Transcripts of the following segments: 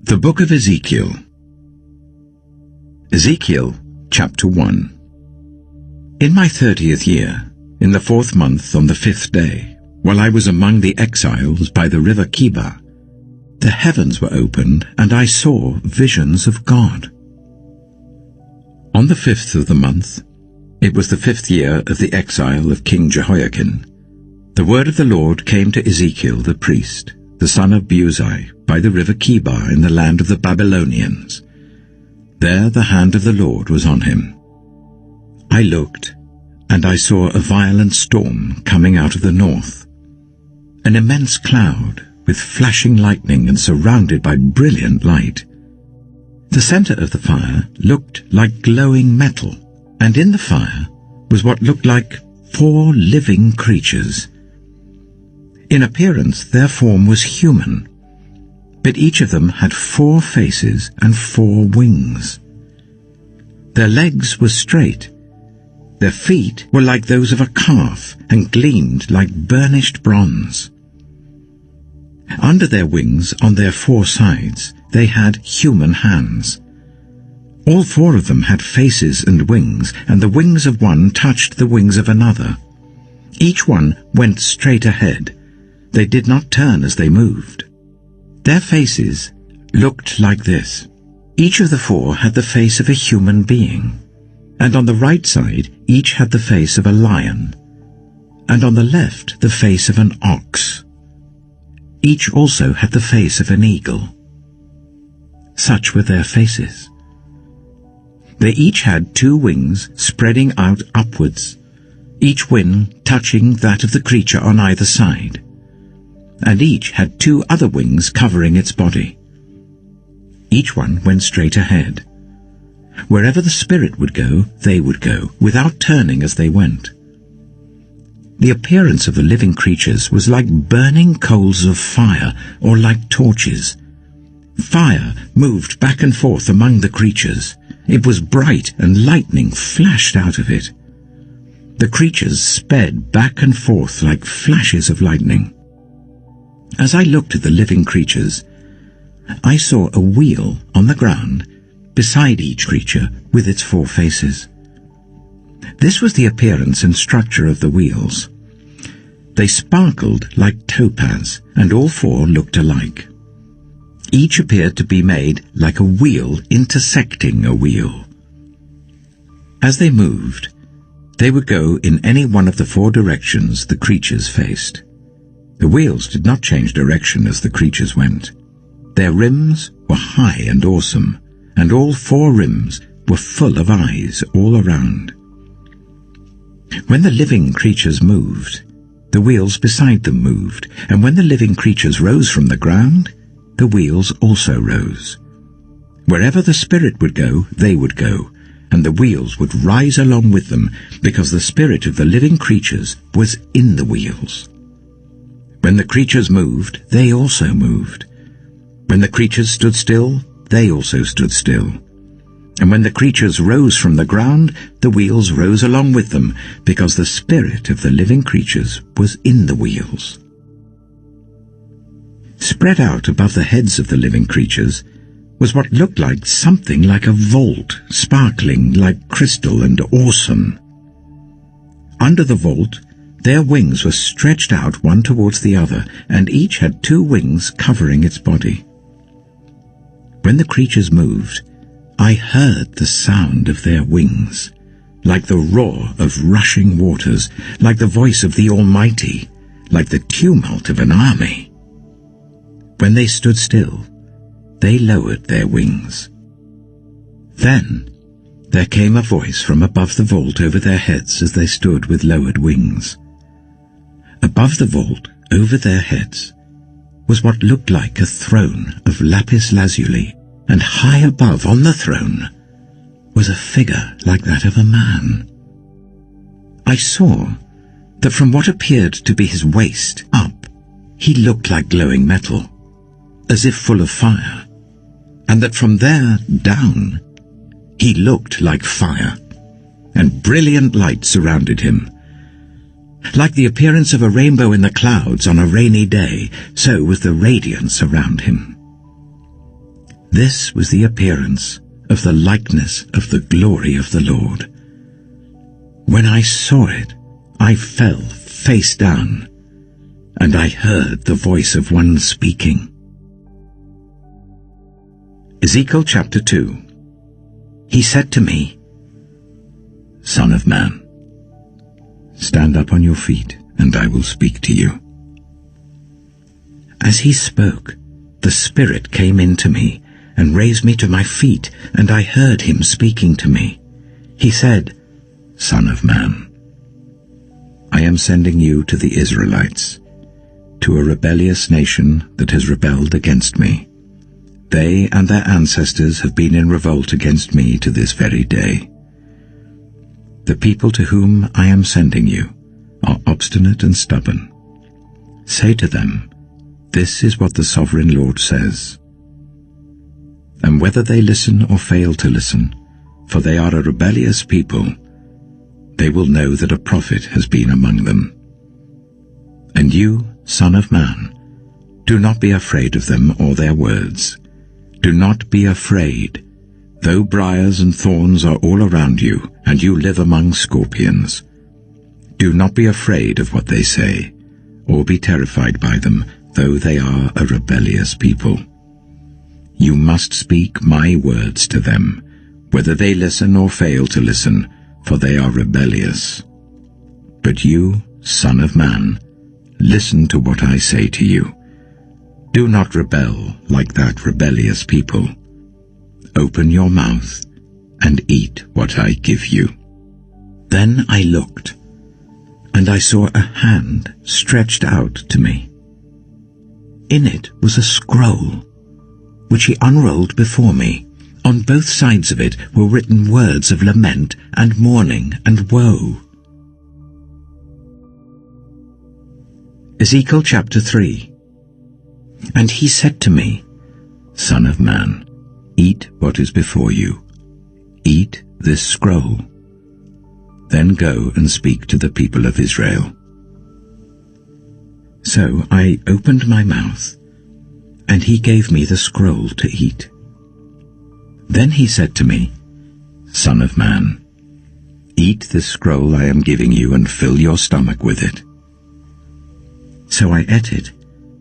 The Book of Ezekiel. Ezekiel, chapter 1. In my 30th year, in the 4th month on the 5th day, while I was among the exiles by the river Chebar, the heavens were opened, and I saw visions of God. On the 5th of the month, it was the 5th year of the exile of King Jehoiakim, the word of the Lord came to Ezekiel the priest, the son of Buzi, by the river Chebar in the land of the Babylonians. There the hand of the Lord was on him. I looked, and I saw a violent storm coming out of the north, an immense cloud with flashing lightning and surrounded by brilliant light. The center of the fire looked like glowing metal, and in the fire was what looked like 4 living creatures. In appearance their form was human, but each of them had 4 faces and 4 wings. Their legs were straight. Their feet were like those of a calf and gleamed like burnished bronze. Under their wings, on their 4 sides, they had human hands. All 4 of them had faces and wings, and the wings of one touched the wings of another. Each one went straight ahead. They did not turn as they moved. Their faces looked like this. Each of the 4 had the face of a human being, and on the right side each had the face of a lion, and on the left the face of an ox. Each also had the face of an eagle. Such were their faces. They each had 2 wings spreading out upwards, each wing touching that of the creature on either side, and each had 2 other wings covering its body. Each one went straight ahead. Wherever the Spirit would go, they would go, without turning as they went. The appearance of the living creatures was like burning coals of fire, or like torches. Fire moved back and forth among the creatures. It was bright, and lightning flashed out of it. The creatures sped back and forth like flashes of lightning. As I looked at the living creatures, I saw a wheel on the ground beside each creature with its 4 faces. This was the appearance and structure of the wheels. They sparkled like topaz, and all 4 looked alike. Each appeared to be made like a wheel intersecting a wheel. As they moved, they would go in any one of the 4 directions the creatures faced. The wheels did not change direction as the creatures went. Their rims were high and awesome, and all 4 rims were full of eyes all around. When the living creatures moved, the wheels beside them moved, and when the living creatures rose from the ground, the wheels also rose. Wherever the Spirit would go, they would go, and the wheels would rise along with them, because the spirit of the living creatures was in the wheels. When the creatures moved, they also moved. When the creatures stood still, they also stood still. And when the creatures rose from the ground, the wheels rose along with them, because the spirit of the living creatures was in the wheels. Spread out above the heads of the living creatures was what looked like something like a vault, sparkling like crystal and awesome. Under the vault, their wings were stretched out one towards the other, and each had 2 wings covering its body. When the creatures moved, I heard the sound of their wings, like the roar of rushing waters, like the voice of the Almighty, like the tumult of an army. When they stood still, they lowered their wings. Then there came a voice from above the vault over their heads as they stood with lowered wings. Above the vault, over their heads, was what looked like a throne of lapis lazuli, and high above on the throne was a figure like that of a man. I saw that from what appeared to be his waist up, he looked like glowing metal, as if full of fire, and that from there down he looked like fire, and brilliant light surrounded him. Like the appearance of a rainbow in the clouds on a rainy day, so was the radiance around him. This was the appearance of the likeness of the glory of the Lord. When I saw it, I fell face down, and I heard the voice of one speaking. Ezekiel chapter 2. He said to me, Son of man, stand up on your feet, and I will speak to you. As he spoke, the Spirit came into me and raised me to my feet, and I heard him speaking to me. He said, Son of man, I am sending you to the Israelites, to a rebellious nation that has rebelled against me. They and their ancestors have been in revolt against me to this very day. The people to whom I am sending you are obstinate and stubborn. Say to them, This is what the sovereign Lord says. And whether they listen or fail to listen, for they are a rebellious people, they will know that a prophet has been among them. And you, Son of man, do not be afraid of them or their words. Do not be afraid, though briars and thorns are all around you, and you live among scorpions. Do not be afraid of what they say, or be terrified by them, though they are a rebellious people. You must speak my words to them, whether they listen or fail to listen, for they are rebellious. But you, Son of man, listen to what I say to you. Do not rebel like that rebellious people. Open your mouth and eat what I give you. Then I looked, and I saw a hand stretched out to me. In it was a scroll, which he unrolled before me. On both sides of it were written words of lament and mourning and woe. Ezekiel chapter 3. And he said to me, Son of man, eat what is before you. Eat this scroll. Then go and speak to the people of Israel. So I opened my mouth, and he gave me the scroll to eat. Then he said to me, Son of man, eat this scroll I am giving you and fill your stomach with it. So I ate it,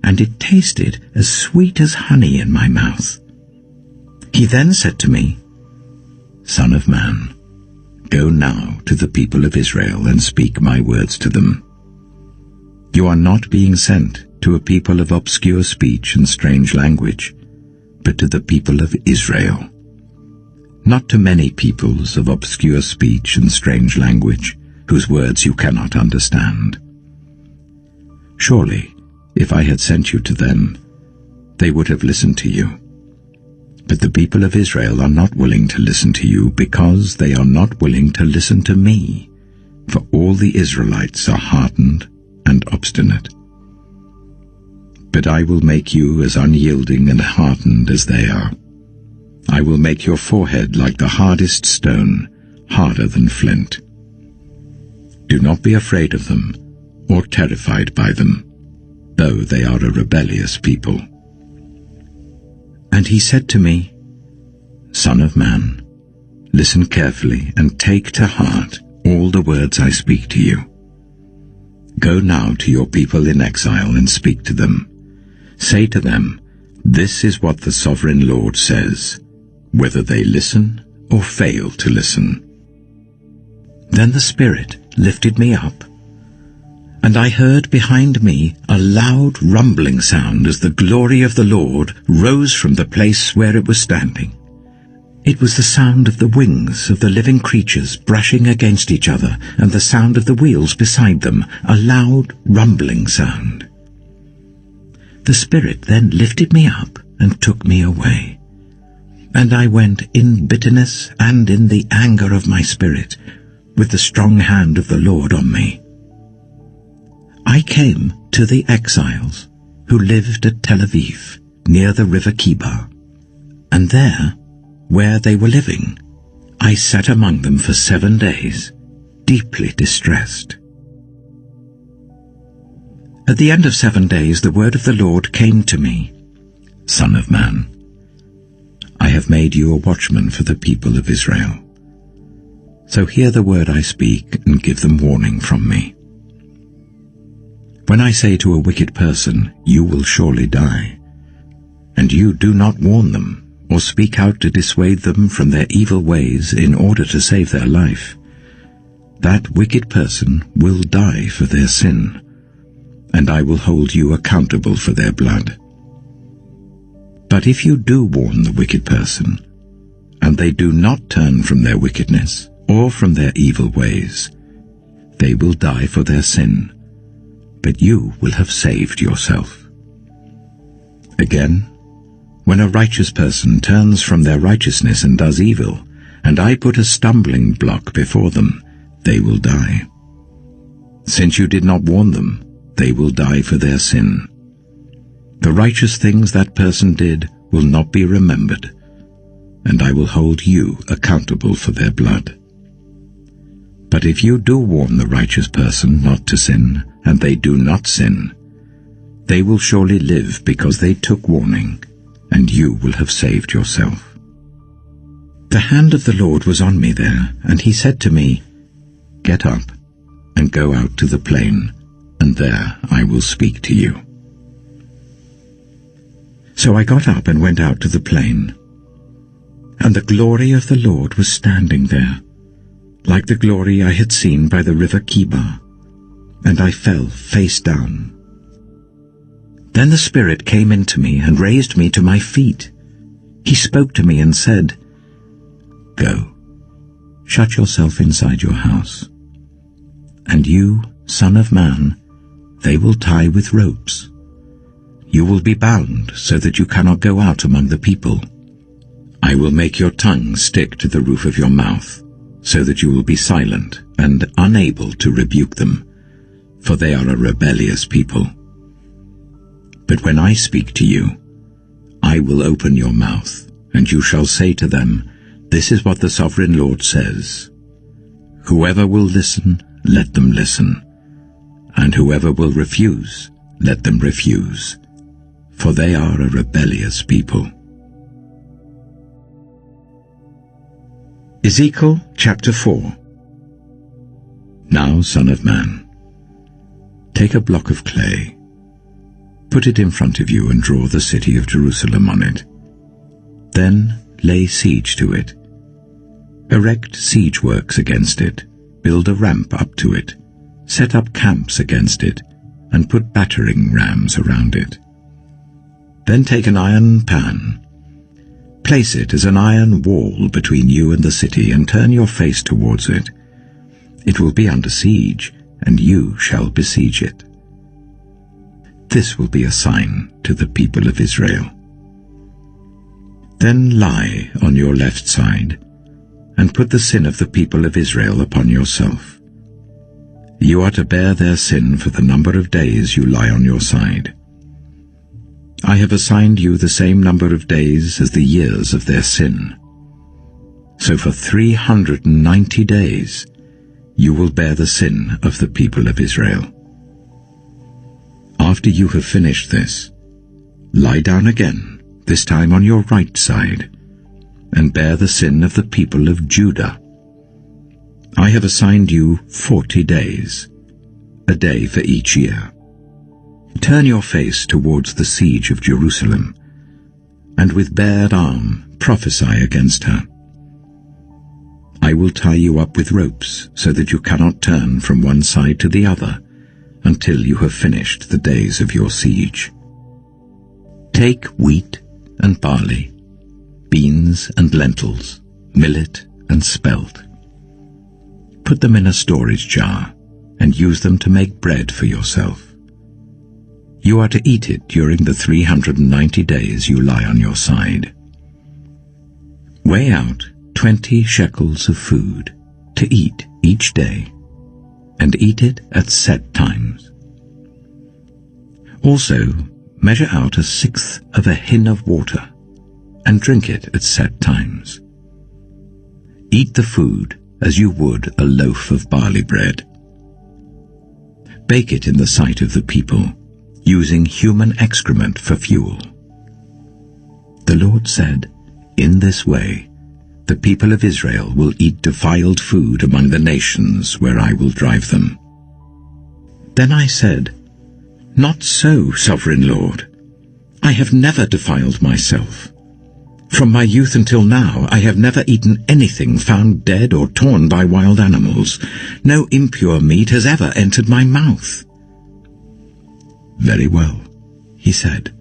and it tasted as sweet as honey in my mouth. He then said to me, Son of man, go now to the people of Israel and speak my words to them. You are not being sent to a people of obscure speech and strange language, but to the people of Israel. Not to many peoples of obscure speech and strange language, whose words you cannot understand. Surely, if I had sent you to them, they would have listened to you. But the people of Israel are not willing to listen to you because they are not willing to listen to me, for all the Israelites are hardened and obstinate. But I will make you as unyielding and hardened as they are. I will make your forehead like the hardest stone, harder than flint. Do not be afraid of them, or terrified by them, though they are a rebellious people. And he said to me, Son of man, listen carefully and take to heart all the words I speak to you. Go now to your people in exile and speak to them. Say to them, This is what the sovereign Lord says, whether they listen or fail to listen. Then the Spirit lifted me up, and I heard behind me a loud rumbling sound as the glory of the Lord rose from the place where it was standing. It was the sound of the wings of the living creatures brushing against each other, and the sound of the wheels beside them, a loud rumbling sound. The Spirit then lifted me up and took me away, and I went in bitterness and in the anger of my spirit, with the strong hand of the Lord on me. I came to the exiles who lived at Tel Aviv, near the river Kibar, and there, where they were living, I sat among them for 7 days, deeply distressed. At the end of 7 days the word of the Lord came to me, Son of man, have made you a watchman for the people of Israel. So hear the word I speak and give them warning from me. When I say to a wicked person, you will surely die, and you do not warn them, or speak out to dissuade them from their evil ways in order to save their life, that wicked person will die for their sin, and I will hold you accountable for their blood. But if you do warn the wicked person, and they do not turn from their wickedness or from their evil ways, they will die for their sin, but you will have saved yourself. Again, when a righteous person turns from their righteousness and does evil, and I put a stumbling block before them, they will die. Since you did not warn them, they will die for their sin. The righteous things that person did will not be remembered, and I will hold you accountable for their blood. But if you do warn the righteous person not to sin, and they do not sin, they will surely live because they took warning, and you will have saved yourself. The hand of the Lord was on me there, and he said to me, Get up and go out to the plain, and there I will speak to you. So I got up and went out to the plain, and the glory of the Lord was standing there, like the glory I had seen by the river Kibar, and I fell face down. Then the Spirit came into me and raised me to my feet. He spoke to me and said, Go, shut yourself inside your house. And you, son of man, they will tie with ropes. You will be bound so that you cannot go out among the people. I will make your tongue stick to the roof of your mouth, so that you will be silent and unable to rebuke them, for they are a rebellious people. But when I speak to you, I will open your mouth, and you shall say to them, This is what the Sovereign Lord says. Whoever will listen, let them listen, and whoever will refuse, let them refuse, for they are a rebellious people. Ezekiel chapter 4. Now, son of man, take a block of clay, put it in front of you and draw the city of Jerusalem on it. Then lay siege to it. Erect siege works against it, build a ramp up to it, set up camps against it, and put battering rams around it. Then take an iron pan, place it as an iron wall between you and the city, and turn your face towards it. It will be under siege, and you shall besiege it. This will be a sign to the people of Israel. Then lie on your left side, and put the sin of the people of Israel upon yourself. You are to bear their sin for the number of days you lie on your side. I have assigned you the same number of days as the years of their sin. So for 390 days you will bear the sin of the people of Israel. After you have finished this, lie down again, this time on your right side, and bear the sin of the people of Judah. I have assigned you 40 days, a day for each year. Turn your face towards the siege of Jerusalem, and with bared arm prophesy against her. I will tie you up with ropes so that you cannot turn from one side to the other until you have finished the days of your siege. Take wheat and barley, beans and lentils, millet and spelt. Put them in a storage jar and use them to make bread for yourself. You are to eat it during the 390 days you lie on your side. Weigh out 20 shekels of food to eat each day, and eat it at set times. Also, measure out 1/6 of a hin of water, and drink it at set times. Eat the food as you would a loaf of barley bread. Bake it in the sight of the people, using human excrement for fuel. The Lord said, in this way, the people of Israel will eat defiled food among the nations where I will drive them." Then I said, "Not so, Sovereign Lord. I have never defiled myself. From my youth until now I have never eaten anything found dead or torn by wild animals. No impure meat has ever entered my mouth." "Very well," he said.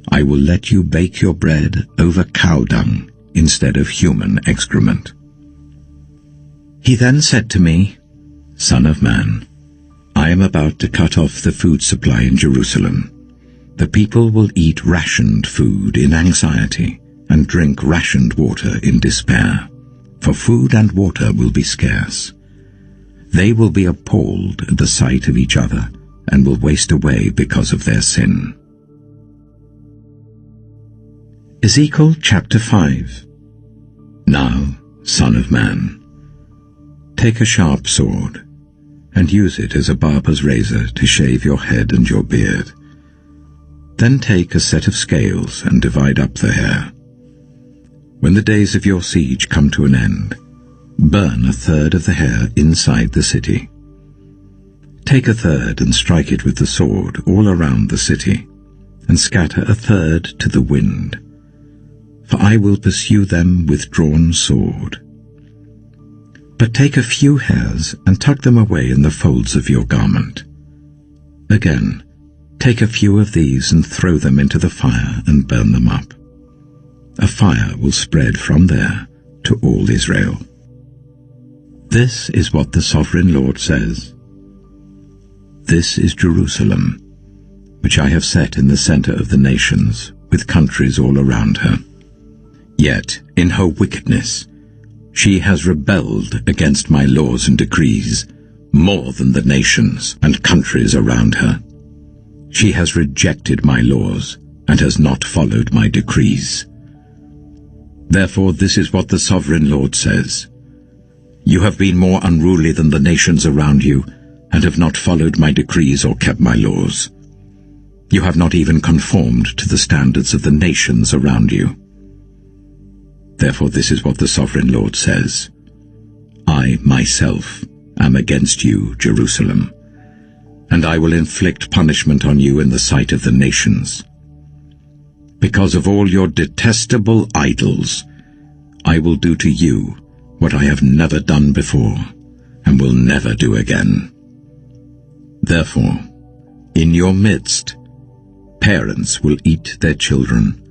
"I will let you bake your bread over cow dung instead of human excrement." He then said to me, "Son of man, I am about to cut off the food supply in Jerusalem. The people will eat rationed food in anxiety and drink rationed water in despair, for food and water will be scarce. They will be appalled at the sight of each other and will waste away because of their sin." Ezekiel chapter 5. "Now, son of man, take a sharp sword and use it as a barber's razor to shave your head and your beard. Then take a set of scales and divide up the hair. When the days of your siege come to an end, burn a third of the hair inside the city. Take a third and strike it with the sword all around the city, and scatter a third to the wind, for I will pursue them with drawn sword. But take a few hairs and tuck them away in the folds of your garment. Again, take a few of these and throw them into the fire and burn them up. A fire will spread from there to all Israel. This is what the Sovereign Lord says. This is Jerusalem, which I have set in the center of the nations, with countries all around her. Yet, in her wickedness, she has rebelled against my laws and decrees more than the nations and countries around her. She has rejected my laws and has not followed my decrees. Therefore this is what the Sovereign Lord says. You have been more unruly than the nations around you and have not followed my decrees or kept my laws. You have not even conformed to the standards of the nations around you. Therefore this is what the Sovereign Lord says. I myself am against you, Jerusalem, and I will inflict punishment on you in the sight of the nations. Because of all your detestable idols, I will do to you what I have never done before and will never do again. Therefore, in your midst, parents will eat their children,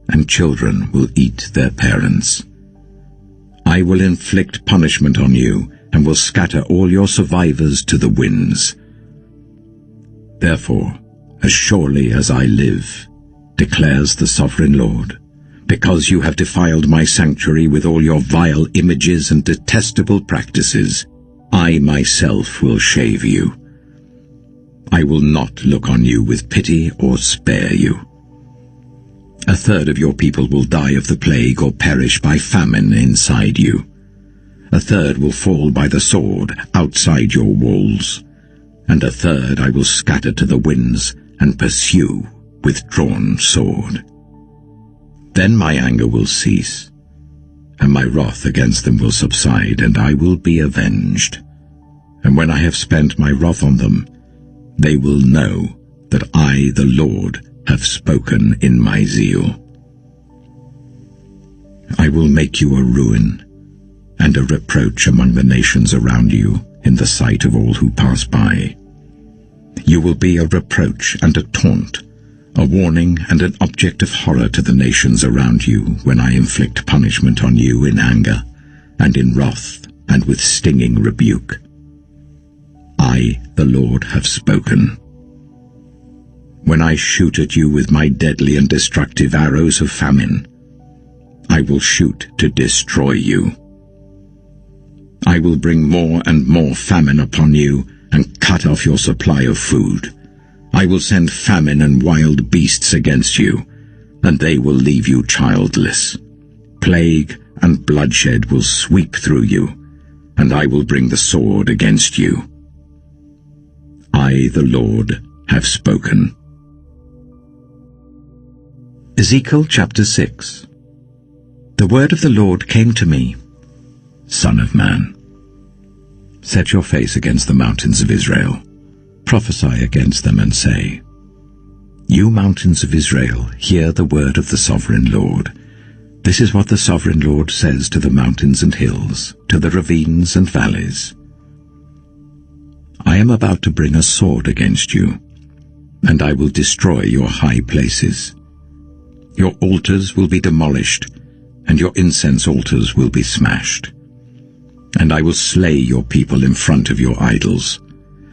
and children will eat their parents. I will inflict punishment on you and will scatter all your survivors to the winds. Therefore, as surely as I live, declares the Sovereign Lord, because you have defiled my sanctuary with all your vile images and detestable practices, I myself will shave you. I will not look on you with pity or spare you. A third of your people will die of the plague or perish by famine inside you. A third will fall by the sword outside your walls, and a third I will scatter to the winds and pursue with drawn sword. Then my anger will cease, and my wrath against them will subside, and I will be avenged. And when I have spent my wrath on them, they will know that I, the Lord, have spoken in my zeal. I will make you a ruin and a reproach among the nations around you in the sight of all who pass by. You will be a reproach and a taunt, a warning and an object of horror to the nations around you when I inflict punishment on you in anger and in wrath and with stinging rebuke. I, the Lord, have spoken. When I shoot at you with my deadly and destructive arrows of famine, I will shoot to destroy you. I will bring more and more famine upon you and cut off your supply of food. I will send famine and wild beasts against you, and they will leave you childless. Plague and bloodshed will sweep through you, and I will bring the sword against you. I, the Lord, have spoken. Ezekiel chapter 6. The word of the Lord came to me, Son of man, set your face against the mountains of Israel. Prophesy against them and say, You mountains of Israel, hear the word of the sovereign Lord. This is what the sovereign Lord says to the mountains and hills, to the ravines and valleys. I am about to bring a sword against you, and I will destroy your high places. Your altars will be demolished, and your incense altars will be smashed. And I will slay your people in front of your idols.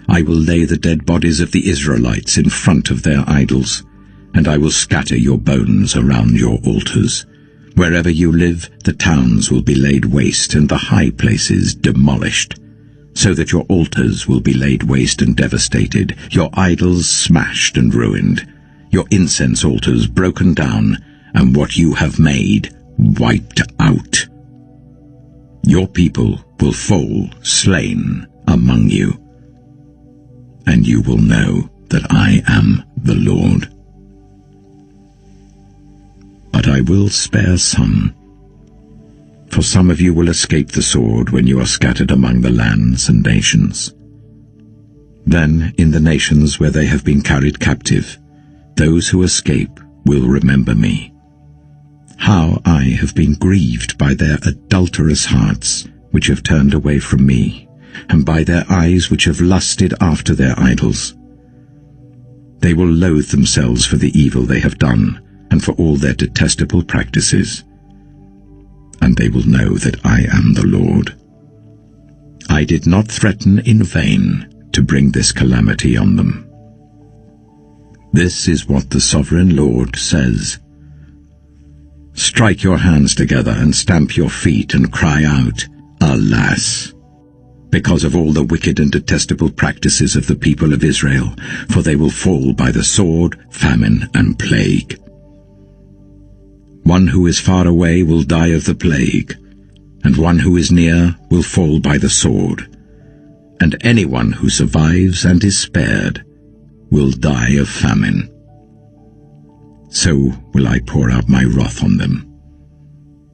I will lay the dead bodies of the Israelites in front of their idols, and I will scatter your bones around your altars. Wherever you live, the towns will be laid waste and the high places demolished, so that your altars will be laid waste and devastated, your idols smashed and ruined, your incense altars broken down, and what you have made wiped out. Your people will fall slain among you, and you will know that I am the Lord. But I will spare some, for some of you will escape the sword when you are scattered among the lands and nations. Then in the nations where they have been carried captive, those who escape will remember me, how I have been grieved by their adulterous hearts, which have turned away from me, and by their eyes which have lusted after their idols. They will loathe themselves for the evil they have done, and for all their detestable practices. And they will know that I am the Lord. I did not threaten in vain to bring this calamity on them. This is what the sovereign Lord says. Strike your hands together and stamp your feet and cry out, Alas! Because of all the wicked and detestable practices of the people of Israel, for they will fall by the sword, famine, and plague. One who is far away will die of the plague, and one who is near will fall by the sword, and anyone who survives and is spared will die of famine. So will I pour out my wrath on them,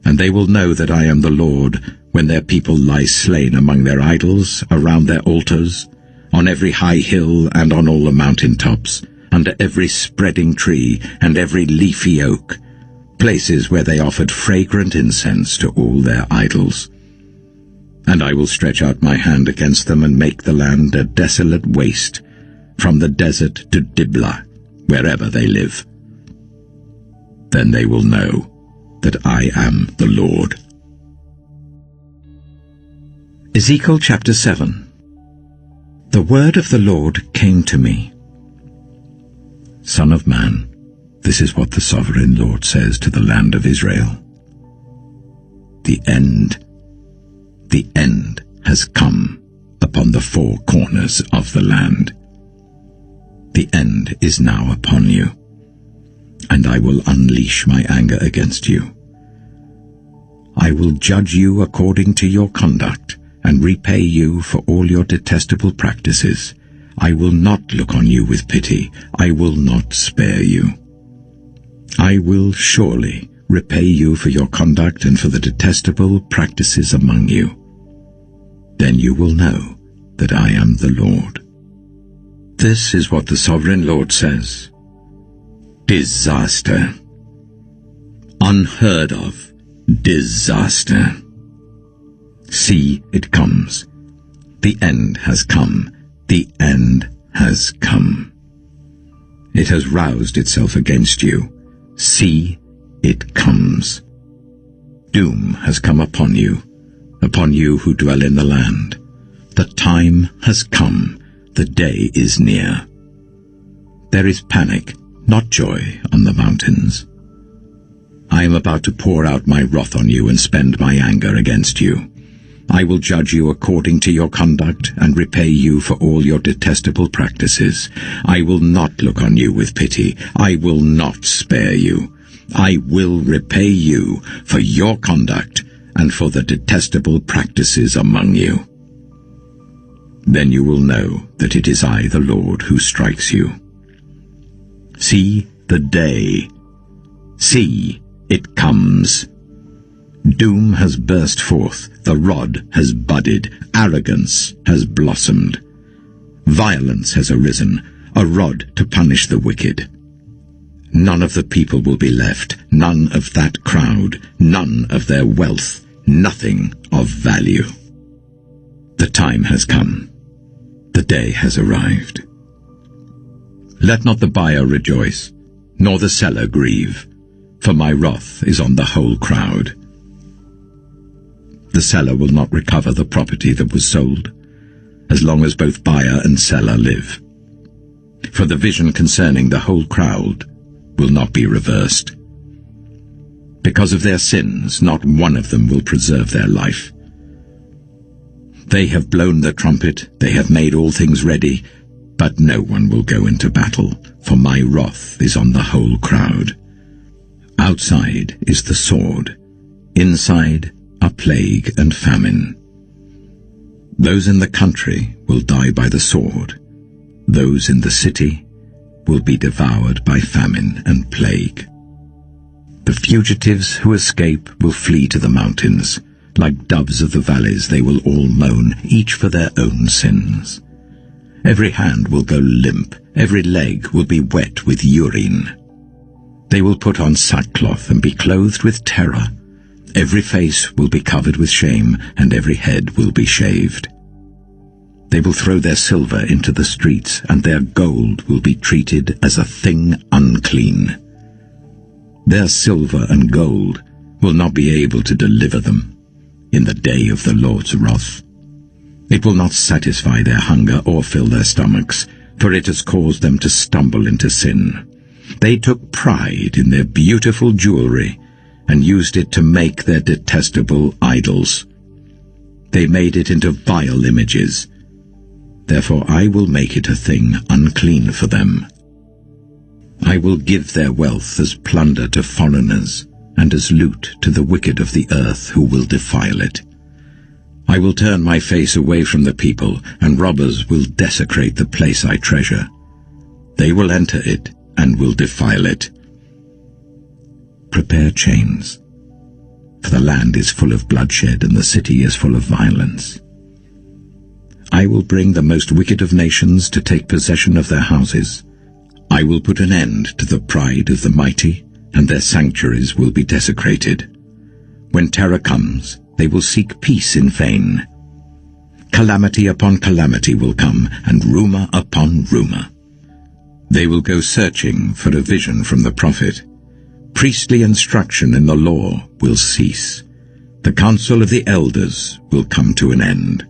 and they will know that I am the Lord when their people lie slain among their idols, around their altars, on every high hill and on all the mountain tops, under every spreading tree and every leafy oak, places where they offered fragrant incense to all their idols. And I will stretch out my hand against them and make the land a desolate waste, from the desert to Diblah, wherever they live. Then they will know that I am the Lord. Ezekiel chapter 7. The word of the Lord came to me. Son of man, this is what the sovereign Lord says to the land of Israel. The end has come upon the four corners of the land. The end is now upon you, and I will unleash my anger against you. I will judge you according to your conduct, and repay you for all your detestable practices. I will not look on you with pity. I will not spare you. I will surely repay you for your conduct and for the detestable practices among you. Then you will know that I am the Lord. This is what the sovereign Lord says. Disaster. Unheard of disaster. See, it comes. The end has come. The end has come. It has roused itself against you. See, it comes. Doom has come upon you who dwell in the land. The time has come. The day is near. There is panic, not joy, on the mountains. I am about to pour out my wrath on you and spend my anger against you. I will judge you according to your conduct and repay you for all your detestable practices. I will not look on you with pity. I will not spare you. I will repay you for your conduct and for the detestable practices among you. Then you will know that it is I, the Lord, who strikes you. See the day. See, it comes. Doom has burst forth, the rod has budded, arrogance has blossomed. Violence has arisen, a rod to punish the wicked. None of the people will be left, none of that crowd, none of their wealth, nothing of value. The time has come. The day has arrived. Let not the buyer rejoice, nor the seller grieve, for my wrath is on the whole crowd. The seller will not recover the property that was sold, as long as both buyer and seller live. For the vision concerning the whole crowd will not be reversed. Because of their sins, not one of them will preserve their life. They have blown the trumpet, they have made all things ready, but no one will go into battle, for my wrath is on the whole crowd. Outside is the sword, inside a plague and famine. Those in the country will die by the sword, those in the city will be devoured by famine and plague. The fugitives who escape will flee to the mountains. Like doves of the valleys they will all moan, each for their own sins. Every hand will go limp, every leg will be wet with urine. They will put on sackcloth and be clothed with terror. Every face will be covered with shame, and every head will be shaved. They will throw their silver into the streets, and their gold will be treated as a thing unclean. Their silver and gold will not be able to deliver them in the day of the Lord's wrath. It will not satisfy their hunger or fill their stomachs, for it has caused them to stumble into sin. They took pride in their beautiful jewelry and used it to make their detestable idols. They made it into vile images. Therefore I will make it a thing unclean for them. I will give their wealth as plunder to foreigners, and as loot to the wicked of the earth who will defile it. I will turn my face away from the people, and robbers will desecrate the place I treasure. They will enter it and will defile it. Prepare chains, for the land is full of bloodshed and the city is full of violence. I will bring the most wicked of nations to take possession of their houses. I will put an end to the pride of the mighty, and their sanctuaries will be desecrated. When terror comes, they will seek peace in vain. Calamity upon calamity will come, and rumor upon rumor. They will go searching for a vision from the prophet. Priestly instruction in the law will cease. The counsel of the elders will come to an end.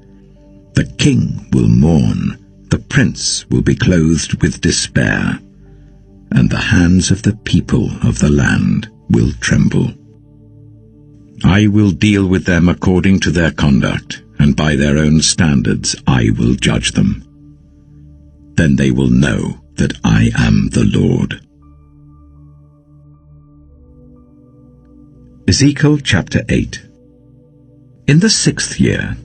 The king will mourn, the prince will be clothed with despair, and the hands of the people of the land will tremble. I will deal with them according to their conduct, and by their own standards I will judge them. Then they will know that I am the Lord. Ezekiel chapter 8. In the 6th year,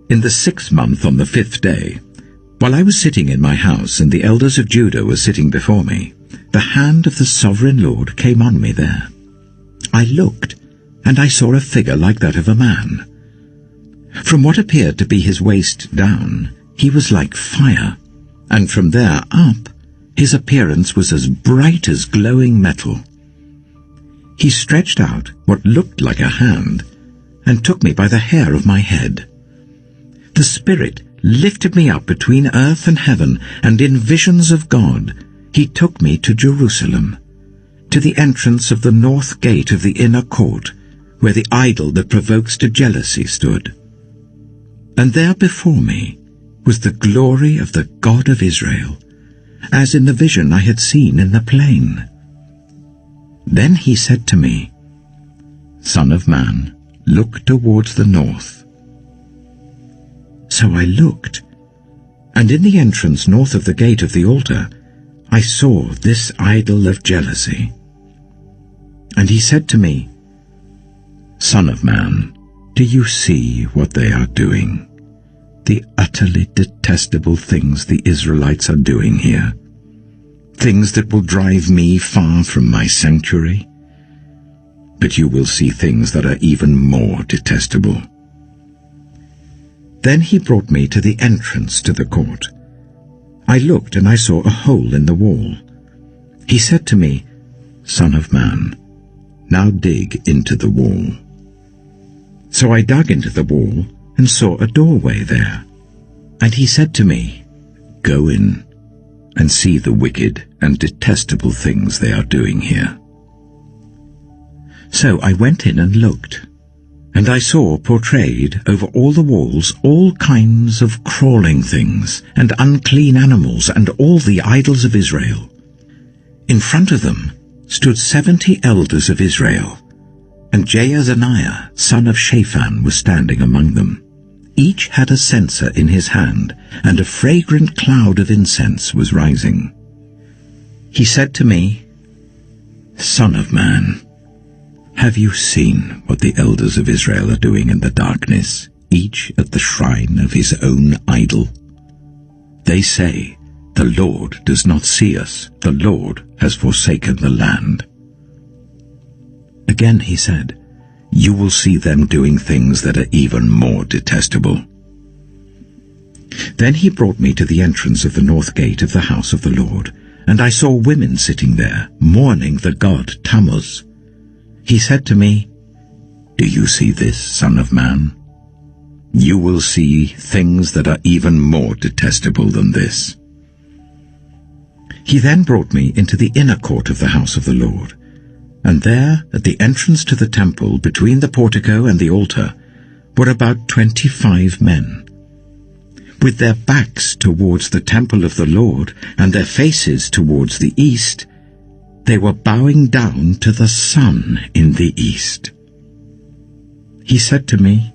in the 6th month on the 5th day, while I was sitting in my house and the elders of Judah were sitting before me, the hand of the sovereign Lord came on me there. I looked, and I saw a figure like that of a man. From what appeared to be his waist down, he was like fire, and from there up, his appearance was as bright as glowing metal. He stretched out what looked like a hand, and took me by the hair of my head. The Spirit lifted me up between earth and heaven, and in visions of God, he took me to Jerusalem, to the entrance of the north gate of the inner court, where the idol that provokes to jealousy stood. And there before me was the glory of the God of Israel, as in the vision I had seen in the plain. Then he said to me, Son of man, look towards the north. So I looked, and in the entrance north of the gate of the altar, I saw this idol of jealousy. And he said to me, Son of man, do you see what they are doing? The utterly detestable things the Israelites are doing here. Things that will drive me far from my sanctuary. but you will see things that are even more detestable." Then he brought me to the entrance to the court. I looked, and I saw a hole in the wall. He said to me, "Son of man, now dig into the wall." So I dug into the wall and saw a doorway there. And he said to me, "Go in and see the wicked and detestable things they are doing here." So I went in and looked, and I saw portrayed over all the walls all kinds of crawling things and unclean animals and all the idols of Israel. In front of them stood 70 elders of Israel, and Jaazaniah, son of Shaphan, was standing among them. Each had a censer in his hand, and a fragrant cloud of incense was rising. He said to me, "Son of man, have you seen what the elders of Israel are doing in the darkness, each at the shrine of his own idol? They say, 'The Lord does not see us, the Lord has forsaken the land.'" Again he said, "You will see them doing things that are even more detestable." Then he brought me to the entrance of the north gate of the house of the Lord, and I saw women sitting there, mourning the god Tammuz. He said to me, "Do you see this, son of man? You will see things that are even more detestable than this." He then brought me into the inner court of the house of the Lord, and there, at the entrance to the temple, between the portico and the altar, were about 25 men. With their backs towards the temple of the Lord, and their faces towards the east, they were bowing down to the sun in the east. He said to me,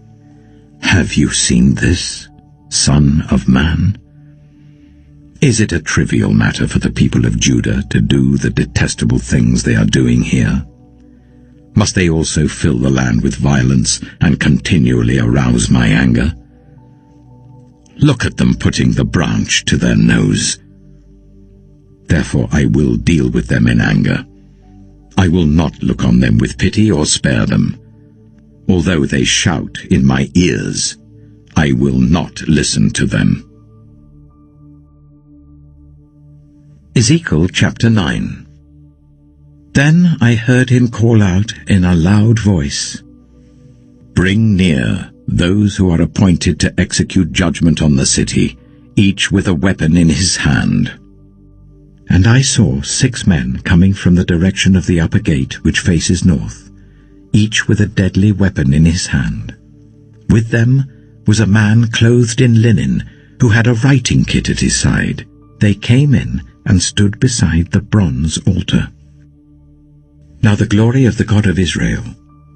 "Have you seen this, son of man? Is it a trivial matter for the people of Judah to do the detestable things they are doing here? Must they also fill the land with violence and continually arouse my anger? Look at them putting the branch to their nose. Therefore I will deal with them in anger. I will not look on them with pity or spare them. Although they shout in my ears, I will not listen to them." Ezekiel chapter 9. Then I heard him call out in a loud voice, "Bring near those who are appointed to execute judgment on the city, each with a weapon in his hand." And I saw 6 men coming from the direction of the upper gate which faces north, each with a deadly weapon in his hand. With them was a man clothed in linen, who had a writing kit at his side. They came in and stood beside the bronze altar. Now the glory of the God of Israel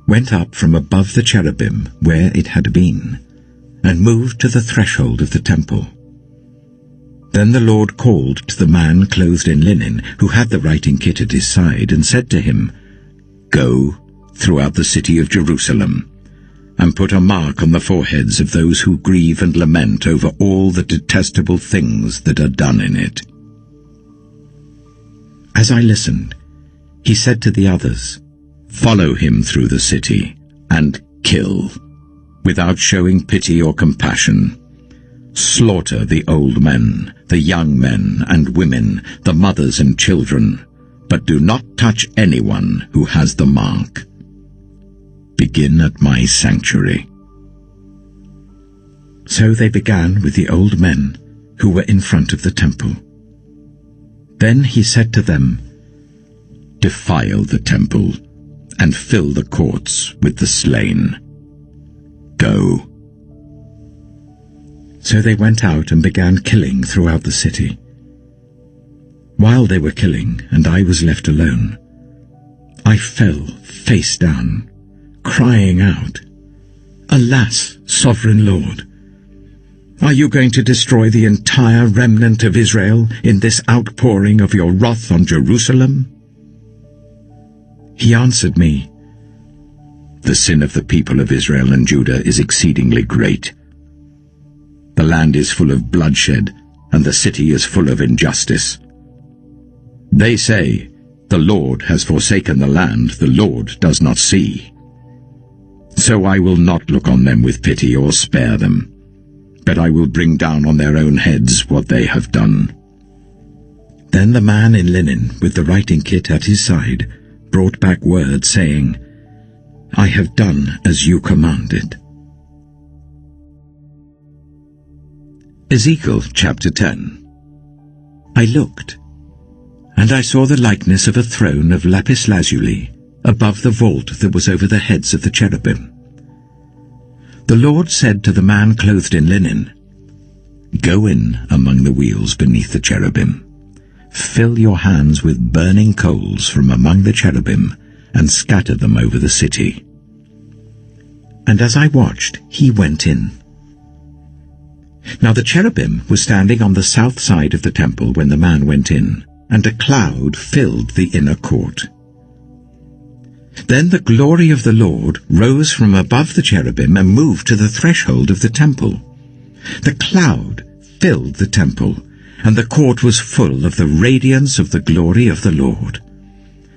went up from above the cherubim where it had been, and moved to the threshold of the temple. Then the Lord called to the man clothed in linen, who had the writing kit at his side, and said to him, "Go throughout the city of Jerusalem, and put a mark on the foreheads of those who grieve and lament over all the detestable things that are done in it." As I listened, he said to the others, "Follow him through the city, and kill, without showing pity or compassion. Slaughter the old men, the young men and women, the mothers and children, but do not touch anyone who has the mark. Begin at my sanctuary." So they began with the old men who were in front of the temple. Then he said to them, "Defile the temple, and fill the courts with the slain. Go." So they went out and began killing throughout the city. While they were killing, and I was left alone, I fell face down, crying out, "Alas, sovereign Lord! Are you going to destroy the entire remnant of Israel in this outpouring of your wrath on Jerusalem?" He answered me, "The sin of the people of Israel and Judah is exceedingly great. The land is full of bloodshed, and the city is full of injustice. They say, The Lord has forsaken the land, the Lord does not see. So I will not look on them with pity or spare them, but I will bring down on their own heads what they have done. Then the man in linen, with the writing kit at his side, brought back word, saying, I have done as you commanded. Ezekiel chapter 10. I looked, and I saw the likeness of a throne of lapis lazuli above the vault that was over the heads of the cherubim. The Lord said to the man clothed in linen, Go in among the wheels beneath the cherubim. Fill your hands with burning coals from among the cherubim, and scatter them over the city. And as I watched, he went in. Now the cherubim were standing on the south side of the temple when the man went in, and a cloud filled the inner court. Then the glory of the Lord rose from above the cherubim and moved to the threshold of the temple. The cloud filled the temple, and the court was full of the radiance of the glory of the Lord.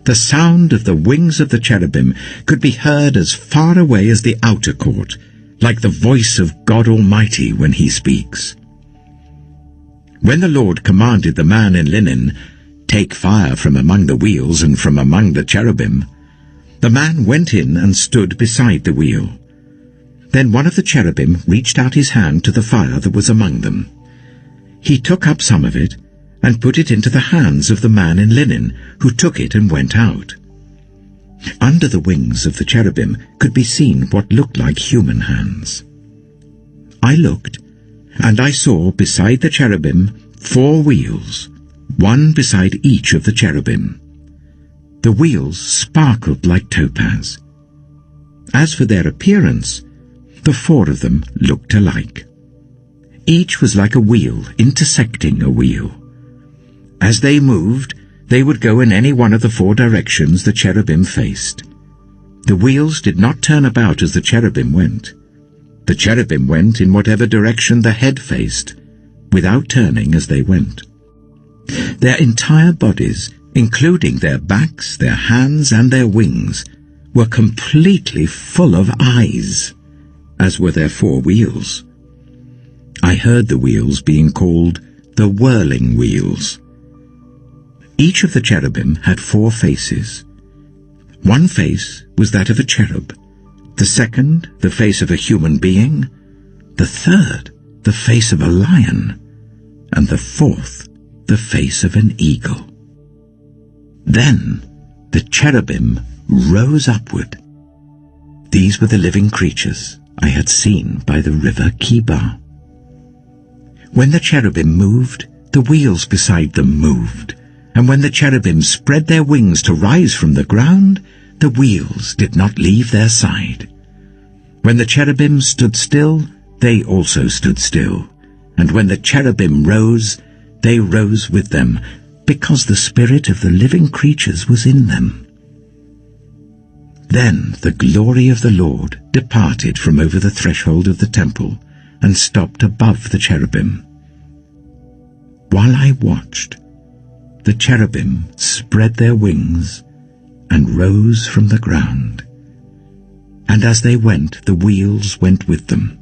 The sound of the wings of the cherubim could be heard as far away as the outer court, like the voice of God Almighty when he speaks. When the Lord commanded the man in linen, Take fire from among the wheels and from among the cherubim, the man went in and stood beside the wheel. Then one of the cherubim reached out his hand to the fire that was among them. He took up some of it and put it into the hands of the man in linen, who took it and went out. Under the wings of the cherubim could be seen what looked like human hands. I looked, and I saw beside the cherubim 4 wheels, one beside each of the cherubim. The wheels sparkled like topaz. As for their appearance, the 4 of them looked alike. Each was like a wheel intersecting a wheel. As they moved, they would go in any one of the 4 directions the cherubim faced. The wheels did not turn about as the cherubim went. The cherubim went in whatever direction the head faced, without turning as they went. Their entire bodies, including their backs, their hands, and their wings, were completely full of eyes, as were their 4 wheels. I heard the wheels being called the whirling wheels. Each of the cherubim had 4 faces. One face was that of a cherub, the second the face of a human being, the third the face of a lion, and the 4th the face of an eagle. Then the cherubim rose upward. These were the living creatures I had seen by the river Kibar. When the cherubim moved, the wheels beside them moved, and when the cherubim spread their wings to rise from the ground, the wheels did not leave their side. When the cherubim stood still, they also stood still, and when the cherubim rose, they rose with them, because the spirit of the living creatures was in them. Then the glory of the Lord departed from over the threshold of the temple and stopped above the cherubim. While I watched, the cherubim spread their wings and rose from the ground, and as they went, the wheels went with them.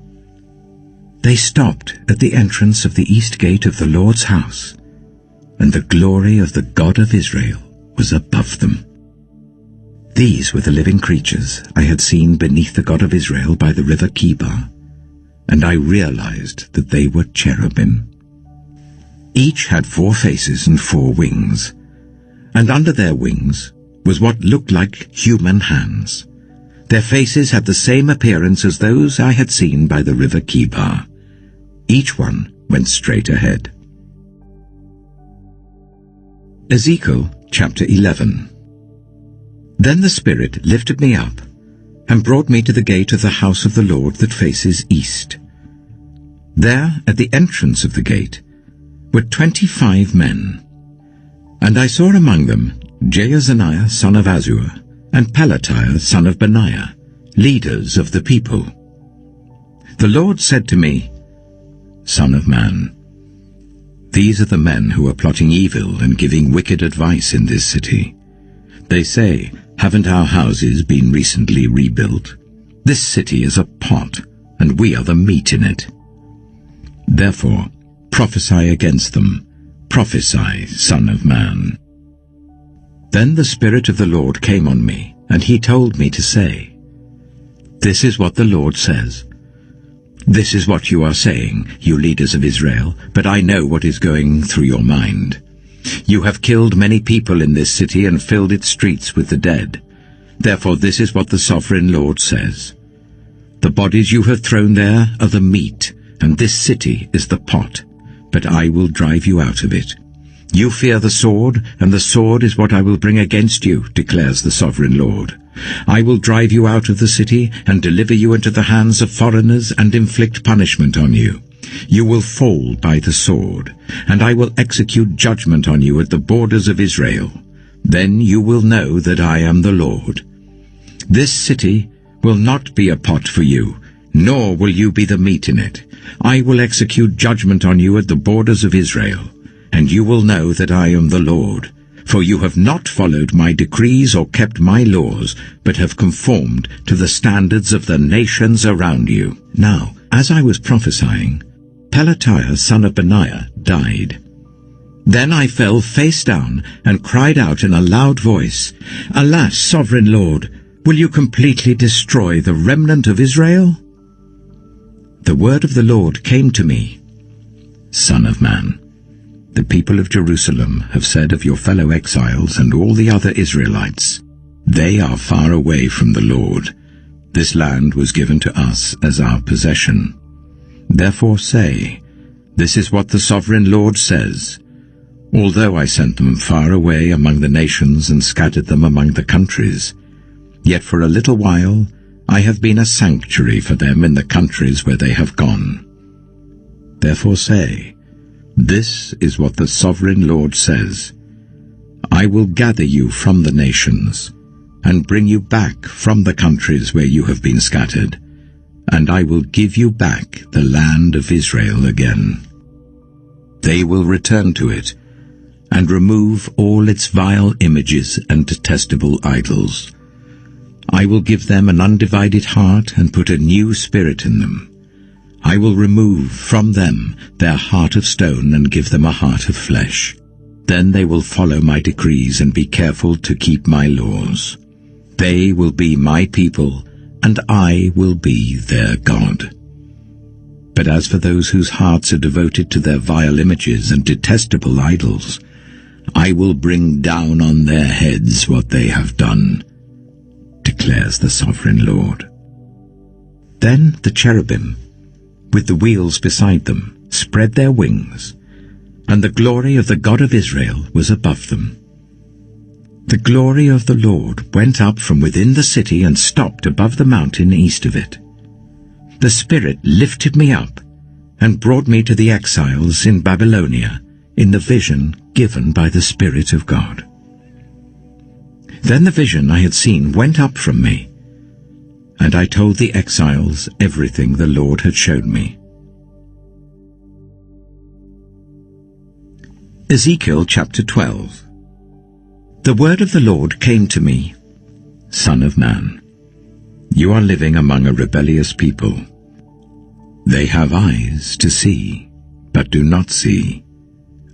They stopped at the entrance of the east gate of the Lord's house, and the glory of the God of Israel was above them. These were the living creatures I had seen beneath the God of Israel by the river Kibar, and I realized that they were cherubim. Each had 4 faces and 4 wings, and under their wings was what looked like human hands. Their faces had the same appearance as those I had seen by the river Kibar. Each one went straight ahead. Ezekiel chapter 11. Then the Spirit lifted me up and brought me to the gate of the house of the Lord that faces east. There, at the entrance of the gate, were 25 men, and I saw among them Jaazaniah son of Azur and Pelatiah son of Benaiah, leaders of the people. The Lord said to me, Son of man, these are the men who are plotting evil and giving wicked advice in this city. They say, haven't our houses been recently rebuilt? This city is a pot, and we are the meat in it. Therefore, prophesy against them. Prophesy, Son of Man. Then the Spirit of the Lord came on me, and he told me to say, This is what the Lord says. This is what you are saying, you leaders of Israel, but I know what is going through your mind. You have killed many people in this city and filled its streets with the dead. Therefore this is what the Sovereign Lord says. The bodies you have thrown there are the meat, and this city is the pot, but I will drive you out of it. You fear the sword, and the sword is what I will bring against you, declares the Sovereign Lord. I will drive you out of the city, and deliver you into the hands of foreigners, and inflict punishment on you. You will fall by the sword, and I will execute judgment on you at the borders of Israel. Then you will know that I am the Lord. This city will not be a pot for you, nor will you be the meat in it. I will execute judgment on you at the borders of Israel, and you will know that I am the Lord. For you have not followed my decrees or kept my laws, but have conformed to the standards of the nations around you. Now, as I was prophesying, Pelatiah son of Benaiah died. Then I fell face down and cried out in a loud voice, Alas, Sovereign Lord, will you completely destroy the remnant of Israel? The word of the Lord came to me, Son of man, the people of Jerusalem have said of your fellow exiles and all the other Israelites, They are far away from the Lord. This land was given to us as our possession. Therefore say, This is what the Sovereign Lord says. Although I sent them far away among the nations and scattered them among the countries, yet for a little while I have been a sanctuary for them in the countries where they have gone. Therefore say, This is what the Sovereign Lord says. I will gather you from the nations, and bring you back from the countries where you have been scattered, and I will give you back the land of Israel again. They will return to it, and remove all its vile images and detestable idols. I will give them an undivided heart and put a new spirit in them. I will remove from them their heart of stone and give them a heart of flesh. Then they will follow my decrees and be careful to keep my laws. They will be my people, and I will be their God. But as for those whose hearts are devoted to their vile images and detestable idols, I will bring down on their heads what they have done, declares the Sovereign Lord. Then the cherubim, with the wheels beside them, spread their wings, and the glory of the God of Israel was above them. The glory of the Lord went up from within the city and stopped above the mountain east of it. The Spirit lifted me up and brought me to the exiles in Babylonia in the vision given by the Spirit of God. Then the vision I had seen went up from me, and I told the exiles everything the Lord had shown me. Ezekiel chapter 12. The word of the Lord came to me, Son of man, you are living among a rebellious people. They have eyes to see, but do not see,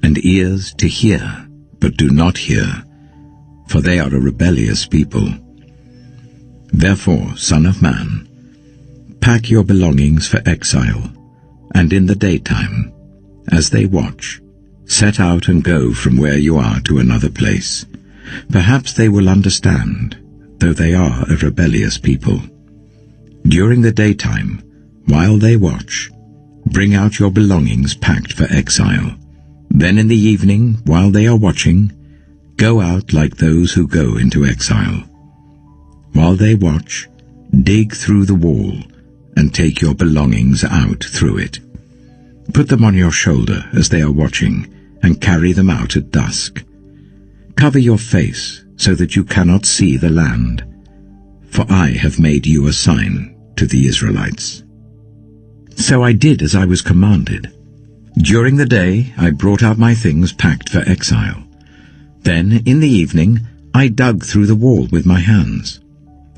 and ears to hear, but do not hear, for they are a rebellious people. Therefore, Son of man, pack your belongings for exile, and in the daytime, as they watch, set out and go from where you are to another place. Perhaps they will understand, though they are a rebellious people. During the daytime, while they watch, bring out your belongings packed for exile. Then in the evening, while they are watching, go out like those who go into exile. While they watch, dig through the wall, and take your belongings out through it. Put them on your shoulder as they are watching, and carry them out at dusk. Cover your face so that you cannot see the land, for I have made you a sign to the Israelites. So I did as I was commanded. During the day I brought out my things packed for exile. Then in the evening I dug through the wall with my hands.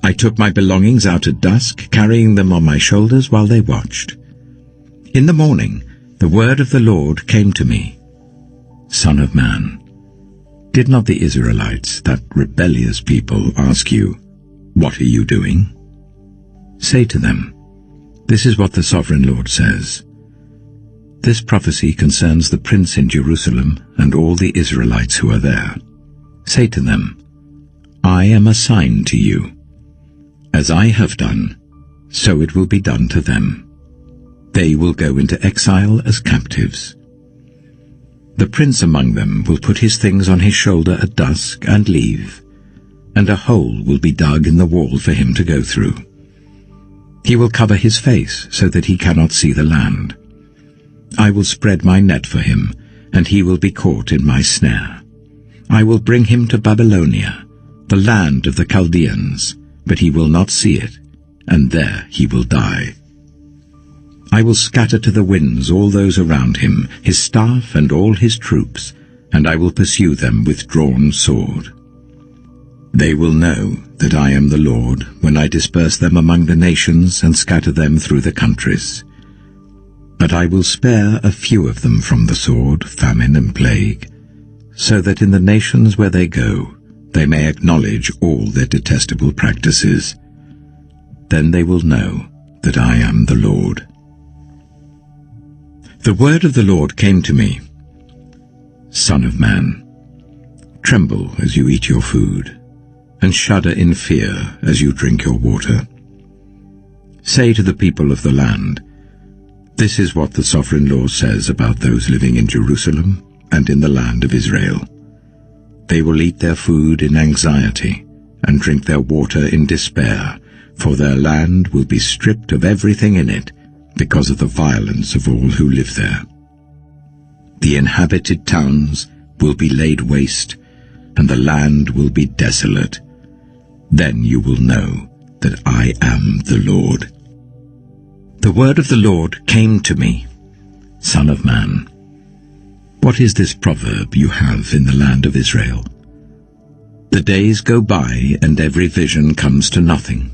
I took my belongings out at dusk, carrying them on my shoulders while they watched. In the morning, the word of the Lord came to me. Son of man, did not the Israelites, that rebellious people, ask you, "What are you doing?" Say to them, "This is what the sovereign Lord says. This prophecy concerns the prince in Jerusalem and all the Israelites who are there. Say to them, I am a sign to you. As I have done, so it will be done to them. They will go into exile as captives. The prince among them will put his things on his shoulder at dusk and leave, and a hole will be dug in the wall for him to go through. He will cover his face so that he cannot see the land. I will spread my net for him, and he will be caught in my snare. I will bring him to Babylonia, the land of the Chaldeans, but he will not see it, and there he will die. I will scatter to the winds all those around him, his staff and all his troops, and I will pursue them with drawn sword. They will know that I am the Lord when I disperse them among the nations and scatter them through the countries. But I will spare a few of them from the sword, famine and plague, so that in the nations where they go, they may acknowledge all their detestable practices. Then they will know that I am the Lord. The word of the Lord came to me. Son of man, tremble as you eat your food, and shudder in fear as you drink your water. Say to the people of the land, this is what the sovereign Lord says about those living in Jerusalem and in the land of Israel. They will eat their food in anxiety and drink their water in despair, for their land will be stripped of everything in it because of the violence of all who live there. The inhabited towns will be laid waste, and the land will be desolate. Then you will know that I am the Lord. The word of the Lord came to me. Son of man, what is this proverb you have in the land of Israel? The days go by and every vision comes to nothing.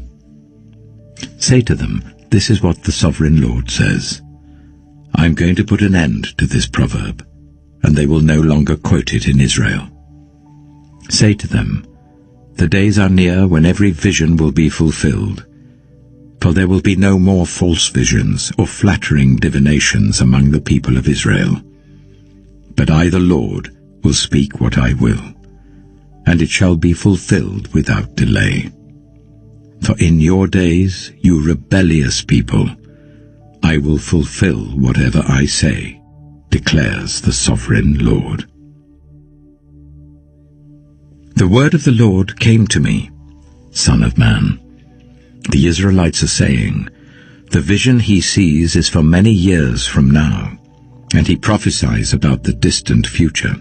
Say to them, this is what the sovereign Lord says. I am going to put an end to this proverb, and they will no longer quote it in Israel. Say to them, the days are near when every vision will be fulfilled, for there will be no more false visions or flattering divinations among the people of Israel. But I, the Lord, will speak what I will, and it shall be fulfilled without delay. For in your days, you rebellious people, I will fulfill whatever I say, declares the sovereign Lord. The word of the Lord came to me, Son of man. The Israelites are saying, the vision he sees is for many years from now, and he prophesies about the distant future.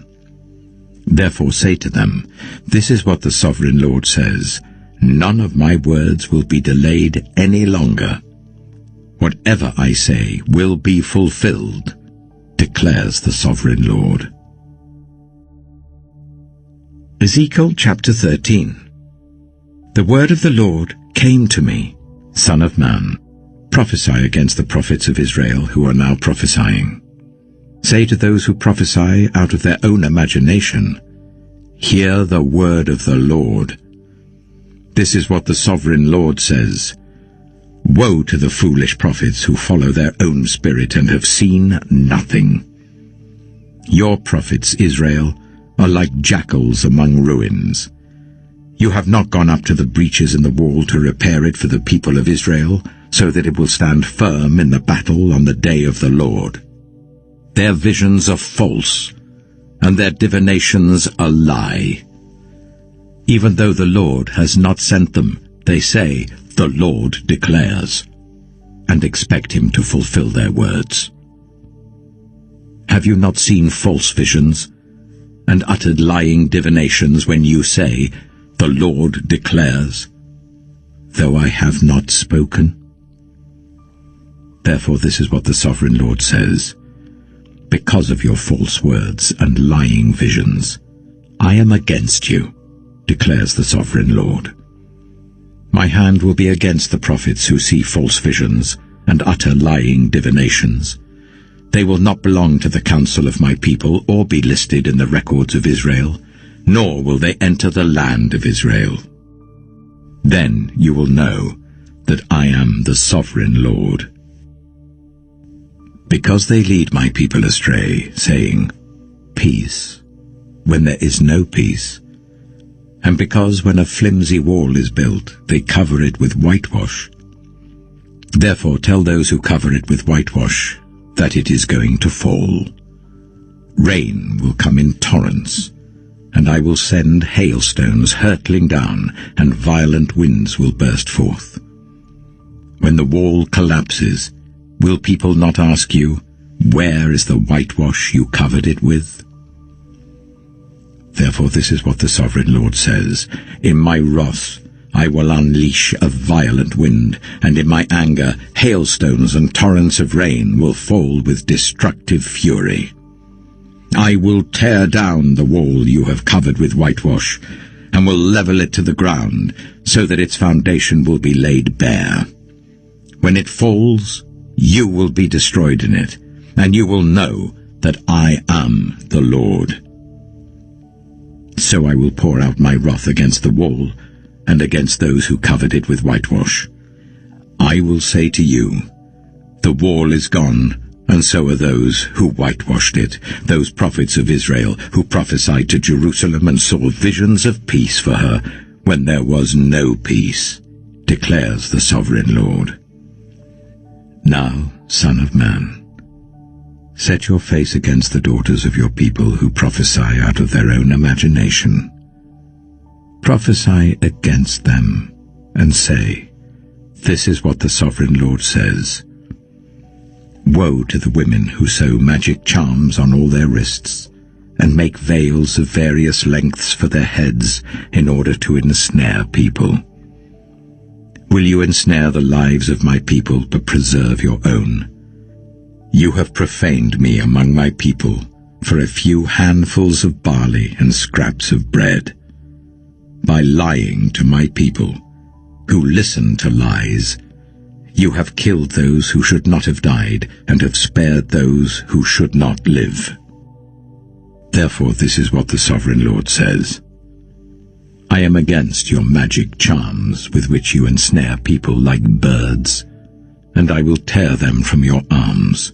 Therefore say to them, this is what the sovereign Lord says, none of my words will be delayed any longer. Whatever I say will be fulfilled, declares the sovereign Lord. Ezekiel chapter 13. The word of the Lord came to me, Son of man, prophesy against the prophets of Israel who are now prophesying. Say to those who prophesy out of their own imagination, hear the word of the Lord. This is what the sovereign Lord says. Woe to the foolish prophets who follow their own spirit and have seen nothing. Your prophets, Israel, are like jackals among ruins. You have not gone up to the breaches in the wall to repair it for the people of Israel, so that it will stand firm in the battle on the day of the Lord. Their visions are false, and their divinations a lie. Even though the Lord has not sent them, they say, the Lord declares, and expect him to fulfill their words. Have you not seen false visions, and uttered lying divinations when you say, the Lord declares, though I have not spoken? Therefore this is what the sovereign Lord says. Because of your false words and lying visions, I am against you, declares the sovereign Lord. My hand will be against the prophets who see false visions and utter lying divinations. They will not belong to the council of my people or be listed in the records of Israel, nor will they enter the land of Israel. Then you will know that I am the sovereign Lord. Because they lead my people astray, saying, peace, when there is no peace, and because when a flimsy wall is built, they cover it with whitewash. Therefore tell those who cover it with whitewash that it is going to fall. Rain will come in torrents, and I will send hailstones hurtling down, and violent winds will burst forth. When the wall collapses, will people not ask you, where is the whitewash you covered it with? Therefore this is what the sovereign Lord says, in my wrath I will unleash a violent wind, and in my anger hailstones and torrents of rain will fall with destructive fury. I will tear down the wall you have covered with whitewash, and will level it to the ground, so that its foundation will be laid bare. When it falls, you will be destroyed in it, and you will know that I am the Lord. So I will pour out my wrath against the wall, and against those who covered it with whitewash. I will say to you, the wall is gone, and so are those who whitewashed it, those prophets of Israel who prophesied to Jerusalem and saw visions of peace for her when there was no peace, declares the sovereign Lord. Now, Son of Man, set your face against the daughters of your people who prophesy out of their own imagination. Prophesy against them, and say, this is what the sovereign Lord says. Woe to the women who sew magic charms on all their wrists, and make veils of various lengths for their heads in order to ensnare people. Will you ensnare the lives of my people but preserve your own? You have profaned me among my people for a few handfuls of barley and scraps of bread. By lying to my people, who listen to lies, you have killed those who should not have died, and have spared those who should not live. Therefore this is what the sovereign Lord says. I am against your magic charms with which you ensnare people like birds, and I will tear them from your arms.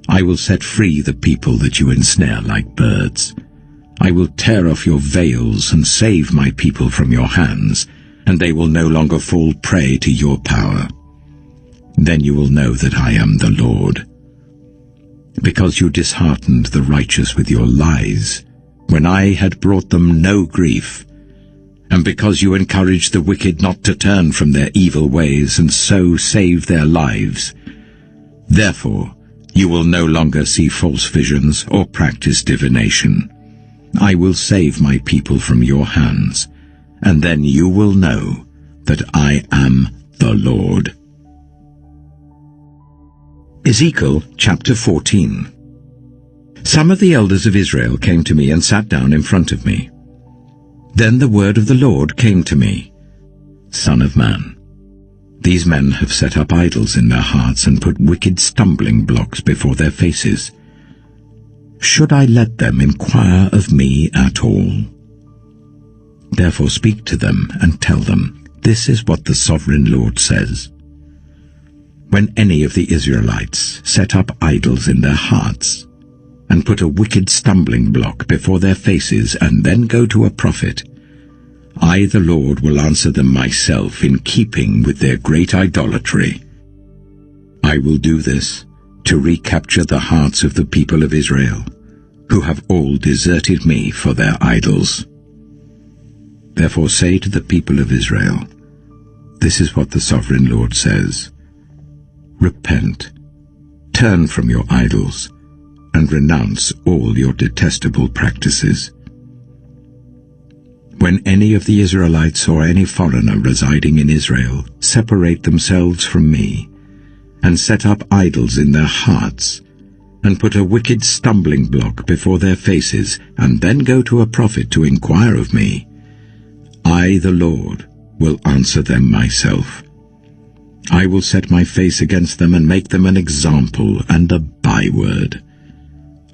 I will set free the people that you ensnare like birds. I will tear off your veils and save my people from your hands, and they will no longer fall prey to your power. Then you will know that I am the Lord. Because you disheartened the righteous with your lies, when I had brought them no grief, and because you encouraged the wicked not to turn from their evil ways and so save their lives, therefore you will no longer see false visions or practice divination. I will save my people from your hands, and then you will know that I am the Lord. Ezekiel chapter 14. Some of the elders of Israel came to me and sat down in front of me. Then the word of the Lord came to me, Son of man, these men have set up idols in their hearts and put wicked stumbling blocks before their faces. Should I let them inquire of me at all? Therefore speak to them and tell them, this is what the sovereign Lord says. When any of the Israelites set up idols in their hearts, and put a wicked stumbling block before their faces, and then go to a prophet, I, the Lord, will answer them myself in keeping with their great idolatry. I will do this to recapture the hearts of the people of Israel, who have all deserted me for their idols. Therefore say to the people of Israel, this is what the sovereign Lord says. Repent, turn from your idols, and renounce all your detestable practices. When any of the Israelites or any foreigner residing in Israel separate themselves from me, and set up idols in their hearts, and put a wicked stumbling block before their faces, and then go to a prophet to inquire of me, I, the Lord, will answer them myself. I will set my face against them and make them an example and a byword.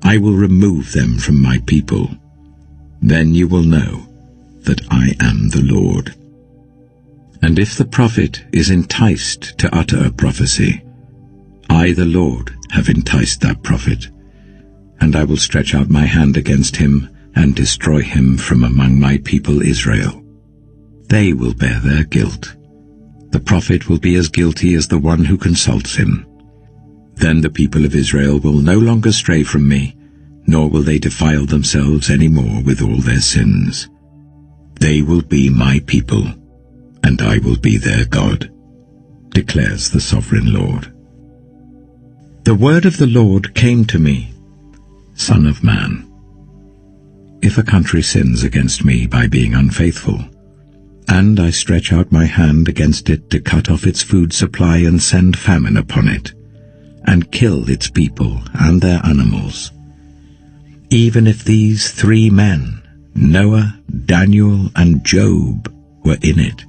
I will remove them from my people. Then you will know that I am the Lord. And if the prophet is enticed to utter a prophecy, I, the Lord, have enticed that prophet, and I will stretch out my hand against him and destroy him from among my people Israel. They will bear their guilt. The prophet will be as guilty as the one who consults him. Then the people of Israel will no longer stray from me, nor will they defile themselves any more with all their sins. They will be my people, and I will be their God, declares the sovereign Lord. The word of the Lord came to me, Son of man. If a country sins against me by being unfaithful, and I stretch out my hand against it to cut off its food supply and send famine upon it, and kill its people and their animals, even if these 3 men, Noah, Daniel, and Job, were in it,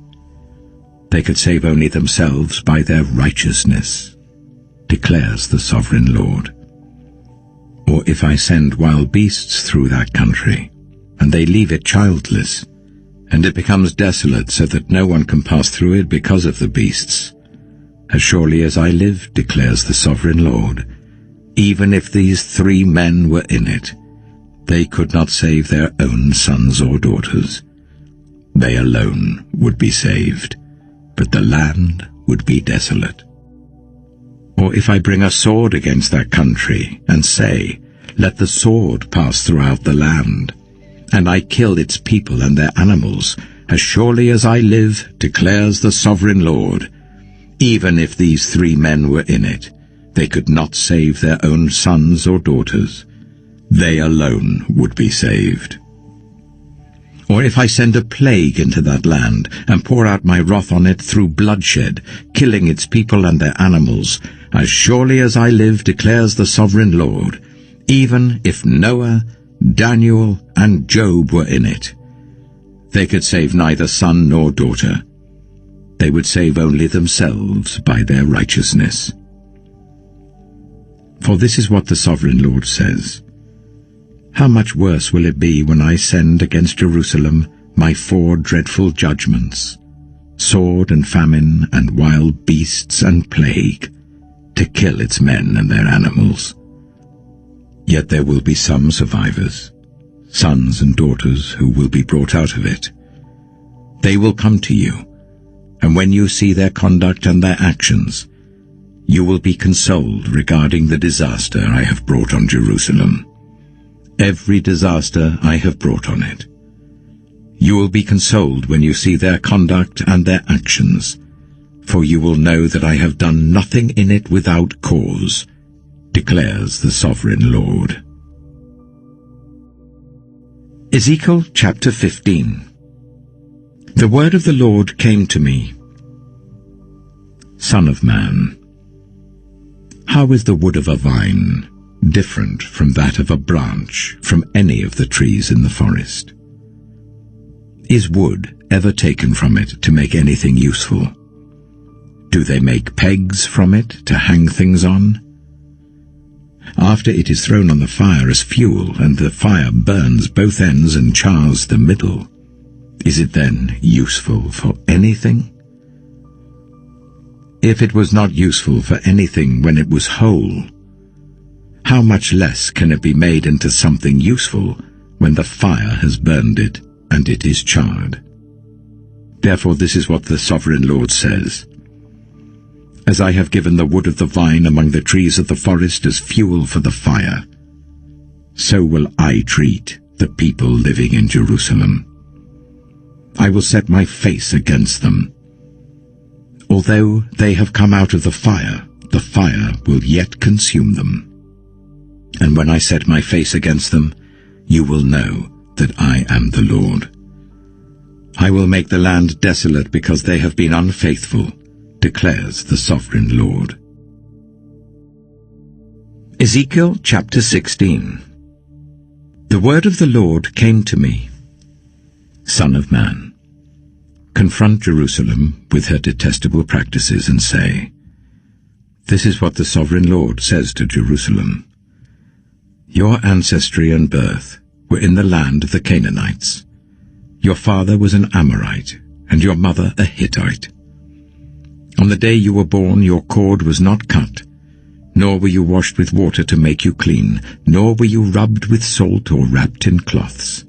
they could save only themselves by their righteousness, declares the sovereign Lord. Or if I send wild beasts through that country, and they leave it childless, and it becomes desolate so that no one can pass through it because of the beasts, as surely as I live, declares the sovereign Lord, even if these 3 men were in it, they could not save their own sons or daughters. They alone would be saved, but the land would be desolate. Or if I bring a sword against that country, and say, Let the sword pass throughout the land, and I kill its people and their animals, as surely as I live, declares the sovereign Lord, even if these 3 men were in it, they could not save their own sons or daughters. They alone would be saved. Or if I send a plague into that land, and pour out my wrath on it through bloodshed, killing its people and their animals, as surely as I live, declares the sovereign Lord, even if Noah, Daniel, and Job were in it, they could save neither son nor daughter. They would save only themselves by their righteousness. For this is what the sovereign Lord says, How much worse will it be when I send against Jerusalem my 4 dreadful judgments, sword and famine and wild beasts and plague, to kill its men and their animals. Yet there will be some survivors, sons and daughters who will be brought out of it. They will come to you, and when you see their conduct and their actions, you will be consoled regarding the disaster I have brought on Jerusalem. Every disaster I have brought on it. You will be consoled when you see their conduct and their actions, for you will know that I have done nothing in it without cause, declares the sovereign Lord. Ezekiel chapter 15. The word of the Lord came to me, Son of man, how is the wood of a vine different from that of a branch from any of the trees in the forest? Is wood ever taken from it to make anything useful? Do they make pegs from it to hang things on? After it is thrown on the fire as fuel, and the fire burns both ends and chars the middle, is it then useful for anything? If it was not useful for anything when it was whole, how much less can it be made into something useful when the fire has burned it and it is charred? Therefore this is what the sovereign Lord says. As I have given the wood of the vine among the trees of the forest as fuel for the fire, so will I treat the people living in Jerusalem. I will set my face against them. Although they have come out of the fire will yet consume them. And when I set my face against them, you will know that I am the Lord. I will make the land desolate because they have been unfaithful, declares the sovereign Lord. Ezekiel chapter 16. The word of the Lord came to me, Son of man, confront Jerusalem with her detestable practices and say, "This is what the Sovereign Lord says to Jerusalem. Your ancestry and birth were in the land of the Canaanites. Your father was an Amorite, and your mother a Hittite. On the day you were born, your cord was not cut, nor were you washed with water to make you clean, nor were you rubbed with salt or wrapped in cloths.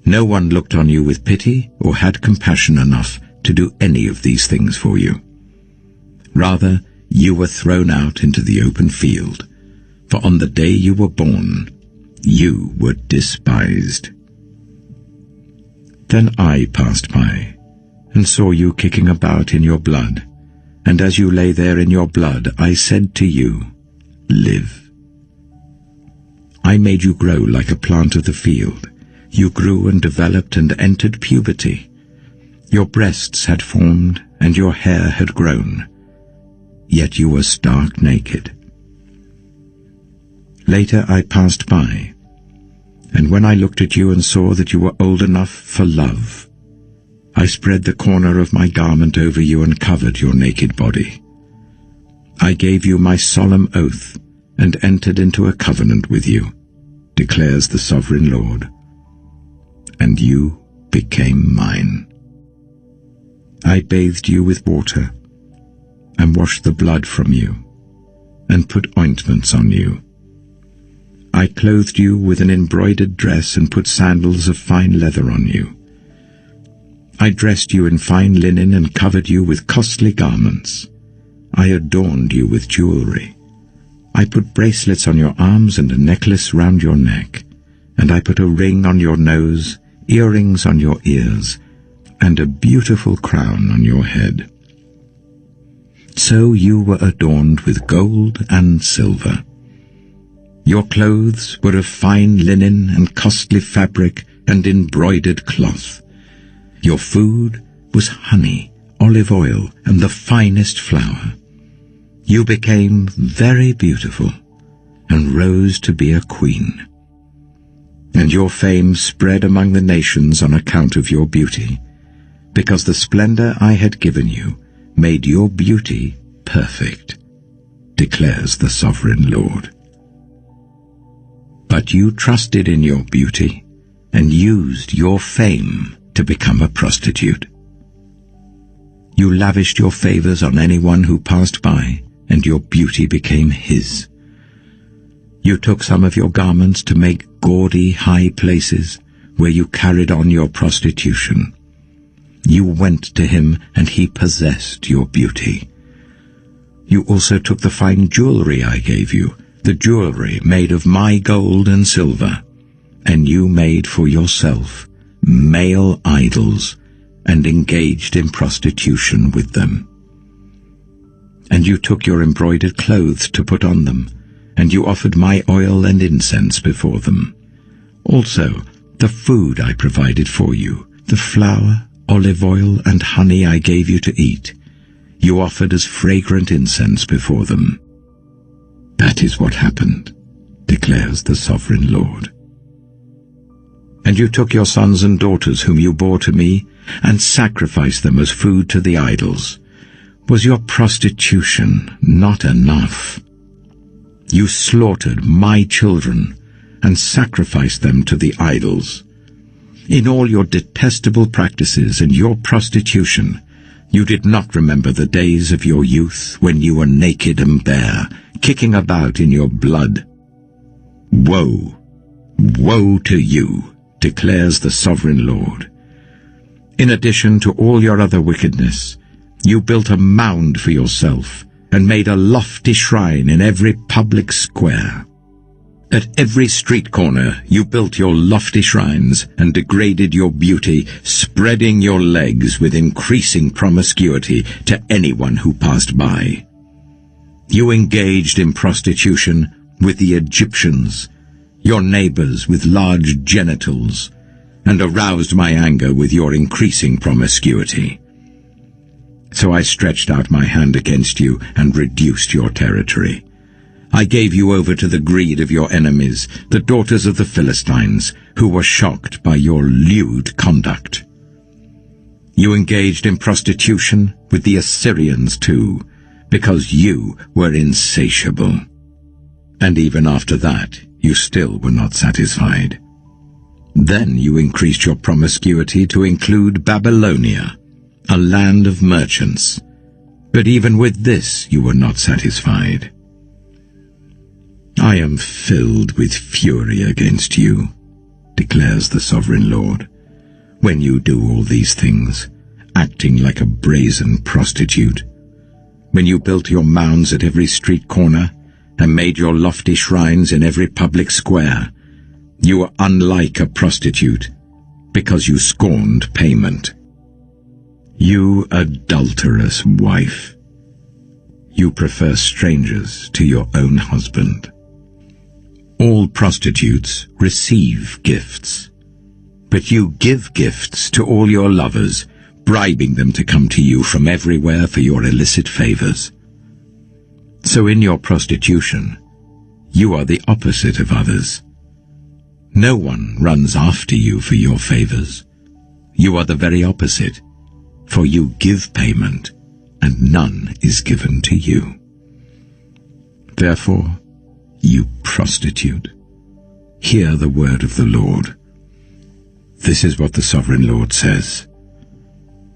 No one looked on you with pity or had compassion enough to do any of these things for you. Rather, you were thrown out into the open field, for on the day you were born, you were despised." Then I passed by, and saw you kicking about in your blood, and as you lay there in your blood, I said to you, "Live." I made you grow like a plant of the field. You grew and developed and entered puberty. Your breasts had formed, and your hair had grown, yet you were stark naked. Later I passed by, and when I looked at you and saw that you were old enough for love, I spread the corner of my garment over you and covered your naked body. I gave you my solemn oath and entered into a covenant with you, declares the Sovereign Lord, and you became mine. I bathed you with water and washed the blood from you and put ointments on you. I clothed you with an embroidered dress and put sandals of fine leather on you. I dressed you in fine linen and covered you with costly garments. I adorned you with jewelry. I put bracelets on your arms and a necklace round your neck, and I put a ring on your nose, earrings on your ears, and a beautiful crown on your head. So you were adorned with gold and silver. Your clothes were of fine linen and costly fabric and embroidered cloth. Your food was honey, olive oil, and the finest flour. You became very beautiful and rose to be a queen. And your fame spread among the nations on account of your beauty, because the splendor I had given you made your beauty perfect, declares the Sovereign Lord. But you trusted in your beauty and used your fame to become a prostitute. You lavished your favors on anyone who passed by, and your beauty became his. You took some of your garments to make gaudy high places where you carried on your prostitution. You went to him, and he possessed your beauty. You also took the fine jewelry I gave you, the jewelry made of my gold and silver, and you made for yourself male idols and engaged in prostitution with them. And you took your embroidered clothes to put on them, and you offered my oil and incense before them. Also, the food I provided for you, the flour, olive oil, and honey I gave you to eat, you offered as fragrant incense before them. That is what happened, declares the Sovereign Lord. And you took your sons and daughters whom you bore to me and sacrificed them as food to the idols. Was your prostitution not enough? You slaughtered my children and sacrificed them to the idols. In all your detestable practices and your prostitution, you did not remember the days of your youth when you were naked and bare, kicking about in your blood. Woe, woe to you, declares the Sovereign Lord. In addition to all your other wickedness, you built a mound for yourself and made a lofty shrine in every public square. At every street corner you built your lofty shrines and degraded your beauty, spreading your legs with increasing promiscuity to anyone who passed by. You engaged in prostitution with the Egyptians, your neighbors with large genitals, and aroused my anger with your increasing promiscuity. So I stretched out my hand against you and reduced your territory. I gave you over to the greed of your enemies, the daughters of the Philistines, who were shocked by your lewd conduct. You engaged in prostitution with the Assyrians too, because you were insatiable. And even after that, you still were not satisfied. Then you increased your promiscuity to include Babylonia, a land of merchants. But even with this you were not satisfied. I am filled with fury against you, declares the Sovereign Lord, when you do all these things, acting like a brazen prostitute. When you built your mounds at every street corner, and made your lofty shrines in every public square, you were unlike a prostitute, because you scorned payment. You adulterous wife, you prefer strangers to your own husband. All prostitutes receive gifts, but you give gifts to all your lovers, bribing them to come to you from everywhere for your illicit favors. So in your prostitution, you are the opposite of others. No one runs after you for your favors. You are the very opposite, for you give payment, and none is given to you. Therefore, you prostitute, hear the word of the Lord. This is what the Sovereign Lord says.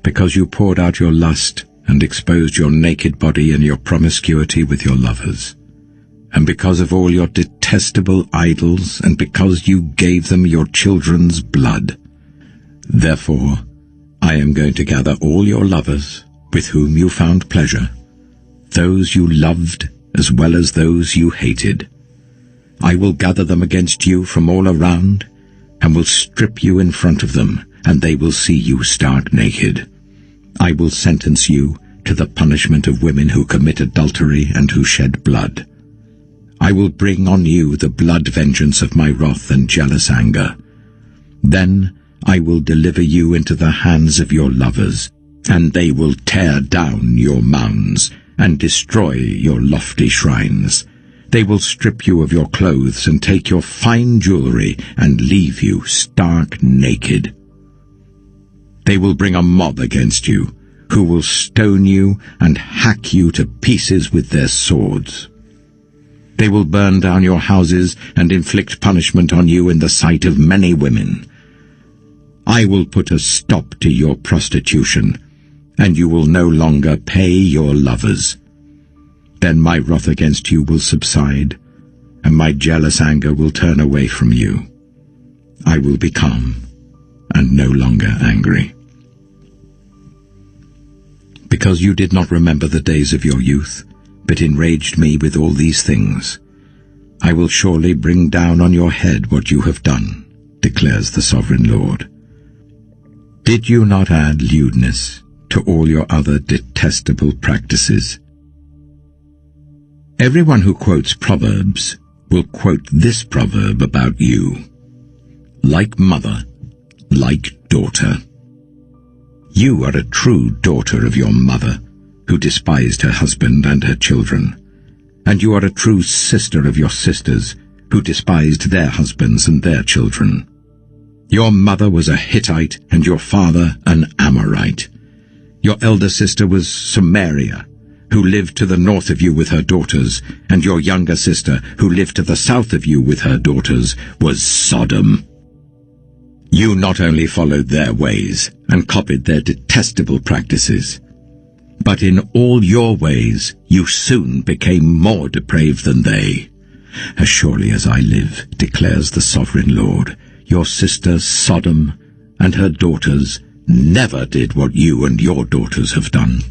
Because you poured out your lust and exposed your naked body and your promiscuity with your lovers, and because of all your detestable idols, and because you gave them your children's blood, therefore I am going to gather all your lovers with whom you found pleasure, those you loved as well as those you hated. I will gather them against you from all around, and will strip you in front of them, and they will see you stark naked. I will sentence you to the punishment of women who commit adultery and who shed blood. I will bring on you the blood vengeance of my wrath and jealous anger. Then I will deliver you into the hands of your lovers, and they will tear down your mounds and destroy your lofty shrines. They will strip you of your clothes and take your fine jewelry and leave you stark naked. They will bring a mob against you, who will stone you and hack you to pieces with their swords. They will burn down your houses and inflict punishment on you in the sight of many women. I will put a stop to your prostitution, and you will no longer pay your lovers. Then my wrath against you will subside, and my jealous anger will turn away from you. I will be calm and no longer angry. Because you did not remember the days of your youth, but enraged me with all these things, I will surely bring down on your head what you have done, declares the Sovereign Lord. Did you not add lewdness to all your other detestable practices? Everyone who quotes Proverbs will quote this proverb about you: like mother, like daughter. You are a true daughter of your mother, who despised her husband and her children, and you are a true sister of your sisters, who despised their husbands and their children. Your mother was a Hittite, and your father an Amorite. Your elder sister was Samaria, who lived to the north of you with her daughters, and your younger sister, who lived to the south of you with her daughters, was Sodom. You not only followed their ways and copied their detestable practices, but in all your ways you soon became more depraved than they. As surely as I live, declares the Sovereign Lord, your sister Sodom and her daughters never did what you and your daughters have done.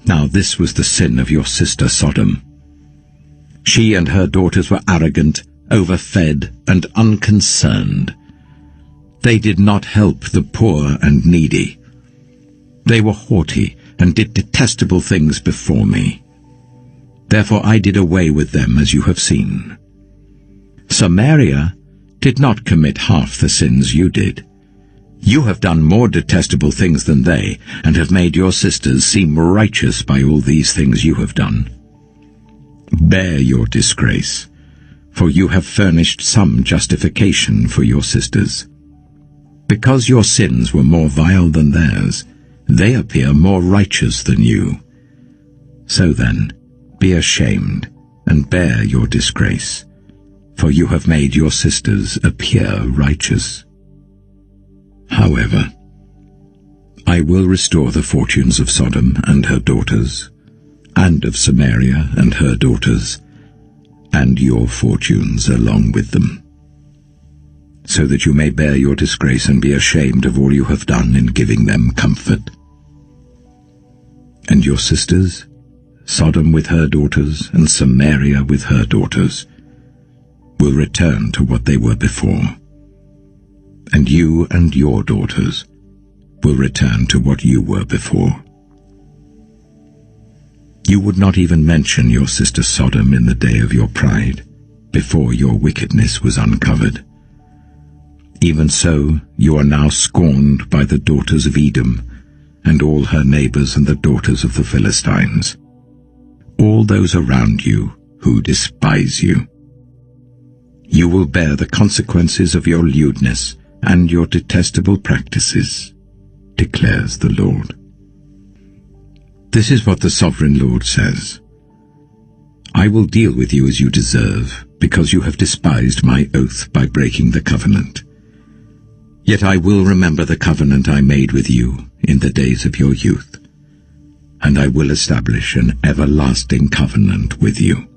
Now this was the sin of your sister Sodom. She and her daughters were arrogant, overfed, and unconcerned. They did not help the poor and needy. They were haughty and did detestable things before me. Therefore I did away with them, as you have seen. Samaria did not commit half the sins you did. You have done more detestable things than they, and have made your sisters seem righteous by all these things you have done. Bear your disgrace, for you have furnished some justification for your sisters. Because your sins were more vile than theirs, they appear more righteous than you. So then, be ashamed and bear your disgrace, for you have made your sisters appear righteous. However, I will restore the fortunes of Sodom and her daughters, and of Samaria and her daughters, and your fortunes along with them, so that you may bear your disgrace and be ashamed of all you have done in giving them comfort. And your sisters, Sodom with her daughters, and Samaria with her daughters, will return to what they were before, and you and your daughters will return to what you were before. You would not even mention your sister Sodom in the day of your pride, before your wickedness was uncovered. Even so, you are now scorned by the daughters of Edom, and all her neighbors and the daughters of the Philistines, all those around you who despise you. You will bear the consequences of your lewdness and your detestable practices, declares the Lord. This is what the Sovereign Lord says. I will deal with you as you deserve, because you have despised my oath by breaking the covenant. Yet I will remember the covenant I made with you in the days of your youth, and I will establish an everlasting covenant with you.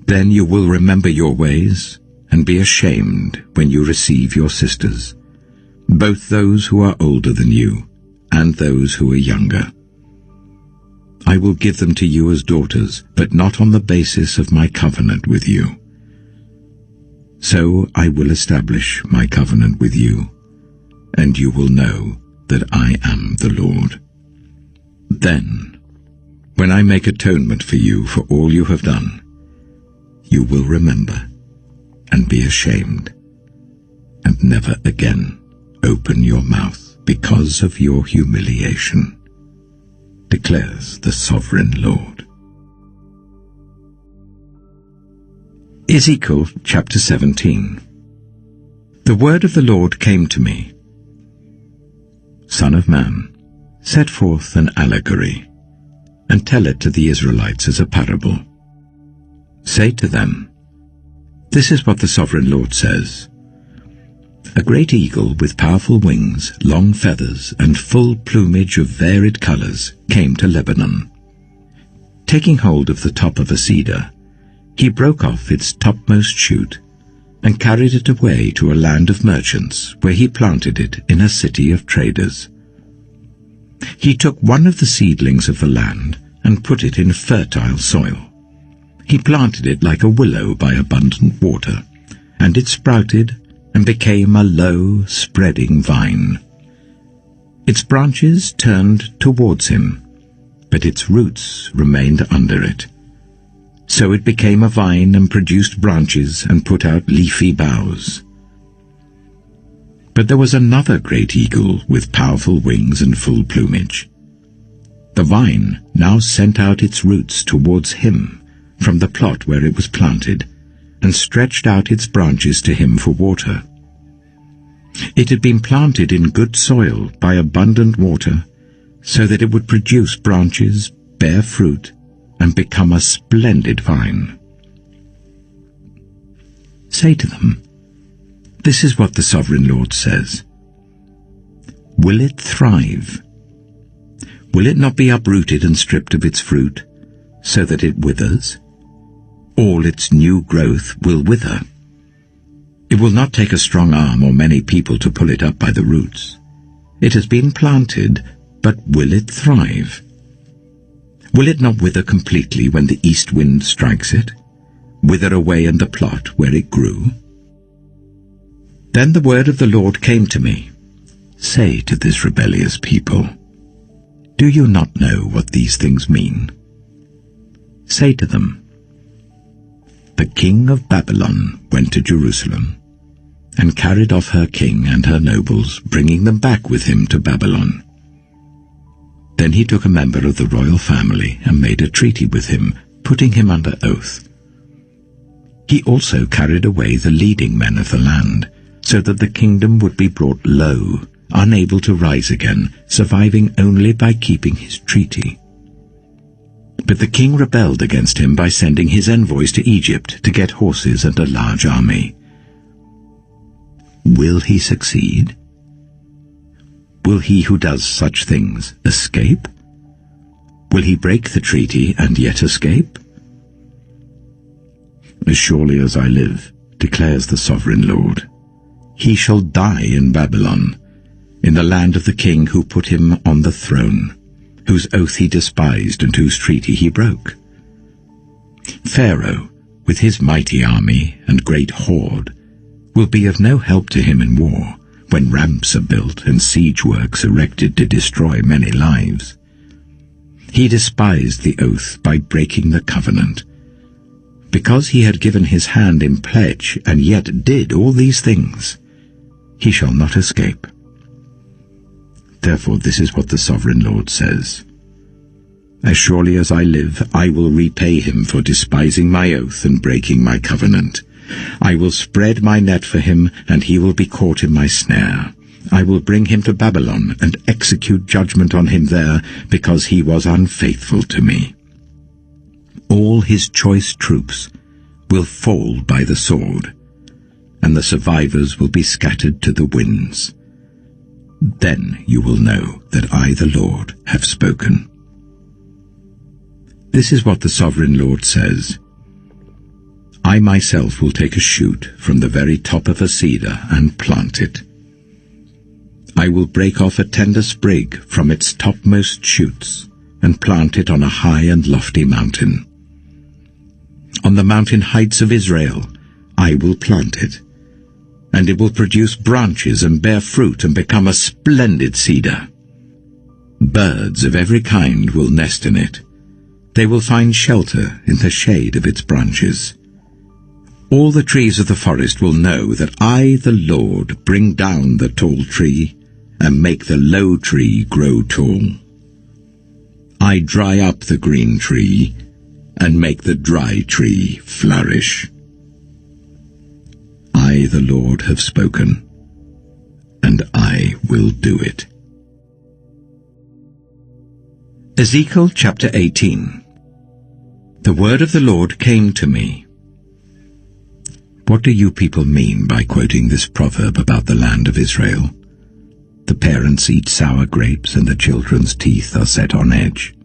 Then you will remember your ways and be ashamed when you receive your sisters, both those who are older than you and those who are younger. I will give them to you as daughters, but not on the basis of my covenant with you. So I will establish my covenant with you, and you will know that I am the Lord. Then, when I make atonement for you for all you have done, you will remember and be ashamed, and never again open your mouth because of your humiliation, declares the Sovereign Lord. Ezekiel chapter 17. The word of the Lord came to me. Son of man, set forth an allegory, and tell it to the Israelites as a parable. Say to them, this is what the Sovereign Lord says. A great eagle with powerful wings, long feathers, and full plumage of varied colors came to Lebanon. Taking hold of the top of a cedar, he broke off its topmost shoot and carried it away to a land of merchants, where he planted it in a city of traders. He took one of the seedlings of the land and put it in fertile soil. He planted it like a willow by abundant water, and it sprouted and became a low, spreading vine. Its branches turned towards him, but its roots remained under it. So it became a vine and produced branches and put out leafy boughs. But there was another great eagle with powerful wings and full plumage. The vine now sent out its roots towards him from the plot where it was planted, and stretched out its branches to him for water. It had been planted in good soil by abundant water, so that it would produce branches, bear fruit, and become a splendid vine. Say to them, this is what the Sovereign Lord says. Will it thrive? Will it not be uprooted and stripped of its fruit, so that it withers? All its new growth will wither. It will not take a strong arm or many people to pull it up by the roots. It has been planted, but will it thrive? Will it not wither completely when the east wind strikes it, wither away in the plot where it grew? Then the word of the Lord came to me. Say to this rebellious people, do you not know what these things mean? Say to them, the king of Babylon went to Jerusalem, and carried off her king and her nobles, bringing them back with him to Babylon. Then he took a member of the royal family and made a treaty with him, putting him under oath. He also carried away the leading men of the land, so that the kingdom would be brought low, unable to rise again, surviving only by keeping his treaty. But the king rebelled against him by sending his envoys to Egypt to get horses and a large army. Will he succeed? Will he who does such things escape? Will he break the treaty and yet escape? As surely as I live, declares the sovereign Lord, he shall die in Babylon, in the land of the king who put him on the throne, whose oath he despised and whose treaty he broke. Pharaoh, with his mighty army and great horde, will be of no help to him in war, when ramps are built and siege works erected to destroy many lives. He despised the oath by breaking the covenant. Because he had given his hand in pledge and yet did all these things, he shall not escape. Therefore this is what the sovereign Lord says. As surely as I live, I will repay him for despising my oath and breaking my covenant. I will spread my net for him, and he will be caught in my snare. I will bring him to Babylon and execute judgment on him there, because he was unfaithful to me. All his choice troops will fall by the sword, and the survivors will be scattered to the winds. Then you will know that I, the Lord, have spoken. This is what the sovereign Lord says. I myself will take a shoot from the very top of a cedar and plant it. I will break off a tender sprig from its topmost shoots and plant it on a high and lofty mountain. On the mountain heights of Israel I will plant it, and it will produce branches and bear fruit and become a splendid cedar. Birds of every kind will nest in it. They will find shelter in the shade of its branches. All the trees of the forest will know that I, the Lord, bring down the tall tree and make the low tree grow tall. I dry up the green tree and make the dry tree flourish. I, the Lord, have spoken, and I will do it. Ezekiel chapter 18. The word of the Lord came to me. What do you people mean by quoting this proverb about the land of Israel? The parents eat sour grapes and the children's teeth are set on edge.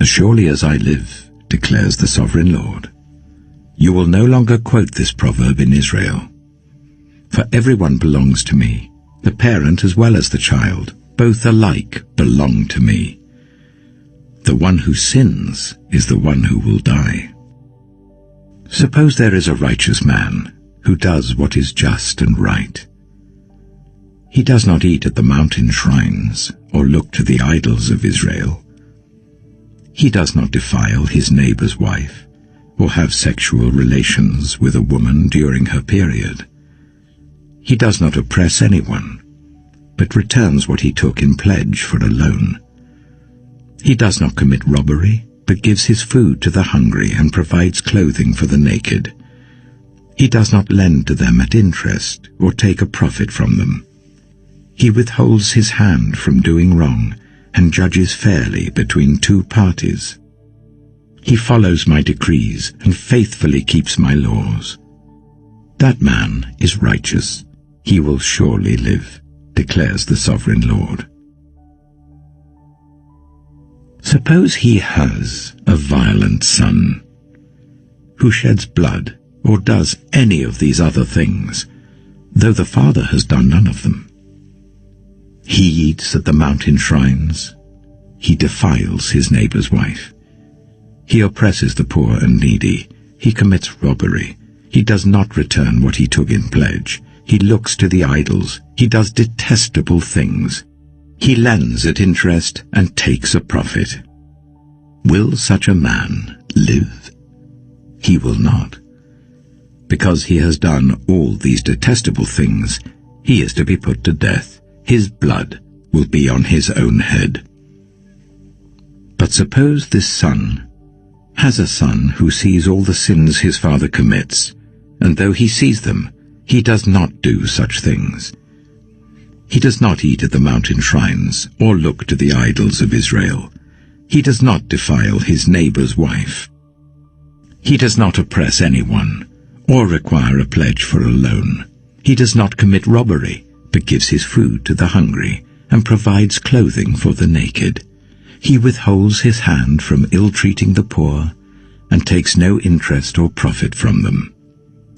As surely as I live, declares the sovereign Lord, you will no longer quote this proverb in Israel. For everyone belongs to me, the parent as well as the child, both alike belong to me. The one who sins is the one who will die. Suppose there is a righteous man who does what is just and right. He does not eat at the mountain shrines or look to the idols of Israel. He does not defile his neighbor's wife or have sexual relations with a woman during her period. He does not oppress anyone, but returns what he took in pledge for a loan. He does not commit robbery, but gives his food to the hungry and provides clothing for the naked. He does not lend to them at interest or take a profit from them. He withholds his hand from doing wrong and judges fairly between two parties. He follows my decrees and faithfully keeps my laws. That man is righteous. He will surely live, declares the sovereign Lord. Suppose he has a violent son, who sheds blood or does any of these other things, though the father has done none of them. He eats at the mountain shrines. He defiles his neighbor's wife. He oppresses the poor and needy. He commits robbery. He does not return what he took in pledge. He looks to the idols. He does detestable things. He lends at interest and takes a profit. Will such a man live? He will not. Because he has done all these detestable things, he is to be put to death. His blood will be on his own head. But suppose this son has a son who sees all the sins his father commits, and though he sees them, He does not do such things. He does not eat at the mountain shrines or look to the idols of Israel. He does not defile his neighbor's wife. He does not oppress anyone or require a pledge for a loan. He does not commit robbery, but gives his food to the hungry and provides clothing for the naked. He withholds his hand from ill-treating the poor and takes no interest or profit from them.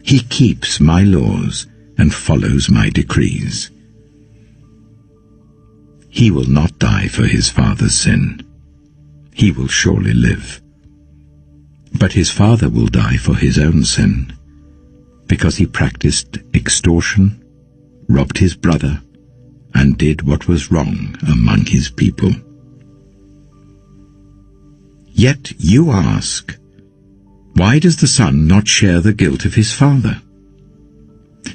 He keeps my laws and follows my decrees. He will not die for his father's sin. He will surely live. But his father will die for his own sin, because he practiced extortion, robbed his brother, and did what was wrong among his people. Yet you ask, why does the son not share the guilt of his father?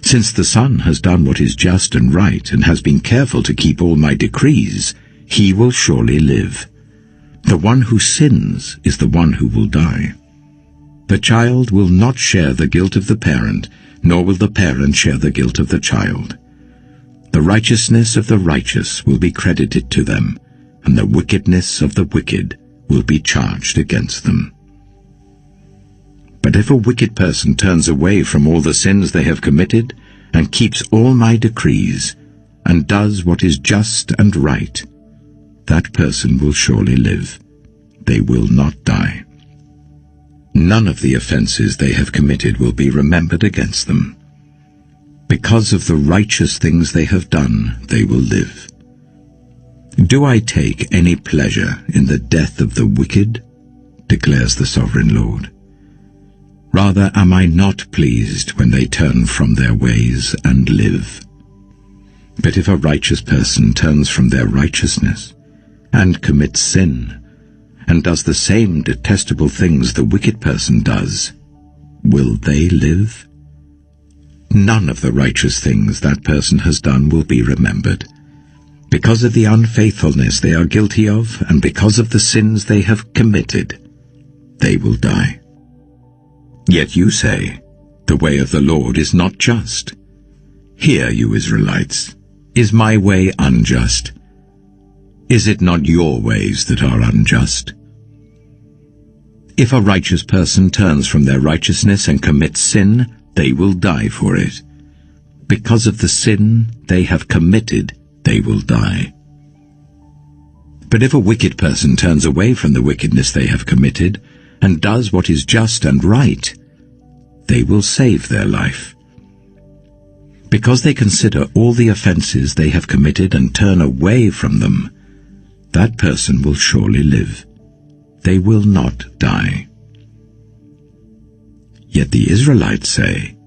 Since the son has done what is just and right and has been careful to keep all my decrees, he will surely live. The one who sins is the one who will die. The child will not share the guilt of the parent, nor will the parent share the guilt of the child. The righteousness of the righteous will be credited to them, and the wickedness of the wicked will be charged against them. But if a wicked person turns away from all the sins they have committed, and keeps all my decrees, and does what is just and right, that person will surely live. They will not die. None of the offenses they have committed will be remembered against them. Because of the righteous things they have done, they will live. Do I take any pleasure in the death of the wicked? Declares the Sovereign Lord. Rather am I not pleased when they turn from their ways and live. But if a righteous person turns from their righteousness and commits sin, and does the same detestable things the wicked person does, will they live? None of the righteous things that person has done will be remembered. Because of the unfaithfulness they are guilty of, and because of the sins they have committed, they will die. Yet you say, the way of the Lord is not just. Hear, you Israelites, is my way unjust? Is it not your ways that are unjust? If a righteous person turns from their righteousness and commits sin, they will die for it. Because of the sin they have committed, they will die. But if a wicked person turns away from the wickedness they have committed, and does what is just and right, they will save their life. Because they consider all the offenses they have committed and turn away from them, that person will surely live. They will not die. Yet the Israelites say,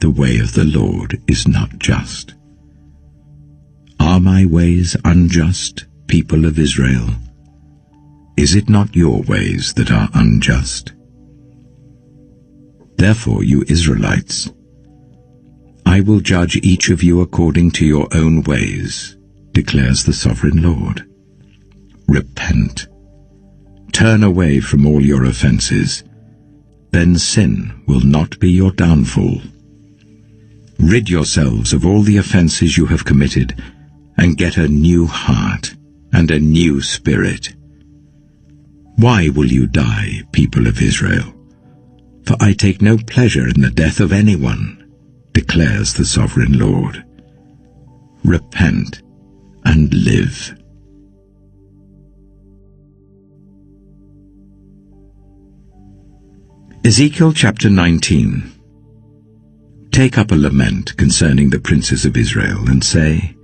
the way of the Lord is not just. Are my ways unjust, people of Israel? Is it not your ways that are unjust? Therefore, you Israelites, I will judge each of you according to your own ways, declares the Sovereign Lord. Repent. Turn away from all your offenses. Then sin will not be your downfall. Rid yourselves of all the offenses you have committed, and get a new heart and a new spirit. Why will you die, people of Israel? For I take no pleasure in the death of anyone, declares the Sovereign Lord. Repent and live. Ezekiel chapter 19. Take up a lament concerning the princes of Israel, and say,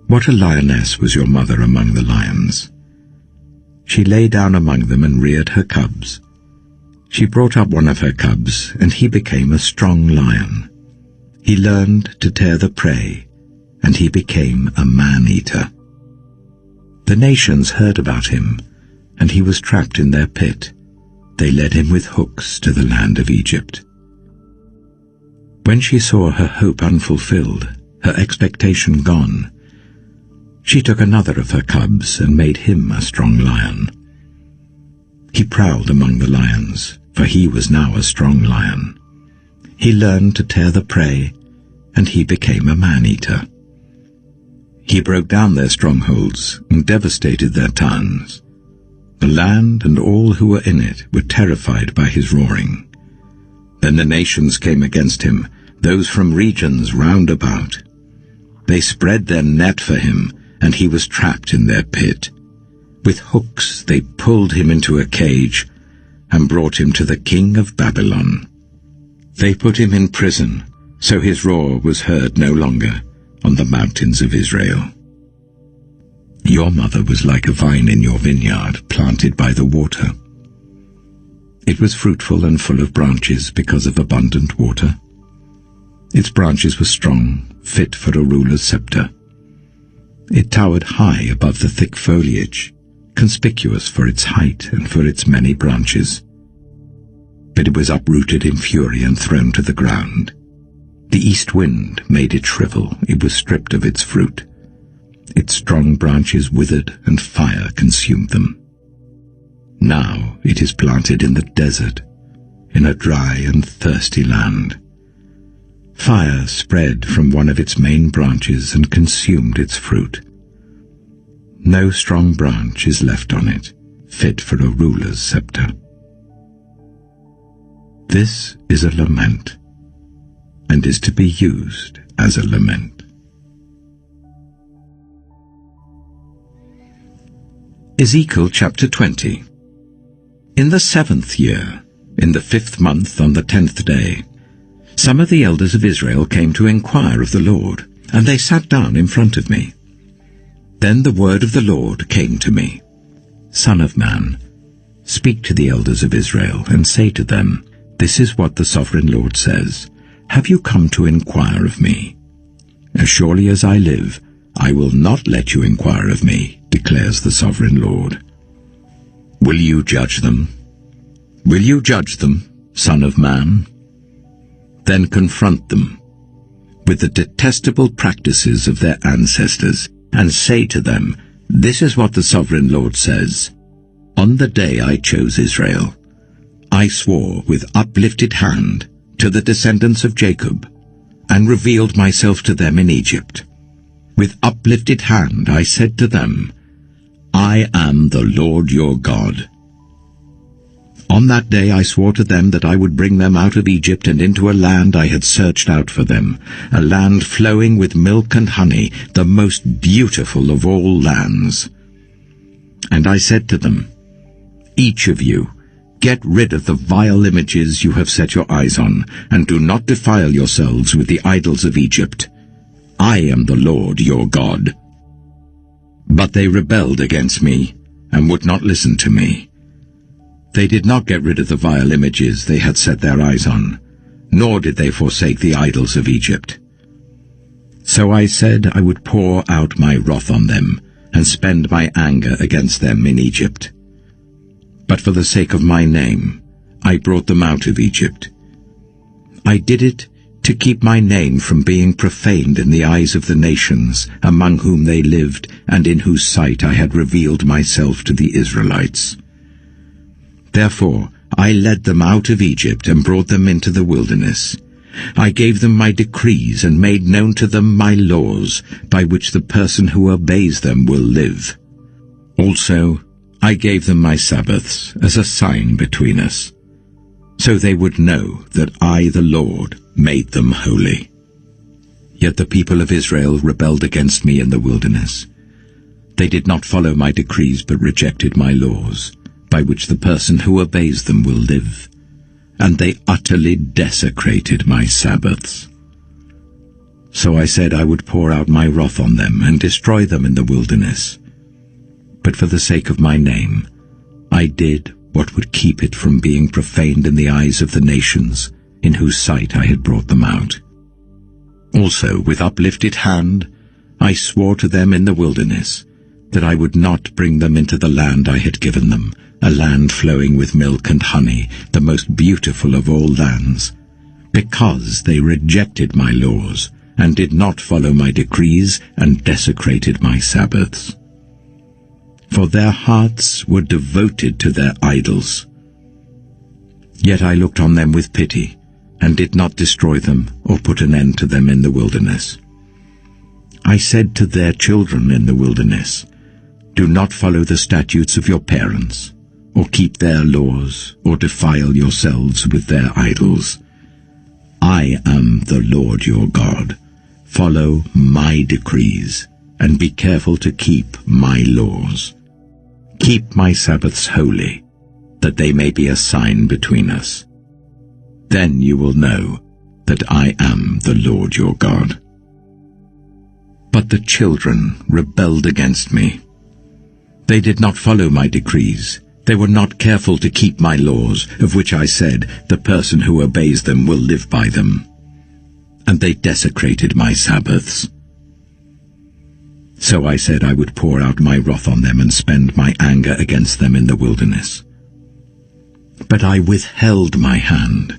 What a lioness was your mother among the lions! She lay down among them and reared her cubs. She brought up one of her cubs, and he became a strong lion. He learned to tear the prey, and he became a man-eater. The nations heard about him, and he was trapped in their pit. They led him with hooks to the land of Egypt. When she saw her hope unfulfilled, her expectation gone, she took another of her cubs and made him a strong lion. He prowled among the lions, for he was now a strong lion. He learned to tear the prey, and he became a man-eater. He broke down their strongholds and devastated their towns. The land and all who were in it were terrified by his roaring. Then the nations came against him, those from regions round about. They spread their net for him, and he was trapped in their pit. With hooks they pulled him into a cage and brought him to the king of Babylon. They put him in prison, so his roar was heard no longer on the mountains of Israel. Your mother was like a vine in your vineyard, planted by the water. It was fruitful and full of branches because of abundant water. Its branches were strong, fit for a ruler's scepter. It towered high above the thick foliage, conspicuous for its height and for its many branches. But it was uprooted in fury and thrown to the ground. The east wind made it shrivel. It was stripped of its fruit. Its strong branches withered, and fire consumed them. Now it is planted in the desert, in a dry and thirsty land. Fire spread from one of its main branches and consumed its fruit. No strong branch is left on it, fit for a ruler's scepter. This is a lament, and is to be used as a lament. Ezekiel chapter 20. In the 7th year, in the 5th month on the 10th day, some of the elders of Israel came to inquire of the Lord, and they sat down in front of me. Then the word of the Lord came to me. Son of man, speak to the elders of Israel, and say to them, This is what the sovereign Lord says. Have you come to inquire of me? As surely as I live, I will not let you inquire of me, declares the sovereign Lord. Will you judge them? Will you judge them, son of man? Then confront them with the detestable practices of their ancestors, and say to them, This is what the sovereign Lord says. On the day I chose Israel, I swore with uplifted hand to the descendants of Jacob, and revealed myself to them in Egypt. With uplifted hand I said to them, I am the Lord your God. On that day I swore to them that I would bring them out of Egypt and into a land I had searched out for them, a land flowing with milk and honey, the most beautiful of all lands. And I said to them, Each of you, get rid of the vile images you have set your eyes on, and do not defile yourselves with the idols of Egypt. I am the Lord your God. But they rebelled against me, and would not listen to me. They did not get rid of the vile images they had set their eyes on, nor did they forsake the idols of Egypt. So I said I would pour out my wrath on them, and spend my anger against them in Egypt. But for the sake of my name, I brought them out of Egypt. I did it to keep my name from being profaned in the eyes of the nations among whom they lived, and in whose sight I had revealed myself to the Israelites. Therefore I led them out of Egypt and brought them into the wilderness. I gave them my decrees and made known to them my laws, by which the person who obeys them will live. Also I gave them my Sabbaths as a sign between us, so they would know that I, the Lord, made them holy. Yet the people of Israel rebelled against me in the wilderness. They did not follow my decrees, but rejected my laws, by which the person who obeys them will live, and they utterly desecrated my Sabbaths. So I said I would pour out my wrath on them and destroy them in the wilderness. But for the sake of my name, I did what would keep it from being profaned in the eyes of the nations, in whose sight I had brought them out. Also, with uplifted hand, I swore to them in the wilderness that I would not bring them into the land I had given them, a land flowing with milk and honey, the most beautiful of all lands, because they rejected my laws, and did not follow my decrees, and desecrated my Sabbaths. For their hearts were devoted to their idols. Yet I looked on them with pity, and did not destroy them or put an end to them in the wilderness. I said to their children in the wilderness, "Do not follow the statutes of your parents, or keep their laws, or defile yourselves with their idols. I am the Lord your God. Follow my decrees, and be careful to keep my laws. Keep my Sabbaths holy, that they may be a sign between us. Then you will know that I am the Lord your God." But the children rebelled against me. They did not follow my decrees. They were not careful to keep my laws, of which I said, "The person who obeys them will live by them." And they desecrated my Sabbaths. So I said I would pour out my wrath on them and spend my anger against them in the wilderness. But I withheld my hand,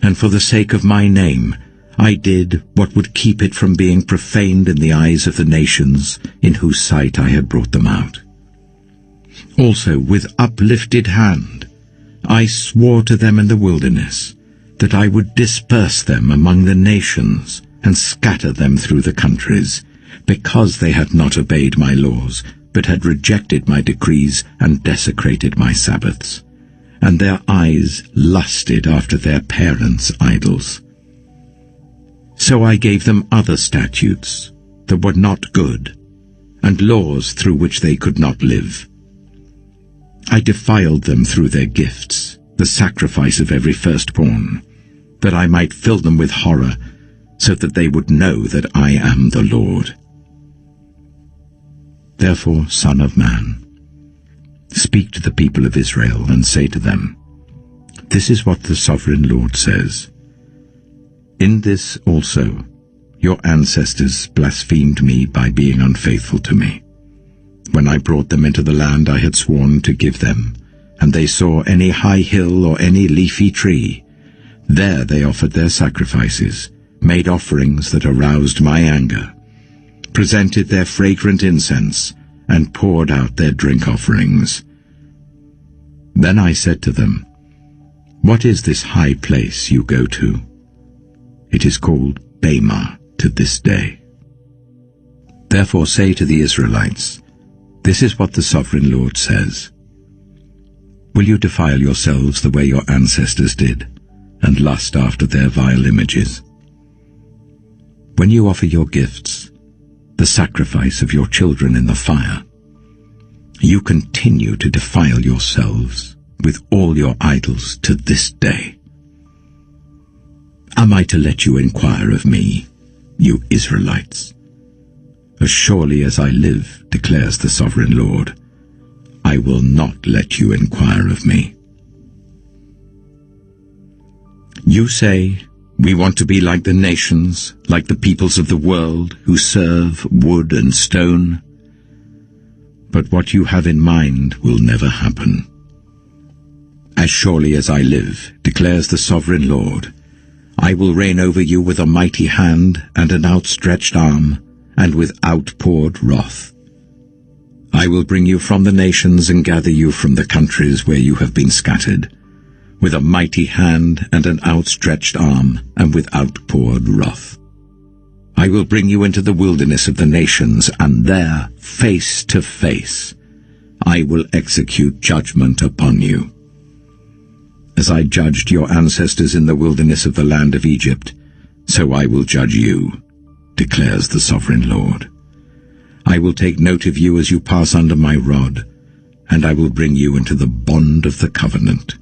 and for the sake of my name I did what would keep it from being profaned in the eyes of the nations in whose sight I had brought them out. Also with uplifted hand I swore to them in the wilderness that I would disperse them among the nations and scatter them through the countries, because they had not obeyed my laws, but had rejected my decrees and desecrated my Sabbaths, and their eyes lusted after their parents' idols. So I gave them other statutes that were not good, and laws through which they could not live. I defiled them through their gifts, the sacrifice of every firstborn, that I might fill them with horror, so that they would know that I am the Lord. Therefore, Son of man, speak to the people of Israel and say to them, "This is what the sovereign Lord says. In this also your ancestors blasphemed me by being unfaithful to me. When I brought them into the land I had sworn to give them, and they saw any high hill or any leafy tree, there they offered their sacrifices, made offerings that aroused my anger, presented their fragrant incense, and poured out their drink offerings. Then I said to them, 'What is this high place you go to?' It is called Bema to this day. Therefore say to the Israelites, 'This is what the sovereign Lord says. Will you defile yourselves the way your ancestors did, and lust after their vile images? When you offer your gifts, the sacrifice of your children in the fire, you continue to defile yourselves with all your idols to this day. Am I to let you inquire of me, you Israelites? As surely as I live, declares the sovereign Lord, I will not let you inquire of me. You say, we want to be like the nations, like the peoples of the world, who serve wood and stone. But what you have in mind will never happen. As surely as I live, declares the sovereign Lord, I will reign over you with a mighty hand and an outstretched arm, and with outpoured wrath. I will bring you from the nations and gather you from the countries where you have been scattered, with a mighty hand and an outstretched arm, and with outpoured wrath. I will bring you into the wilderness of the nations, and there, face to face, I will execute judgment upon you. As I judged your ancestors in the wilderness of the land of Egypt, so I will judge you, declares the sovereign Lord. I will take note of you as you pass under my rod, and I will bring you into the bond of the covenant.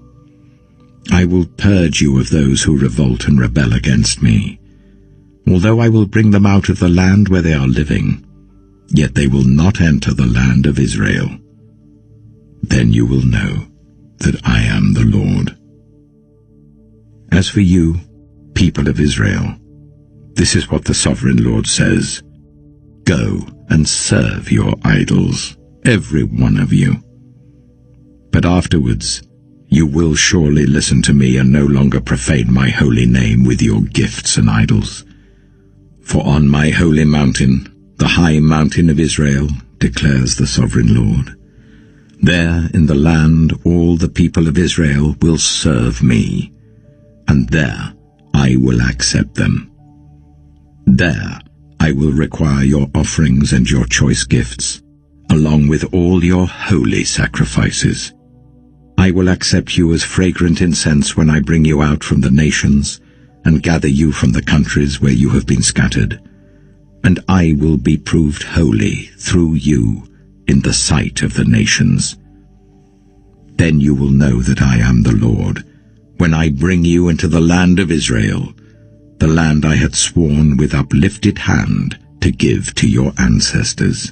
I will purge you of those who revolt and rebel against me. Although I will bring them out of the land where they are living, yet they will not enter the land of Israel. Then you will know that I am the Lord. As for you, people of Israel, this is what the sovereign Lord says. Go and serve your idols, every one of you. But afterwards, you will surely listen to me and no longer profane my holy name with your gifts and idols. For on my holy mountain, the high mountain of Israel, declares the sovereign Lord, there in the land all the people of Israel will serve me, and there I will accept them. There I will require your offerings and your choice gifts, along with all your holy sacrifices. I will accept you as fragrant incense when I bring you out from the nations and gather you from the countries where you have been scattered, and I will be proved holy through you in the sight of the nations. Then you will know that I am the Lord, when I bring you into the land of Israel, the land I had sworn with uplifted hand to give to your ancestors.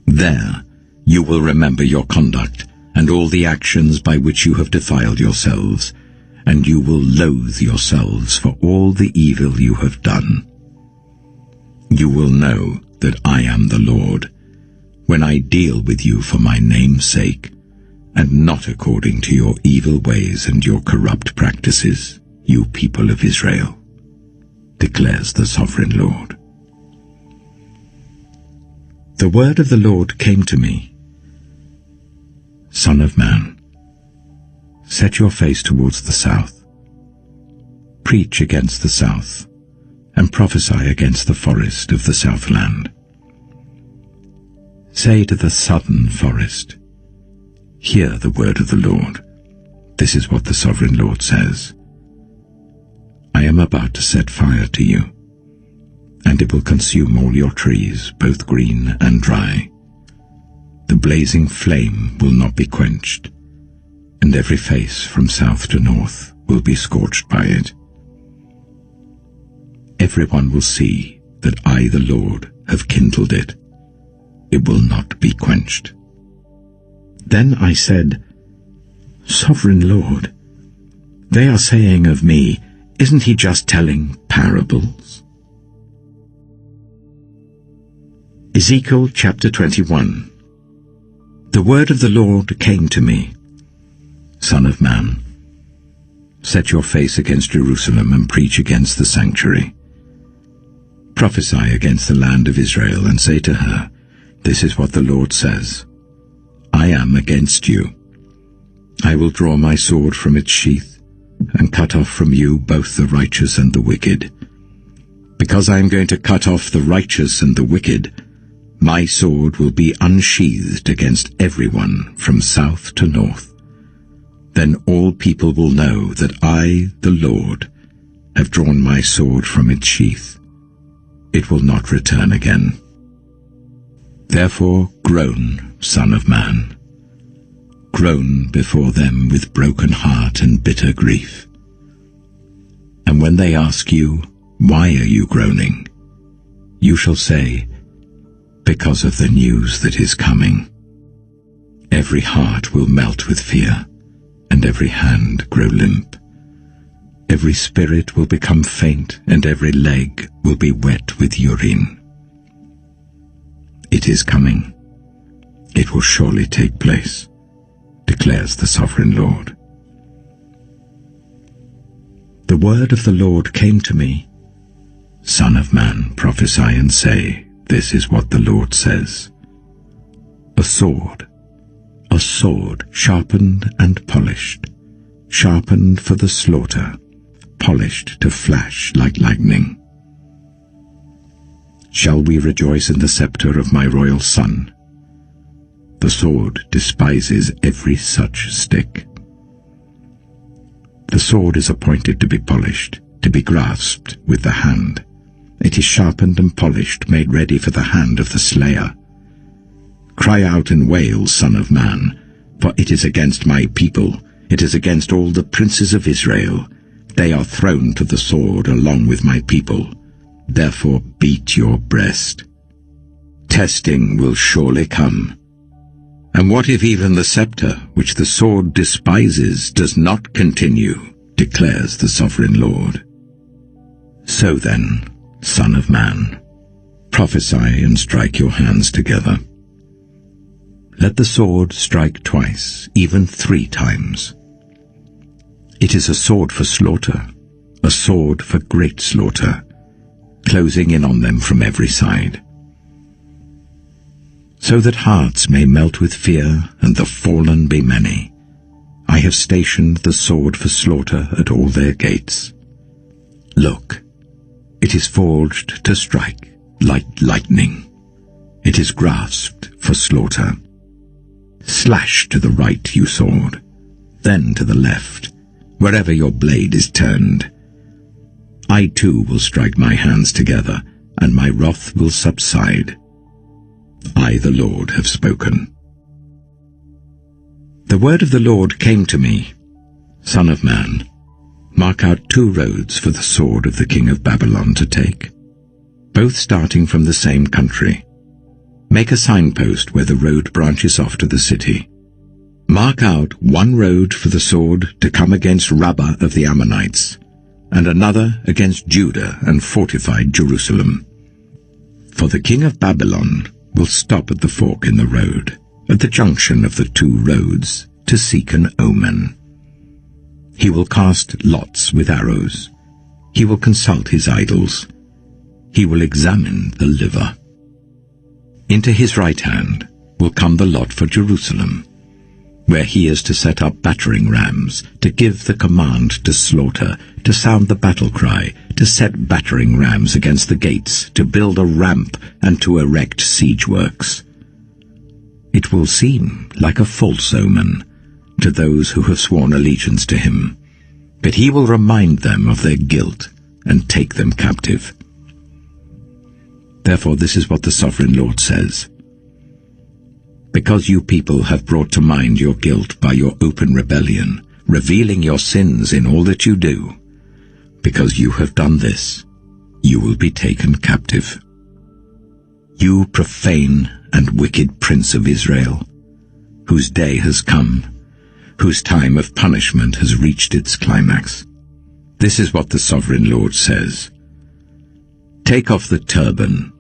There you will remember your conduct and all the actions by which you have defiled yourselves, and you will loathe yourselves for all the evil you have done. You will know that I am the Lord, when I deal with you for my name's sake, and not according to your evil ways and your corrupt practices, you people of Israel, declares the sovereign Lord. The word of the Lord came to me. Son of man, set your face towards the south. Preach against the south, and prophesy against the forest of the southland. Say to the southern forest, hear the word of the Lord. This is what the sovereign Lord says. I am about to set fire to you, and it will consume all your trees, both green and dry. The blazing flame will not be quenched, and every face from south to north will be scorched by it. Everyone will see that I, the Lord, have kindled it. It will not be quenched. Then I said, Sovereign Lord, they are saying of me, isn't he just telling parables? Ezekiel chapter 21. The word of the Lord came to me. Son of man, set your face against Jerusalem and preach against the sanctuary. Prophesy against the land of Israel and say to her, this is what the Lord says. I am against you. I will draw my sword from its sheath and cut off from you both the righteous and the wicked. Because I am going to cut off the righteous and the wicked, my sword will be unsheathed against everyone from south to north. Then all people will know that I, the Lord, have drawn my sword from its sheath. It will not return again. Therefore groan, Son of man. Groan before them with broken heart and bitter grief. And when they ask you, why are you groaning? You shall say, because of the news that is coming. Every heart will melt with fear, and every hand grow limp. Every spirit will become faint, and every leg will be wet with urine. It is coming. It will surely take place, declares the sovereign Lord. The word of the Lord came to me. Son of man, prophesy and say, this is what the Lord says. A sword sharpened and polished, sharpened for the slaughter, polished to flash like lightning. Shall we rejoice in the scepter of my royal son? The sword despises every such stick. The sword is appointed to be polished, to be grasped with the hand. It is sharpened and polished, made ready for the hand of the slayer. Cry out and wail, Son of man, for it is against my people, it is against all the princes of Israel. They are thrown to the sword along with my people. Therefore beat your breast. Testing will surely come. And what if even the scepter, which the sword despises, does not continue, declares the sovereign Lord. So then, Son of man, prophesy and strike your hands together. Let the sword strike twice, even 3 times. It is a sword for slaughter, a sword for great slaughter, closing in on them from every side. So that hearts may melt with fear and the fallen be many, I have stationed the sword for slaughter at all their gates. Look, it is forged to strike like lightning. It is grasped for slaughter. Slash to the right, you sword, then to the left, wherever your blade is turned. I too will strike my hands together, and my wrath will subside. I, the Lord, have spoken. The word of the Lord came to me, Son of man, mark out 2 roads for the sword of the king of Babylon to take, both starting from the same country. Make a signpost where the road branches off to the city. Mark out 1 road for the sword to come against Rabbah of the Ammonites, and another against Judah and fortified Jerusalem. For the king of Babylon will stop at the fork in the road, at the junction of the 2 roads, to seek an omen. He will cast lots with arrows. He will consult his idols. He will examine the liver. Into his right hand will come the lot for Jerusalem, where he is to set up battering rams, to give the command to slaughter, to sound the battle cry, to set battering rams against the gates, to build a ramp, and to erect siege works. It will seem like a false omen to those who have sworn allegiance to him, but he will remind them of their guilt and take them captive. Therefore this is what the Sovereign Lord says. Because you people have brought to mind your guilt by your open rebellion, revealing your sins in all that you do, because you have done this, you will be taken captive. You profane and wicked prince of Israel, whose day has come, whose time of punishment has reached its climax. This is what the Sovereign Lord says. Take off the turban,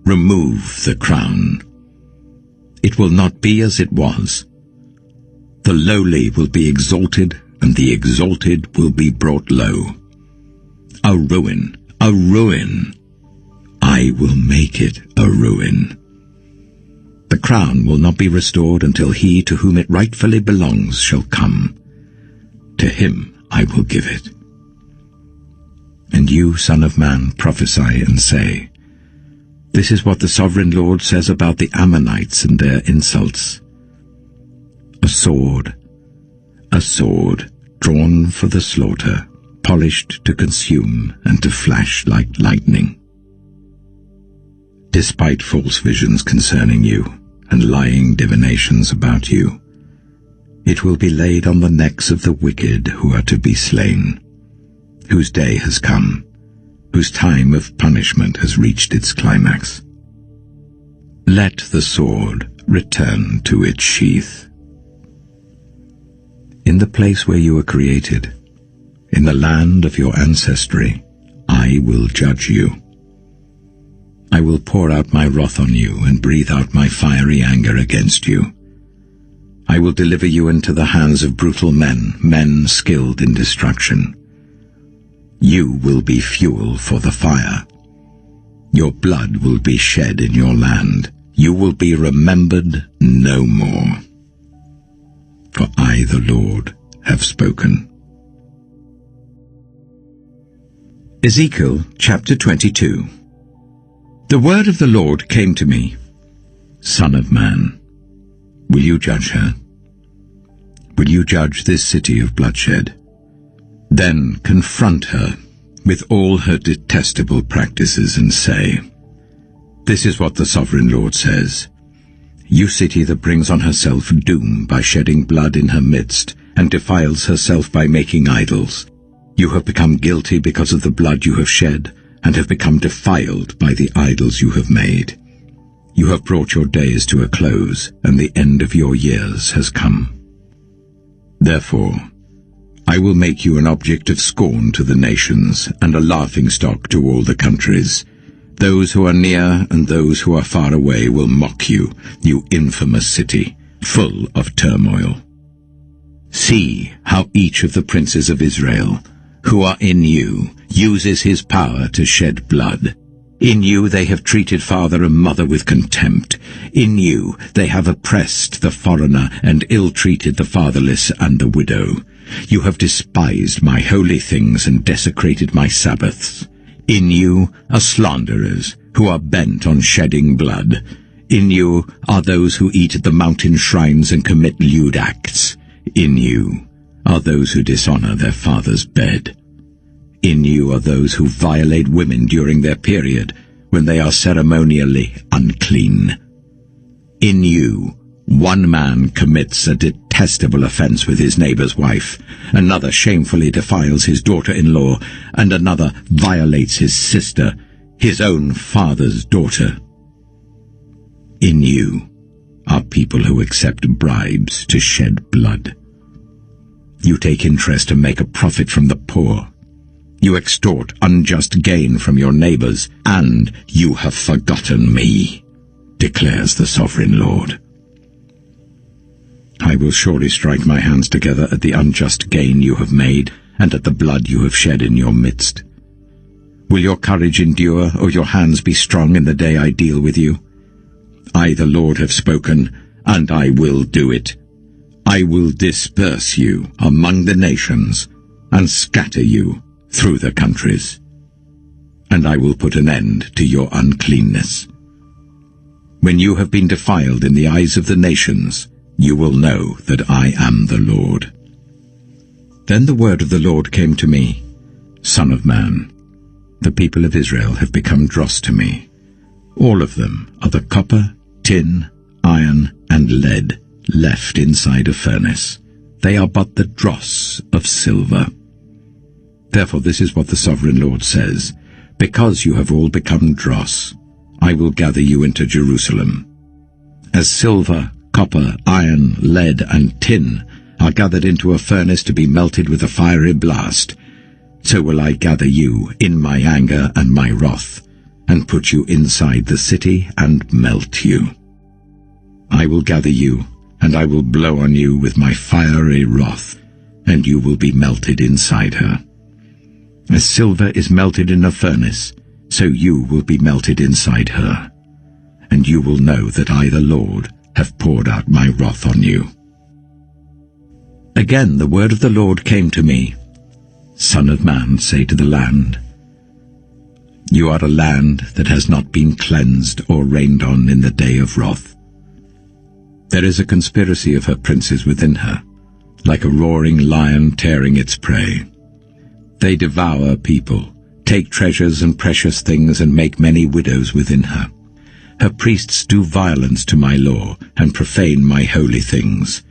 remove the crown. It will not be as it was. The lowly will be exalted, and the exalted will be brought low. A ruin, a ruin. I will make it a ruin. The crown will not be restored until he to whom it rightfully belongs shall come. To him I will give it. And you, Son of man, prophesy and say, This is what the Sovereign Lord says about the Ammonites and their insults. A sword, drawn for the slaughter, polished to consume and to flash like lightning. Despite false visions concerning you, and lying divinations about you, it will be laid on the necks of the wicked who are to be slain, whose day has come, whose time of punishment has reached its climax. Let the sword return to its sheath. In the place where you were created, in the land of your ancestry, I will judge you. I will pour out my wrath on you and breathe out my fiery anger against you. I will deliver you into the hands of brutal men, men skilled in destruction. You will be fuel for the fire. Your blood will be shed in your land. You will be remembered no more. For I, the Lord, have spoken. Ezekiel chapter 22. The word of the Lord came to me, Son of man, will you judge her? Will you judge this city of bloodshed? Then confront her with all her detestable practices and say, This is what the Sovereign Lord says. You city that brings on herself doom by shedding blood in her midst, and defiles herself by making idols. You have become guilty because of the blood you have shed, and have become defiled by the idols you have made. You have brought your days to a close, and the end of your years has come. Therefore, I will make you an object of scorn to the nations, and a laughingstock to all the countries. Those who are near and those who are far away will mock you, you infamous city, full of turmoil. See how each of the princes of Israel, who are in you, uses his power to shed blood. In you they have treated father and mother with contempt. In you they have oppressed the foreigner and ill-treated the fatherless and the widow. You have despised my holy things and desecrated my Sabbaths. In you are slanderers who are bent on shedding blood. In you are those who eat at the mountain shrines and commit lewd acts. In you are those who dishonor their father's bed. In you are those who violate women during their period, when they are ceremonially unclean. In you, one man commits a detestable offense with his neighbor's wife, another shamefully defiles his daughter-in-law, and another violates his sister, his own father's daughter. In you are people who accept bribes to shed blood. You take interest to make a profit from the poor. You extort unjust gain from your neighbors, and you have forgotten me, declares the Sovereign Lord. I will surely strike my hands together at the unjust gain you have made, and at the blood you have shed in your midst. Will your courage endure, or your hands be strong in the day I deal with you? I, the Lord, have spoken, and I will do it. I will disperse you among the nations, and scatter you through the countries. And I will put an end to your uncleanness. When you have been defiled in the eyes of the nations, you will know that I am the Lord. Then the word of the Lord came to me, Son of man, the people of Israel have become dross to me. All of them are the copper, tin, iron, and lead left inside a furnace. They are but the dross of silver. Therefore this is what the Sovereign Lord says, because you have all become dross, I will gather you into Jerusalem. As silver, copper, iron, lead, and tin are gathered into a furnace to be melted with a fiery blast, so will I gather you in my anger and my wrath, and put you inside the city and melt you. I will gather you, and I will blow on you with my fiery wrath, and you will be melted inside her. As silver is melted in a furnace, so you will be melted inside her. And you will know that I, the Lord, have poured out my wrath on you. Again the word of the Lord came to me, Son of man, say to the land, You are a land that has not been cleansed or rained on in the day of wrath. There is a conspiracy of her princes within her, like a roaring lion tearing its prey. They devour people, take treasures and precious things, and make many widows within her. Her priests do violence to my law, and profane my holy things.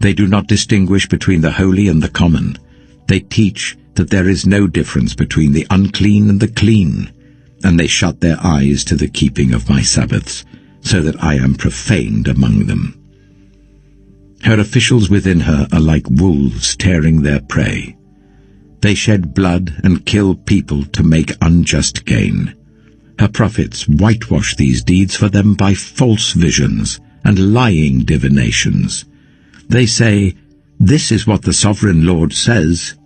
They do not distinguish between the holy and the common. They teach that there is no difference between the unclean and the clean, and they shut their eyes to the keeping of my Sabbaths, so that I am profaned among them. Her officials within her are like wolves tearing their prey. They shed blood and kill people to make unjust gain. Her prophets whitewash these deeds for them by false visions and lying divinations. They say, This is what the Sovereign Lord says,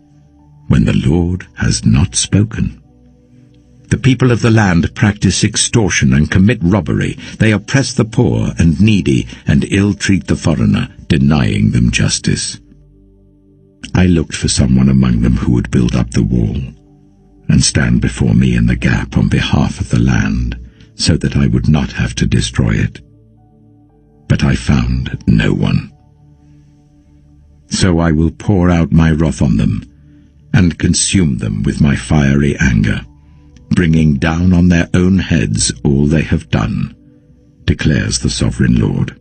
when the Lord has not spoken. The people of the land practice extortion and commit robbery. They oppress the poor and needy and ill-treat the foreigner, denying them justice. I looked for someone among them who would build up the wall and stand before me in the gap on behalf of the land, so that I would not have to destroy it. But I found no one. So I will pour out my wrath on them and consume them with my fiery anger, bringing down on their own heads all they have done, declares the Sovereign Lord.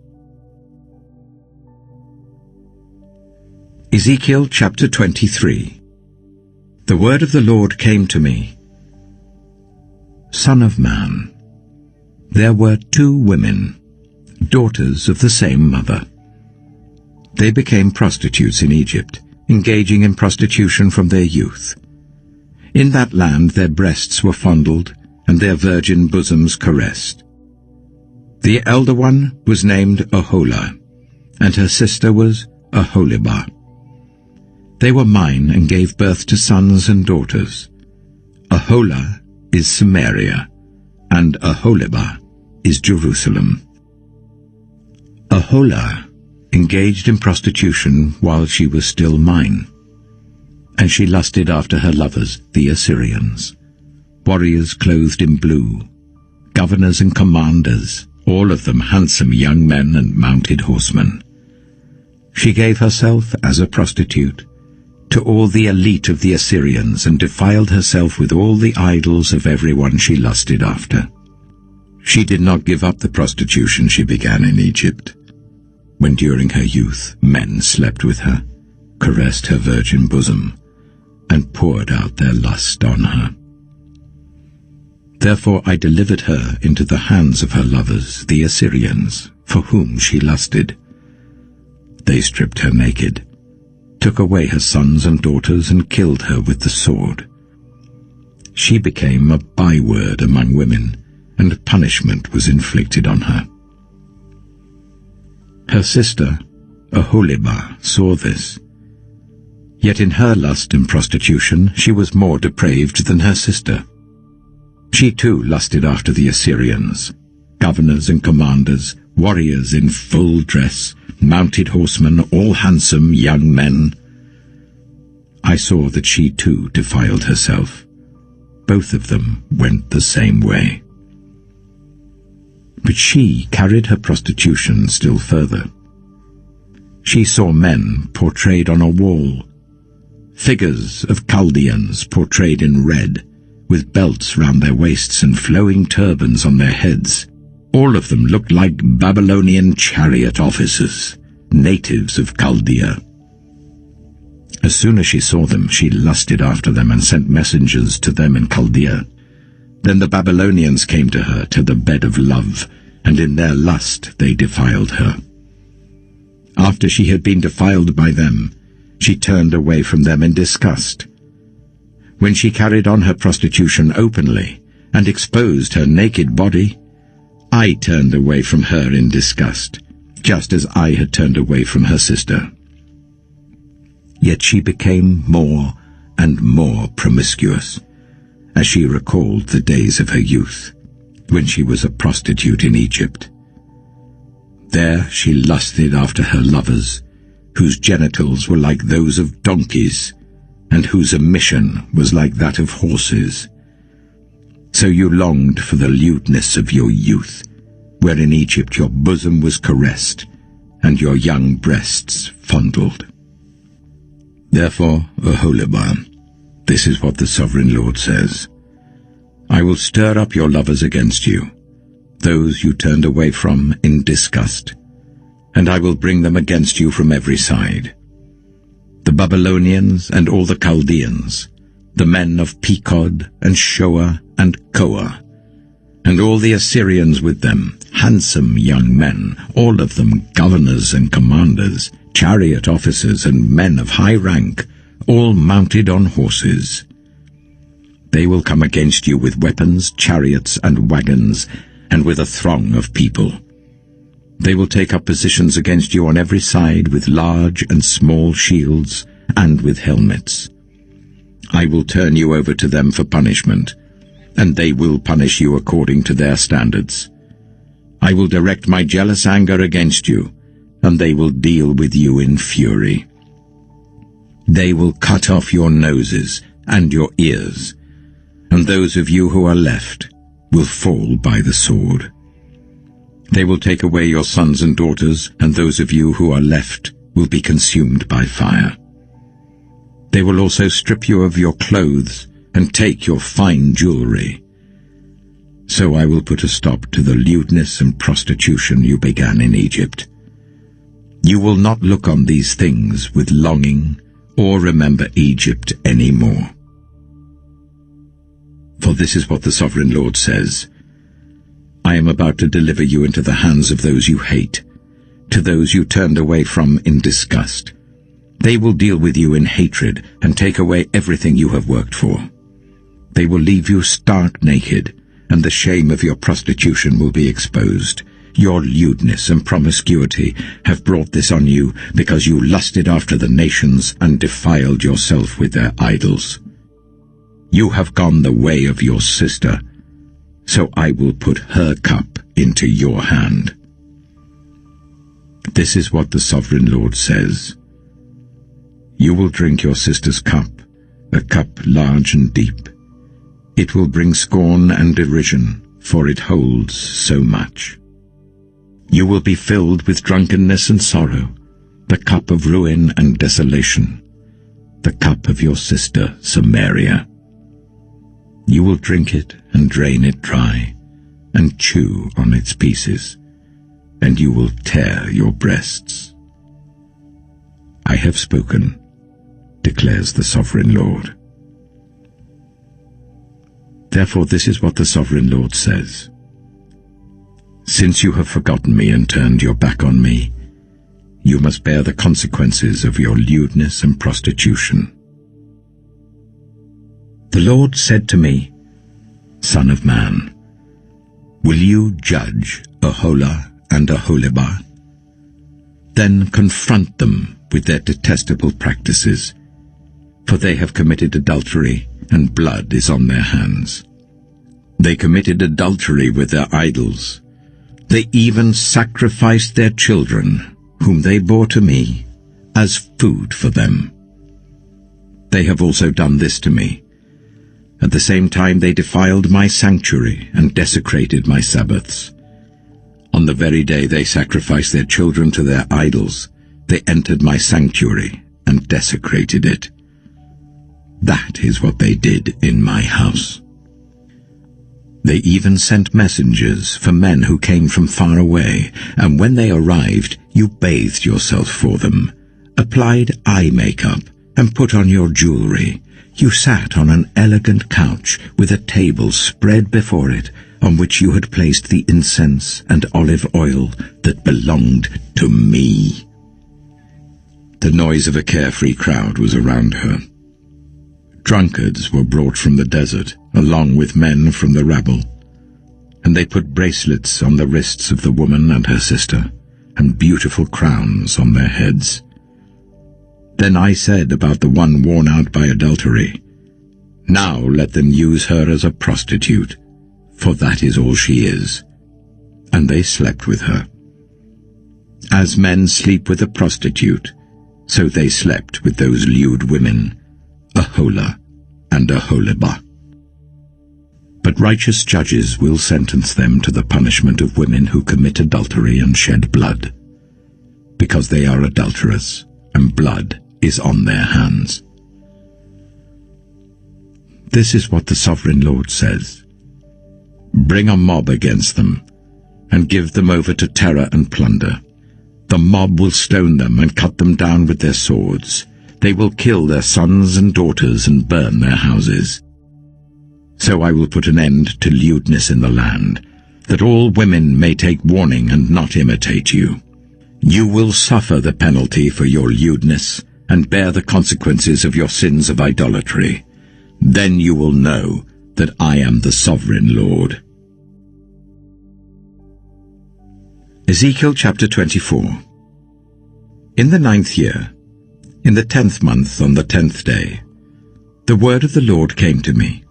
Ezekiel chapter 23. The word of the Lord came to me. Son of man, there were 2 women, daughters of the same mother. They became prostitutes in Egypt, engaging in prostitution from their youth. In that land their breasts were fondled, and their virgin bosoms caressed. The elder one was named Oholah, and her sister was Oholibah. They were mine and gave birth to sons and daughters. Oholah is Samaria, and Oholibah is Jerusalem. Oholibah engaged in prostitution while she was still mine, and she lusted after her lovers, the Assyrians, warriors clothed in blue, governors and commanders, all of them handsome young men and mounted horsemen. She gave herself as a prostitute to all the elite of the Assyrians and defiled herself with all the idols of everyone she lusted after. She did not give up the prostitution she began in Egypt, when during her youth men slept with her, caressed her virgin bosom, and poured out their lust on her. Therefore I delivered her into the hands of her lovers, the Assyrians, for whom she lusted. They stripped her naked, took away her sons and daughters, and killed her with the sword. She became a byword among women, and punishment was inflicted on her. Her sister, Oholibah, saw this. Yet in her lust and prostitution she was more depraved than her sister. She too lusted after the Assyrians, governors and commanders, warriors in full dress, mounted horsemen, all handsome young men. I saw that she too defiled herself. Both of them went the same way. But she carried her prostitution still further. She saw men portrayed on a wall, figures of Chaldeans portrayed in red, with belts round their waists and flowing turbans on their heads. All of them looked like Babylonian chariot officers, natives of Chaldea. As soon as she saw them, she lusted after them and sent messengers to them in Chaldea. Then the Babylonians came to her to the bed of love, and in their lust they defiled her. After she had been defiled by them, she turned away from them in disgust. When she carried on her prostitution openly and exposed her naked body, I turned away from her in disgust, just as I had turned away from her sister. Yet she became more and more promiscuous, as she recalled the days of her youth, when she was a prostitute in Egypt. There she lusted after her lovers, whose genitals were like those of donkeys, and whose emission was like that of horses. So you longed for the lewdness of your youth, where in Egypt your bosom was caressed, and your young breasts fondled. Therefore, Oholibah, this is what the Sovereign Lord says: I will stir up your lovers against you, those you turned away from in disgust, and I will bring them against you from every side. The Babylonians and all the Chaldeans, the men of Pekod and Shoa and Koa, and all the Assyrians with them, handsome young men, all of them governors and commanders, chariot officers and men of high rank, all mounted on horses. They will come against you with weapons, chariots and wagons, and with a throng of people. They will take up positions against you on every side with large and small shields and with helmets. I will turn you over to them for punishment, and they will punish you according to their standards. I will direct my jealous anger against you, and they will deal with you in fury. They will cut off your noses and your ears, and those of you who are left will fall by the sword. They will take away your sons and daughters, and those of you who are left will be consumed by fire. They will also strip you of your clothes and take your fine jewelry. So I will put a stop to the lewdness and prostitution you began in Egypt. You will not look on these things with longing or remember Egypt any more. For this is what the Sovereign Lord says: I am about to deliver you into the hands of those you hate, to those you turned away from in disgust. They will deal with you in hatred and take away everything you have worked for. They will leave you stark naked, and the shame of your prostitution will be exposed. Your lewdness and promiscuity have brought this on you because you lusted after the nations and defiled yourself with their idols. You have gone the way of your sister, so I will put her cup into your hand. This is what the sovereign Lord says. You will drink your sister's cup, a cup large and deep. It will bring scorn and derision, for it holds so much. You will be filled with drunkenness and sorrow, the cup of ruin and desolation, the cup of your sister Samaria. You will drink it and drain it dry, and chew on its pieces, and you will tear your breasts. I have spoken, declares the sovereign Lord. Therefore this is what the sovereign Lord says. Since you have forgotten me and turned your back on me, you must bear the consequences of your lewdness and prostitution. The Lord said to me, Son of man, will you judge Aholah and Aholibah? Then confront them with their detestable practices, for they have committed adultery, and blood is on their hands. They committed adultery with their idols. They even sacrificed their children, whom they bore to me, as food for them. They have also done this to me. At the same time they defiled my sanctuary and desecrated my Sabbaths. On the very day they sacrificed their children to their idols, they entered my sanctuary and desecrated it. That is what they did in my house. They even sent messengers for men who came from far away, and when they arrived, you bathed yourself for them, applied eye makeup, and put on your jewelry. You sat on an elegant couch with a table spread before it, on which you had placed the incense and olive oil that belonged to me. The noise of a carefree crowd was around her. Drunkards were brought from the desert, along with men from the rabble, and they put bracelets on the wrists of the woman and her sister, and beautiful crowns on their heads. Then I said about the one worn out by adultery, Now let them use her as a prostitute, for that is all she is. And they slept with her. As men sleep with a prostitute, so they slept with those lewd women, Aholah and Aholibah. But righteous judges will sentence them to the punishment of women who commit adultery and shed blood, because they are adulterous, and blood is on their hands. This is what the sovereign Lord says. Bring a mob against them, and give them over to terror and plunder. The mob will stone them and cut them down with their swords. They will kill their sons and daughters and burn their houses. So I will put an end to lewdness in the land, that all women may take warning and not imitate you. You will suffer the penalty for your lewdness, and bear the consequences of your sins of idolatry. Then you will know that I am the sovereign Lord. Ezekiel chapter 24. In the 9th year, in the 10th month on the 10th day, the word of the Lord came to me.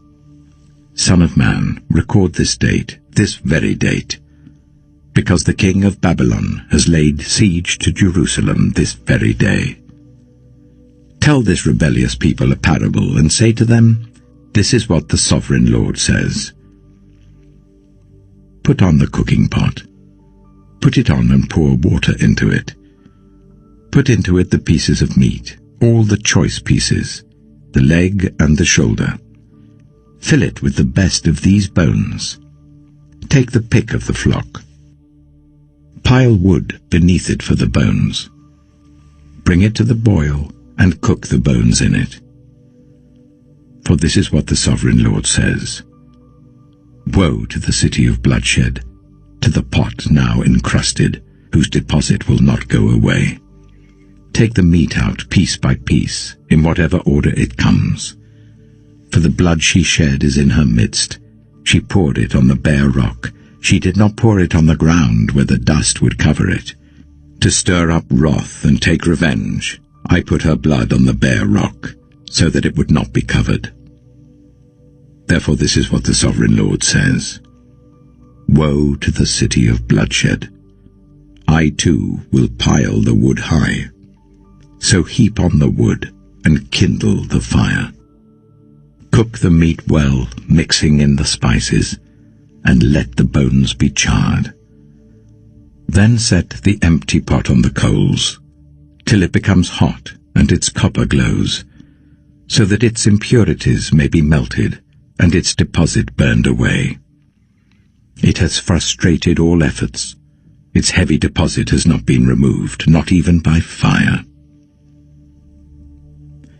Son of man, record this date, this very date, because the king of Babylon has laid siege to Jerusalem this very day. Tell this rebellious people a parable, and say to them, This is what the sovereign Lord says. Put on the cooking pot. Put it on and pour water into it. Put into it the pieces of meat, all the choice pieces, the leg and the shoulder. Fill it with the best of these bones. Take the pick of the flock. Pile wood beneath it for the bones. Bring it to the boil and cook the bones in it. For this is what the sovereign Lord says. Woe to the city of bloodshed, to the pot now encrusted, whose deposit will not go away. Take the meat out piece by piece, in whatever order it comes. For the blood she shed is in her midst. She poured it on the bare rock. She did not pour it on the ground where the dust would cover it. To stir up wrath and take revenge, I put her blood on the bare rock, so that it would not be covered. Therefore this is what the sovereign Lord says. Woe to the city of bloodshed! I too will pile the wood high. So heap on the wood and kindle the fire. Cook the meat well, mixing in the spices, and let the bones be charred. Then set the empty pot on the coals, till it becomes hot and its copper glows, so that its impurities may be melted and its deposit burned away. It has frustrated all efforts. Its heavy deposit has not been removed, not even by fire.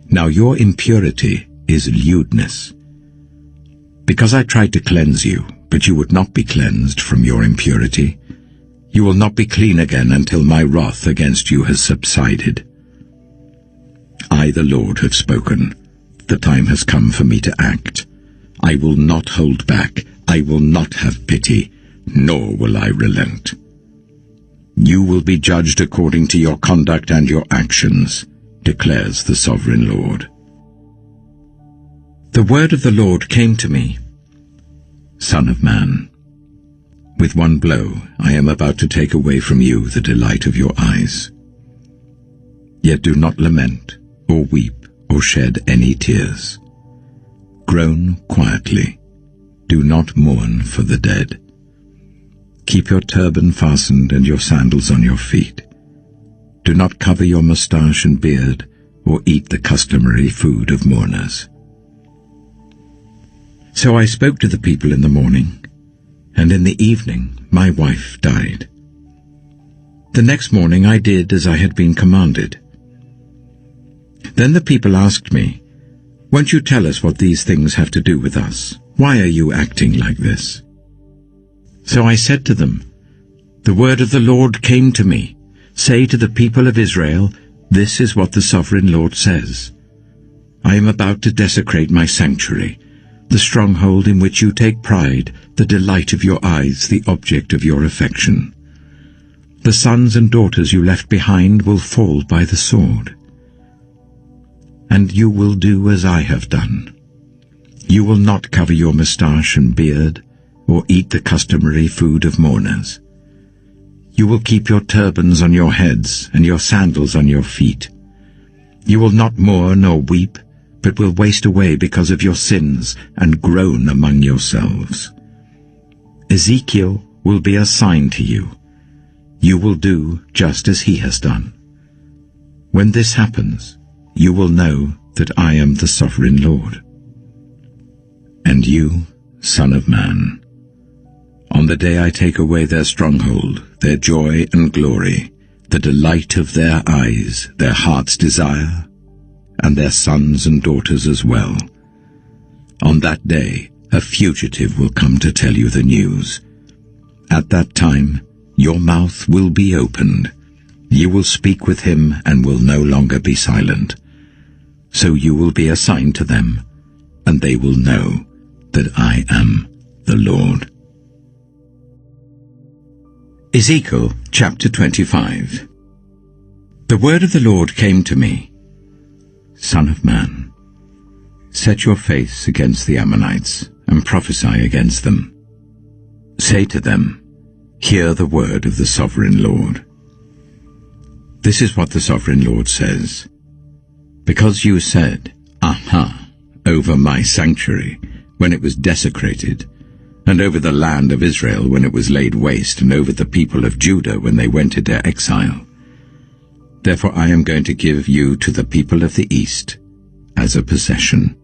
Now your impurity is lewdness. Because I tried to cleanse you, but you would not be cleansed from your impurity, you will not be clean again until my wrath against you has subsided. I, the Lord, have spoken. The time has come for me to act. I will not hold back. I will not have pity, nor will I relent. You will be judged according to your conduct and your actions, declares the Sovereign Lord. The word of the Lord came to me. Son of man, with one blow I am about to take away from you the delight of your eyes. Yet do not lament, or weep, or shed any tears. Groan quietly. Do not mourn for the dead. Keep your turban fastened and your sandals on your feet. Do not cover your moustache and beard, or eat the customary food of mourners. So I spoke to the people in the morning, and in the evening my wife died. The next morning I did as I had been commanded. Then the people asked me, "Won't you tell us what these things have to do with us? Why are you acting like this?" So I said to them, "The word of the Lord came to me. Say to the people of Israel, this is what the Sovereign Lord says. I am about to desecrate my sanctuary, the stronghold in which you take pride, the delight of your eyes, the object of your affection. The sons and daughters you left behind will fall by the sword. And you will do as I have done. You will not cover your moustache and beard, or eat the customary food of mourners. You will keep your turbans on your heads and your sandals on your feet. You will not mourn or weep, but will waste away because of your sins and groan among yourselves. Ezekiel will be a sign to you. You will do just as he has done. When this happens, you will know that I am the Sovereign Lord. And you, Son of man, on the day I take away their stronghold, their joy and glory, the delight of their eyes, their heart's desire, and their sons and daughters as well. On that day, a fugitive will come to tell you the news. At that time, your mouth will be opened. You will speak with him and will no longer be silent. So you will be a sign to them, and they will know that I am the Lord. Ezekiel chapter 25. The word of the Lord came to me. Son of man, set your face against the Ammonites and prophesy against them. Say to them, hear the word of the Sovereign Lord. This is what the Sovereign Lord says. Because you said, Aha, over my sanctuary, when it was desecrated, and over the land of Israel when it was laid waste, and over the people of Judah when they went into exile. Therefore I am going to give you to the people of the east as a possession.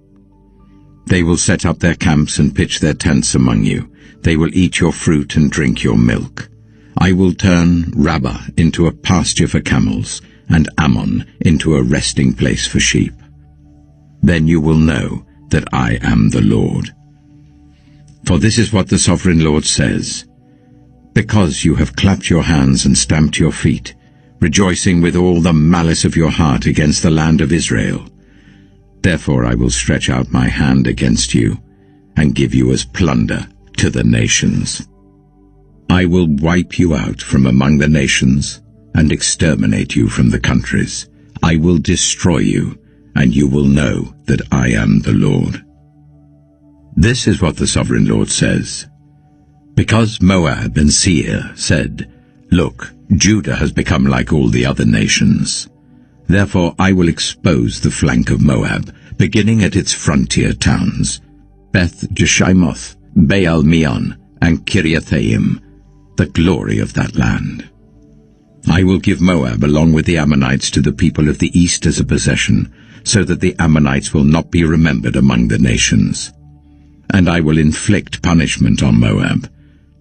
They will set up their camps and pitch their tents among you. They will eat your fruit and drink your milk. I will turn Rabbah into a pasture for camels, and Ammon into a resting place for sheep. Then you will know that I am the Lord. For this is what the Sovereign Lord says. Because you have clapped your hands and stamped your feet, rejoicing with all the malice of your heart against the land of Israel, therefore I will stretch out my hand against you, and give you as plunder to the nations. I will wipe you out from among the nations, and exterminate you from the countries. I will destroy you, and you will know that I am the Lord. This is what the Sovereign Lord says. Because Moab and Seir said, "Look, Judah has become like all the other nations," therefore I will expose the flank of Moab, beginning at its frontier towns, Beth-Jeshimoth, Baal-Meon, and Kiriathaim, the glory of that land. I will give Moab along with the Ammonites to the people of the east as a possession, so that the Ammonites will not be remembered among the nations. And I will inflict punishment on Moab.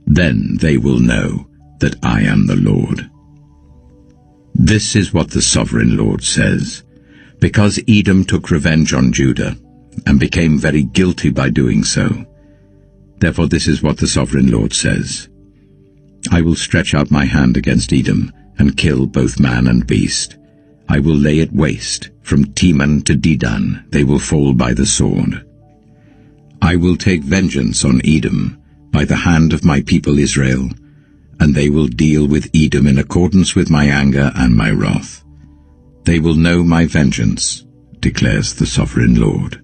Then they will know that I am the Lord. This is what the sovereign Lord says. Because Edom took revenge on Judah, and became very guilty by doing so, therefore this is what the sovereign Lord says. I will stretch out my hand against Edom, and kill both man and beast. I will lay it waste, from Teman to Dedan, they will fall by the sword. I will take vengeance on Edom, by the hand of my people Israel, and they will deal with Edom in accordance with my anger and my wrath. They will know my vengeance, declares the sovereign Lord.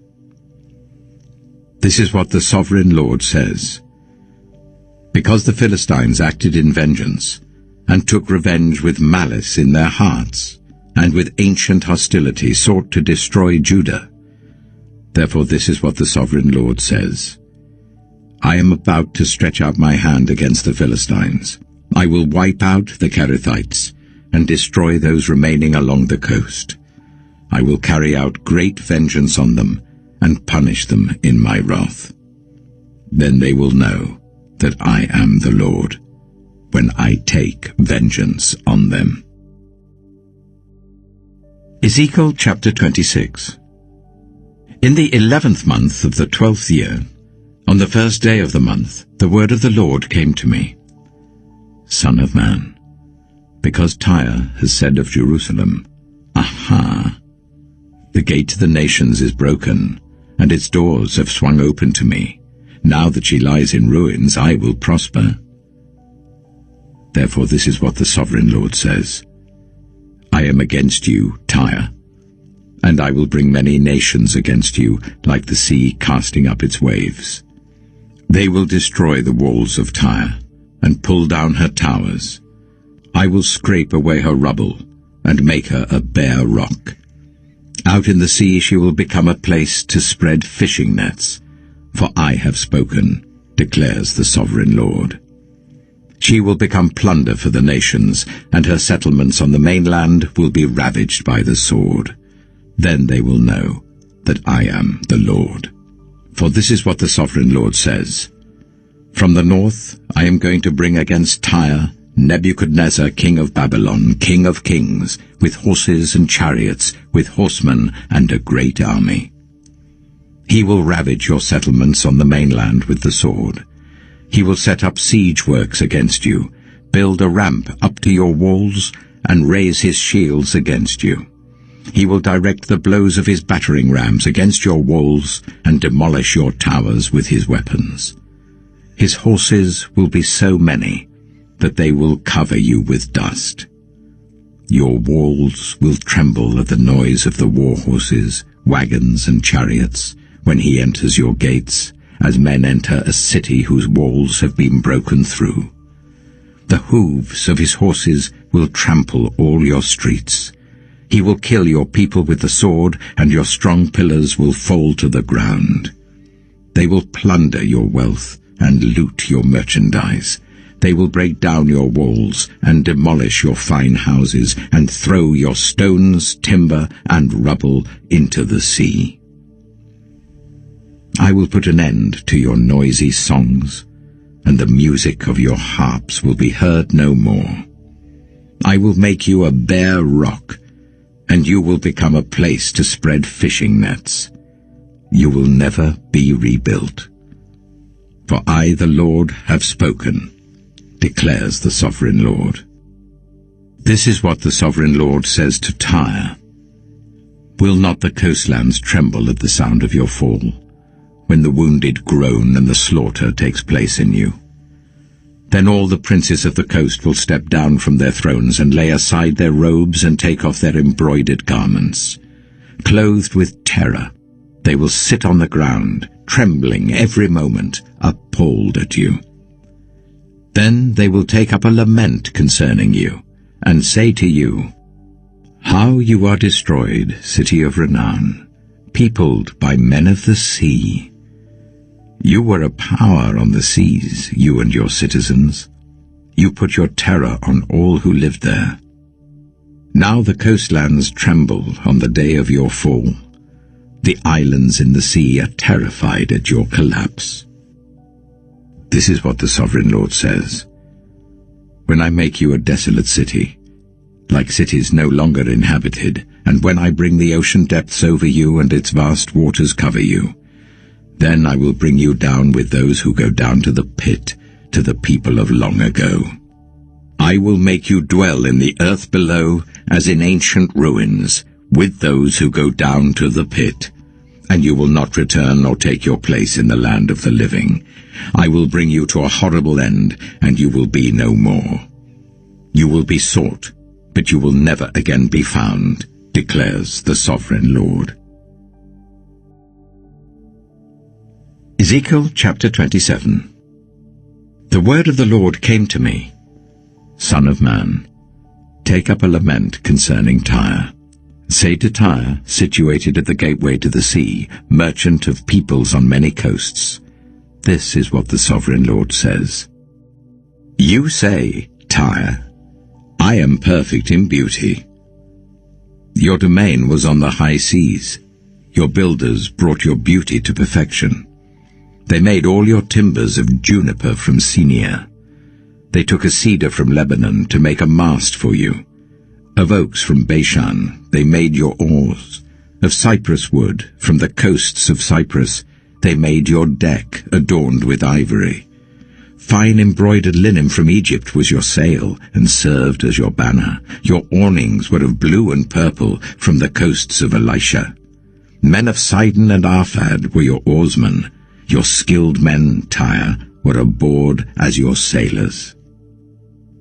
This is what the sovereign Lord says. Because the Philistines acted in vengeance, and took revenge with malice in their hearts, and with ancient hostility sought to destroy Judah, therefore this is what the sovereign Lord says. I am about to stretch out my hand against the Philistines. I will wipe out the Kerethites, and destroy those remaining along the coast. I will carry out great vengeance on them, and punish them in my wrath. Then they will know that I am the Lord, when I take vengeance on them. Ezekiel chapter 26. In the 11th month of the 12th year, on the first day of the month, the word of the Lord came to me. Son of man, because Tyre has said of Jerusalem, Aha! The gate to the nations is broken, and its doors have swung open to me. Now that she lies in ruins, I will prosper. Therefore this is what the sovereign Lord says. I am against you, Tyre, and I will bring many nations against you, like the sea casting up its waves. They will destroy the walls of Tyre, and pull down her towers. I will scrape away her rubble, and make her a bare rock. Out in the sea she will become a place to spread fishing nets, for I have spoken, declares the sovereign Lord. She will become plunder for the nations, and her settlements on the mainland will be ravaged by the sword. Then they will know that I am the Lord. For this is what the sovereign Lord says. From the north I am going to bring against Tyre Nebuchadnezzar, king of Babylon, king of kings, with horses and chariots, with horsemen and a great army. He will ravage your settlements on the mainland with the sword. He will set up siege works against you, build a ramp up to your walls, and raise his shields against you. He will direct the blows of his battering rams against your walls, and demolish your towers with his weapons. His horses will be so many that they will cover you with dust. Your walls will tremble at the noise of the war horses, wagons, and chariots, when he enters your gates, as men enter a city whose walls have been broken through. The hooves of his horses will trample all your streets. He will kill your people with the sword, and your strong pillars will fall to the ground. They will plunder your wealth and loot your merchandise. They will break down your walls and demolish your fine houses, and throw your stones, timber, and rubble into the sea. I will put an end to your noisy songs, and the music of your harps will be heard no more. I will make you a bare rock, and you will become a place to spread fishing nets. You will never be rebuilt. For I, the Lord, have spoken, declares the sovereign Lord. This is what the sovereign Lord says to Tyre. Will not the coastlands tremble at the sound of your fall, when the wounded groan and the slaughter takes place in you? Then all the princes of the coast will step down from their thrones and lay aside their robes and take off their embroidered garments. Clothed with terror, they will sit on the ground, trembling every moment, appalled at you. Then they will take up a lament concerning you, and say to you, How you are destroyed, city of renown, peopled by men of the sea. You were a power on the seas, you and your citizens. You put your terror on all who lived there. Now the coastlands tremble on the day of your fall. The islands in the sea are terrified at your collapse. This is what the Sovereign Lord says. When I make you a desolate city, like cities no longer inhabited, and when I bring the ocean depths over you and its vast waters cover you, then I will bring you down with those who go down to the pit, to the people of long ago. I will make you dwell in the earth below as in ancient ruins, with those who go down to the pit, and you will not return nor take your place in the land of the living. I will bring you to a horrible end, and you will be no more. You will be sought, but you will never again be found, declares the Sovereign Lord. Ezekiel chapter 27. The word of the Lord came to me, Son of man, take up a lament concerning Tyre. Say to Tyre, situated at the gateway to the sea, merchant of peoples on many coasts, this is what the Sovereign Lord says. You say, Tyre, I am perfect in beauty. Your domain was on the high seas. Your builders brought your beauty to perfection. They made all your timbers of juniper from Sinir. They took a cedar from Lebanon to make a mast for you. Of oaks from Bashan they made your oars. Of cypress wood from the coasts of Cyprus they made your deck adorned with ivory. Fine embroidered linen from Egypt was your sail and served as your banner. Your awnings were of blue and purple from the coasts of Elisha. Men of Sidon and Arphad were your oarsmen. Your skilled men, Tyre, were aboard as your sailors.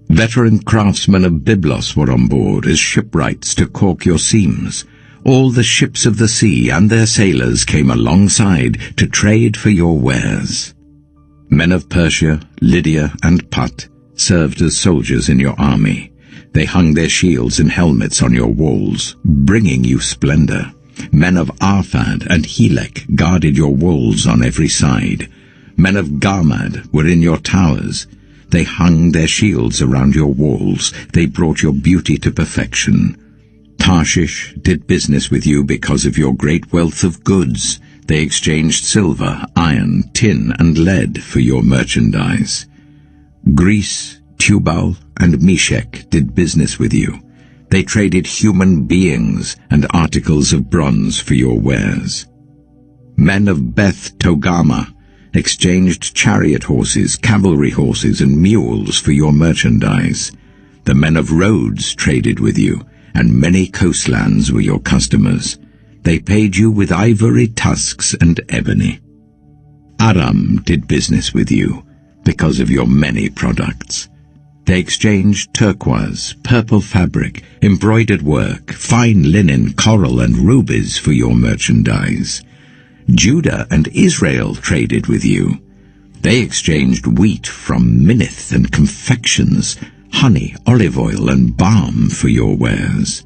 Veteran craftsmen of Byblos were on board as shipwrights to caulk your seams. All the ships of the sea and their sailors came alongside to trade for your wares. Men of Persia, Lydia, and Put served as soldiers in your army. They hung their shields and helmets on your walls, bringing you splendor. Men of Arphad and Helek guarded your walls on every side. Men of Garmad were in your towers. They hung their shields around your walls. They brought your beauty to perfection. Tarshish did business with you because of your great wealth of goods. They exchanged silver, iron, tin, and lead for your merchandise. Greece, Tubal, and Meshech did business with you. They traded human beings and articles of bronze for your wares. Men of Beth Togarmah exchanged chariot horses, cavalry horses, and mules for your merchandise. The men of Rhodes traded with you, and many coastlands were your customers. They paid you with ivory tusks and ebony. Aram did business with you because of your many products. They exchanged turquoise, purple fabric, embroidered work, fine linen, coral, and rubies for your merchandise. Judah and Israel traded with you. They exchanged wheat from Minnith and confections, honey, olive oil, and balm for your wares.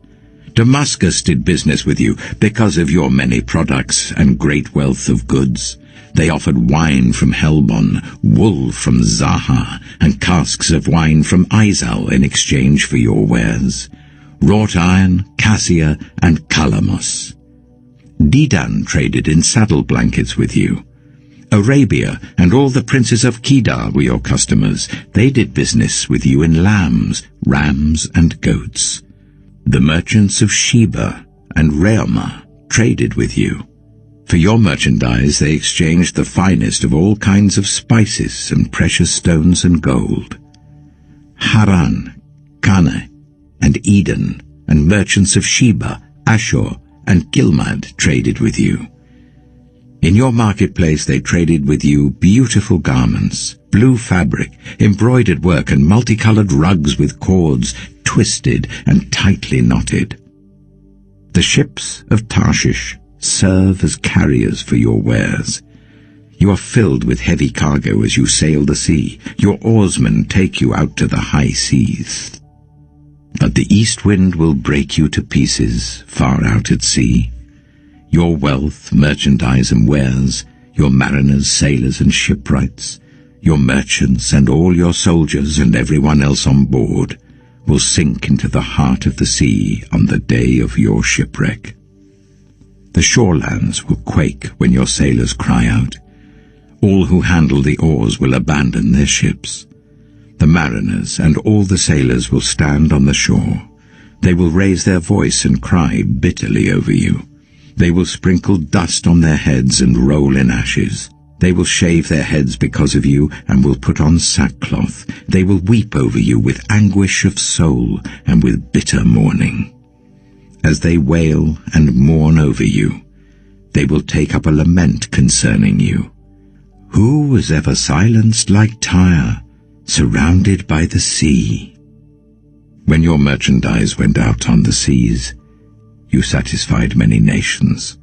Damascus did business with you because of your many products and great wealth of goods. They offered wine from Helbon, wool from Zahar, and casks of wine from Izal in exchange for your wares. Wrought iron, cassia, and calamus. Dedan traded in saddle blankets with you. Arabia and all the princes of Kedar were your customers. They did business with you in lambs, rams, and goats. The merchants of Sheba and Reumah traded with you. For your merchandise they exchanged the finest of all kinds of spices and precious stones and gold. Haran, Canaan, and Eden, and merchants of Sheba, Ashur, and Gilmad traded with you. In your marketplace they traded with you beautiful garments, blue fabric, embroidered work, and multicolored rugs with cords twisted and tightly knotted. The ships of Tarshish serve as carriers for your wares. You are filled with heavy cargo as you sail the sea. Your oarsmen take you out to the high seas. But the east wind will break you to pieces far out at sea. Your wealth, merchandise and wares, your mariners, sailors and shipwrights, your merchants and all your soldiers and everyone else on board will sink into the heart of the sea on the day of your shipwreck. The shorelands will quake when your sailors cry out. All who handle the oars will abandon their ships. The mariners and all the sailors will stand on the shore. They will raise their voice and cry bitterly over you. They will sprinkle dust on their heads and roll in ashes. They will shave their heads because of you and will put on sackcloth. They will weep over you with anguish of soul and with bitter mourning. As they wail and mourn over you, they will take up a lament concerning you. Who was ever silenced like Tyre, surrounded by the sea? When your merchandise went out on the seas, you satisfied many nations.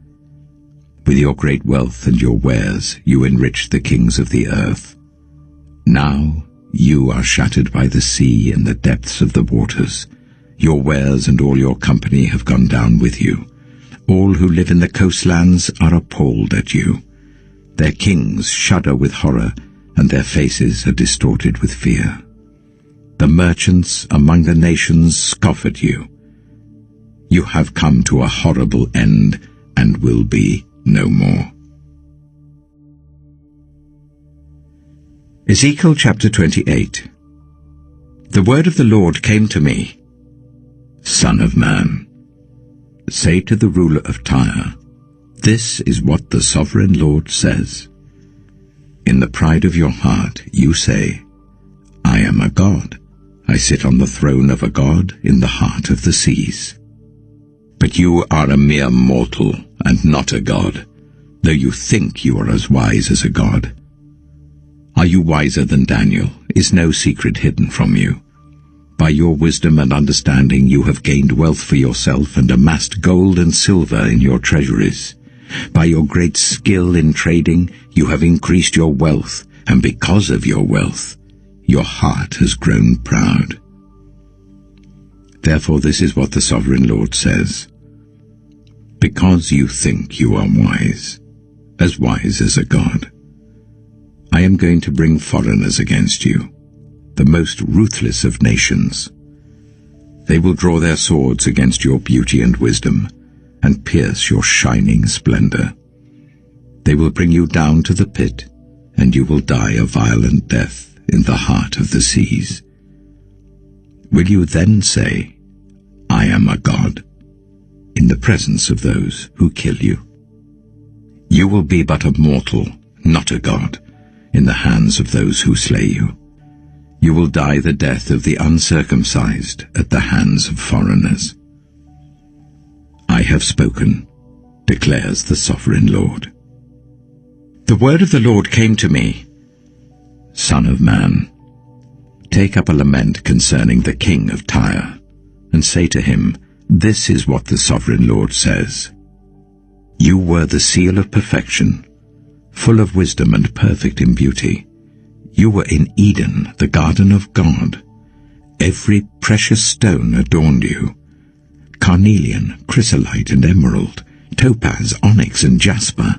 With your great wealth and your wares, you enriched the kings of the earth. Now you are shattered by the sea in the depths of the waters. Your wares and all your company have gone down with you. All who live in the coastlands are appalled at you. Their kings shudder with horror, and their faces are distorted with fear. The merchants among the nations scoff at you. You have come to a horrible end, and will be no more. Ezekiel chapter 28. The word of the Lord came to me. Son of man, say to the ruler of Tyre, this is what the sovereign Lord says. In the pride of your heart you say, I am a god. I sit on the throne of a god in the heart of the seas. But you are a mere mortal and not a god, though you think you are as wise as a god. Are you wiser than Daniel? Is no secret hidden from you? By your wisdom and understanding you have gained wealth for yourself and amassed gold and silver in your treasuries. By your great skill in trading you have increased your wealth, and because of your wealth your heart has grown proud. Therefore this is what the sovereign Lord says. Because you think you are wise as a god, I am going to bring foreigners against you, the most ruthless of nations. They will draw their swords against your beauty and wisdom, and pierce your shining splendor. They will bring you down to the pit, and you will die a violent death in the heart of the seas. Will you then say, I am a god, in the presence of those who kill you? You will be but a mortal, not a god, in the hands of those who slay you. You will die the death of the uncircumcised at the hands of foreigners. I have spoken, declares the sovereign Lord. The word of the Lord came to me. Son of man, take up a lament concerning the king of Tyre, and say to him, this is what the sovereign Lord says. You were the seal of perfection, full of wisdom and perfect in beauty. You were in Eden, the garden of God. Every precious stone adorned you. Carnelian, chrysolite and emerald, topaz, onyx and jasper,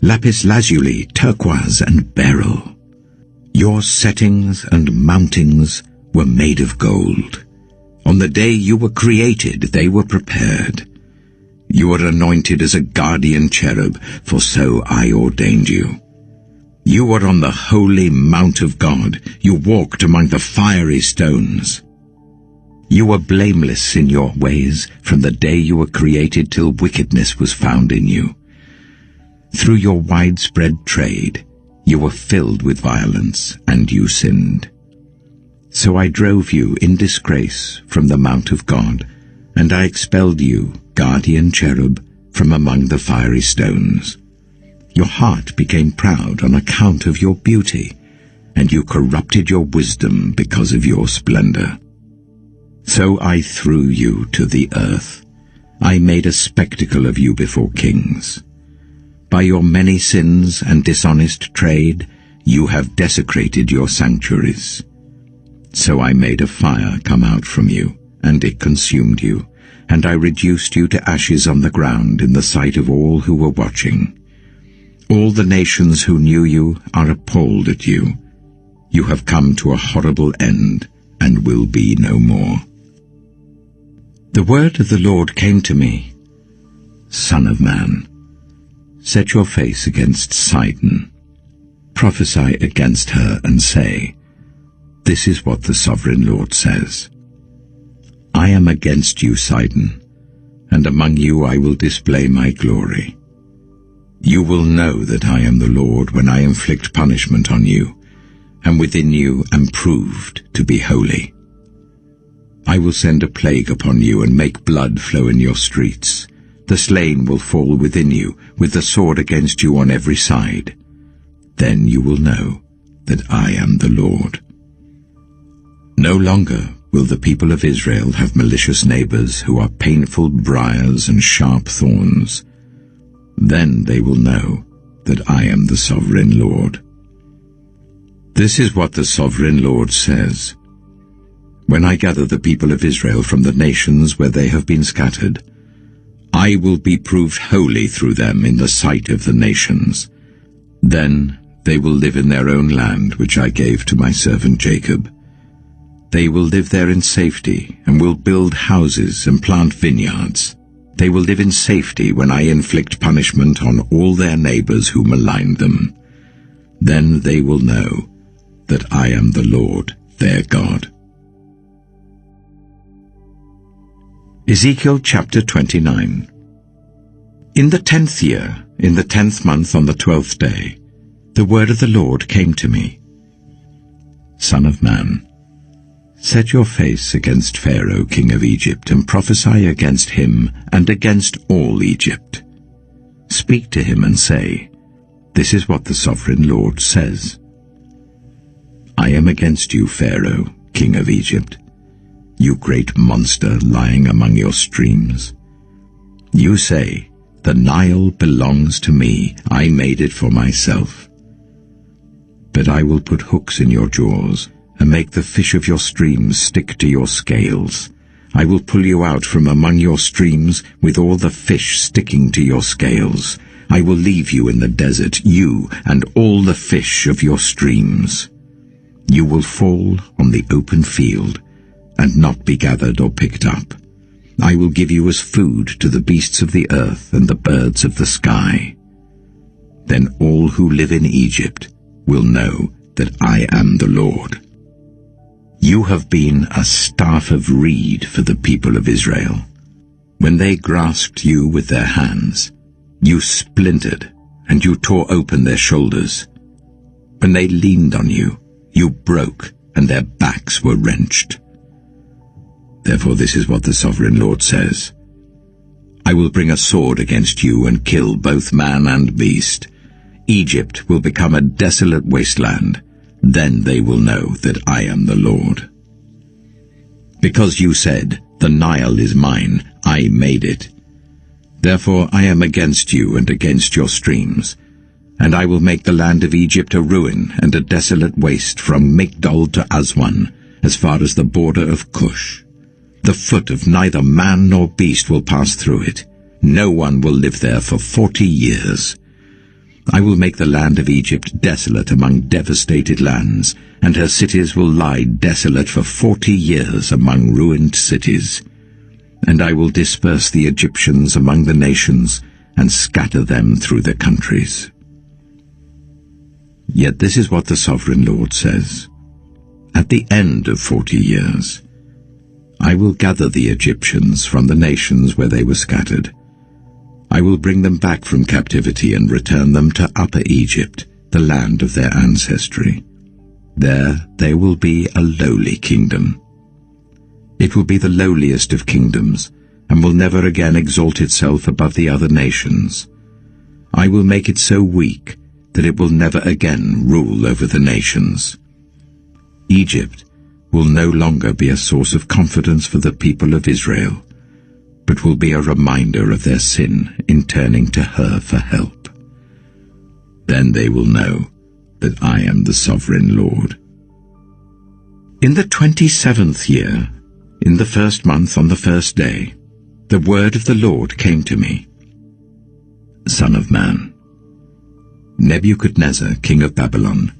lapis lazuli, turquoise and beryl. Your settings and mountings were made of gold. On the day you were created, they were prepared. You were anointed as a guardian cherub, for so I ordained you. You were on the holy mount of God. You walked among the fiery stones. You were blameless in your ways from the day you were created till wickedness was found in you. Through your widespread trade, you were filled with violence, and you sinned. So I drove you in disgrace from the mount of God, and I expelled you, guardian cherub, from among the fiery stones. Your heart became proud on account of your beauty, and you corrupted your wisdom because of your splendor. So I threw you to the earth. I made a spectacle of you before kings. By your many sins and dishonest trade, you have desecrated your sanctuaries. So I made a fire come out from you, and it consumed you, and I reduced you to ashes on the ground in the sight of all who were watching. All the nations who knew you are appalled at you. You have come to a horrible end, and will be no more. The word of the Lord came to me, Son of man, set your face against Sidon. Prophesy against her and say, This is what the sovereign Lord says. I am against you, Sidon, and among you I will display my glory. You will know that I am the Lord when I inflict punishment on you, and within you am proved to be holy. I will send a plague upon you and make blood flow in your streets. The slain will fall within you, with the sword against you on every side. Then you will know that I am the Lord. No longer will the people of Israel have malicious neighbors who are painful briars and sharp thorns. Then they will know that I am the sovereign Lord. This is what the sovereign Lord says. When I gather the people of Israel from the nations where they have been scattered, I will be proved holy through them in the sight of the nations. Then they will live in their own land which I gave to my servant Jacob. They will live there in safety, and will build houses and plant vineyards. They will live in safety when I inflict punishment on all their neighbors who maligned them. Then they will know that I am the Lord their God. Ezekiel chapter 29. In the 10th year, in the 10th month on the 12th day, the word of the Lord came to me. Son of man, set your face against Pharaoh, king of Egypt, and prophesy against him and against all Egypt. Speak to him and say, This is what the sovereign Lord says. I am against you, Pharaoh, king of Egypt, you great monster lying among your streams. You say, The Nile belongs to me, I made it for myself. But I will put hooks in your jaws, and make the fish of your streams stick to your scales. I will pull you out from among your streams with all the fish sticking to your scales. I will leave you in the desert, you and all the fish of your streams. You will fall on the open field, and not be gathered or picked up. I will give you as food to the beasts of the earth and the birds of the sky. Then all who live in Egypt will know that I am the Lord. You have been a staff of reed for the people of Israel. When they grasped you with their hands, you splintered, and you tore open their shoulders. When they leaned on you, you broke, and their backs were wrenched. Therefore this is what the sovereign Lord says. I will bring a sword against you and kill both man and beast. Egypt will become a desolate wasteland. Then they will know that I am the Lord. Because you said, The Nile is mine, I made it. Therefore I am against you and against your streams, and I will make the land of Egypt a ruin and a desolate waste from Migdol to Aswan, as far as the border of Cush. The foot of neither man nor beast will pass through it. No one will live there for 40 years. I will make the land of Egypt desolate among devastated lands, and her cities will lie desolate for 40 years among ruined cities. And I will disperse the Egyptians among the nations, and scatter them through the countries. Yet this is what the sovereign Lord says. At the end of 40 years, I will gather the Egyptians from the nations where they were scattered. I will bring them back from captivity and return them to Upper Egypt, the land of their ancestry. There they will be a lowly kingdom. It will be the lowliest of kingdoms, and will never again exalt itself above the other nations. I will make it so weak that it will never again rule over the nations. Egypt will no longer be a source of confidence for the people of Israel, but will be a reminder of their sin in turning to her for help. Then they will know that I am the sovereign Lord. In the 27th year, in the 1st month on the 1st day, the word of the Lord came to me. Son of man, Nebuchadnezzar, king of Babylon,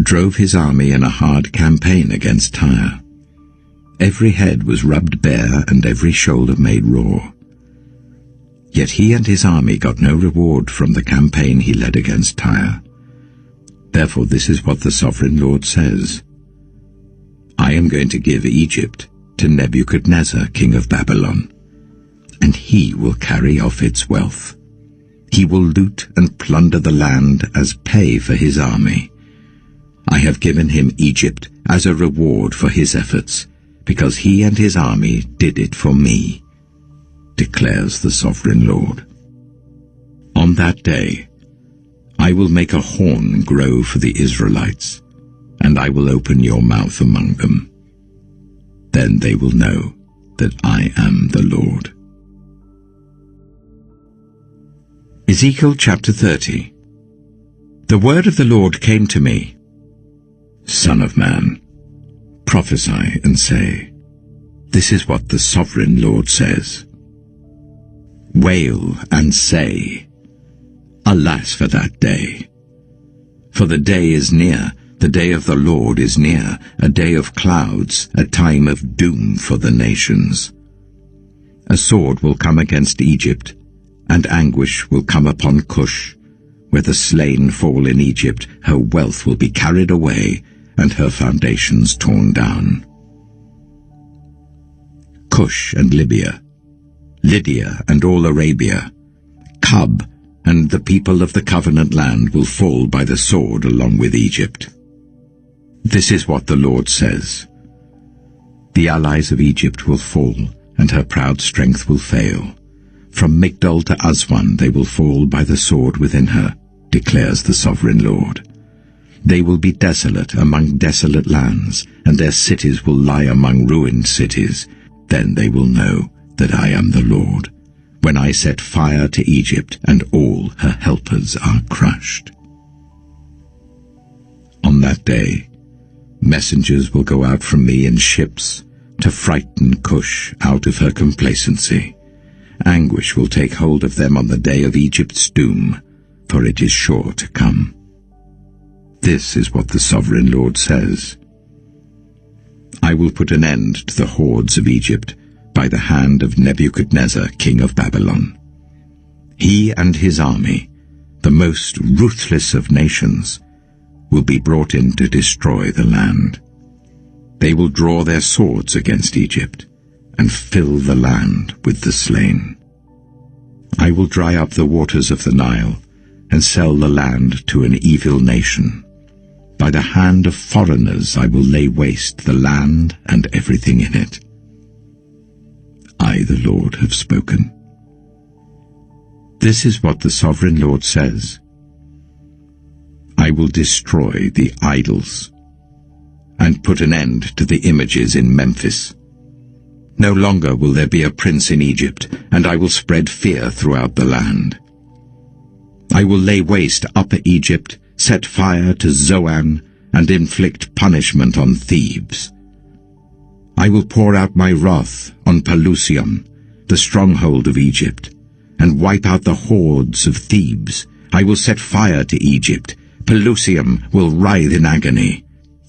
drove his army in a hard campaign against Tyre. Every head was rubbed bare and every shoulder made raw. Yet he and his army got no reward from the campaign he led against Tyre. Therefore this is what the sovereign Lord says. I am going to give Egypt to Nebuchadnezzar, king of Babylon, and he will carry off its wealth. He will loot and plunder the land as pay for his army. I have given him Egypt as a reward for his efforts, because he and his army did it for me, declares the sovereign Lord. On that day, I will make a horn grow for the Israelites, and I will open your mouth among them. Then they will know that I am the Lord. Ezekiel chapter 30. The word of the Lord came to me. Son of man, prophesy and say, this is what the sovereign Lord says. Wail and say, alas for that day! For the day is near, the day of the Lord is near, a day of clouds, a time of doom for the nations. A sword will come against Egypt, and anguish will come upon Cush. Where the slain fall in Egypt, her wealth will be carried away, and her foundations torn down. Cush and Libya, Lydia and all Arabia, Cub and the people of the covenant land will fall by the sword along with Egypt. This is what the Lord says. The allies of Egypt will fall, and her proud strength will fail. From Migdol to Aswan they will fall by the sword within her, declares the sovereign Lord. They will be desolate among desolate lands, and their cities will lie among ruined cities. Then they will know that I am the Lord, when I set fire to Egypt, and all her helpers are crushed. On that day, messengers will go out from me in ships to frighten Cush out of her complacency. Anguish will take hold of them on the day of Egypt's doom, for it is sure to come. This is what the sovereign Lord says. I will put an end to the hordes of Egypt by the hand of Nebuchadnezzar, king of Babylon. He and his army, the most ruthless of nations, will be brought in to destroy the land. They will draw their swords against Egypt and fill the land with the slain. I will dry up the waters of the Nile and sell the land to an evil nation. By the hand of foreigners I will lay waste the land and everything in it. I, the Lord, have spoken. This is what the sovereign Lord says. I will destroy the idols and put an end to the images in Memphis. No longer will there be a prince in Egypt, and I will spread fear throughout the land. I will lay waste Upper Egypt, set fire to Zoan, and inflict punishment on Thebes. I will pour out my wrath on Pelusium, the stronghold of Egypt, and wipe out the hordes of Thebes. I will set fire to Egypt. Pelusium will writhe in agony.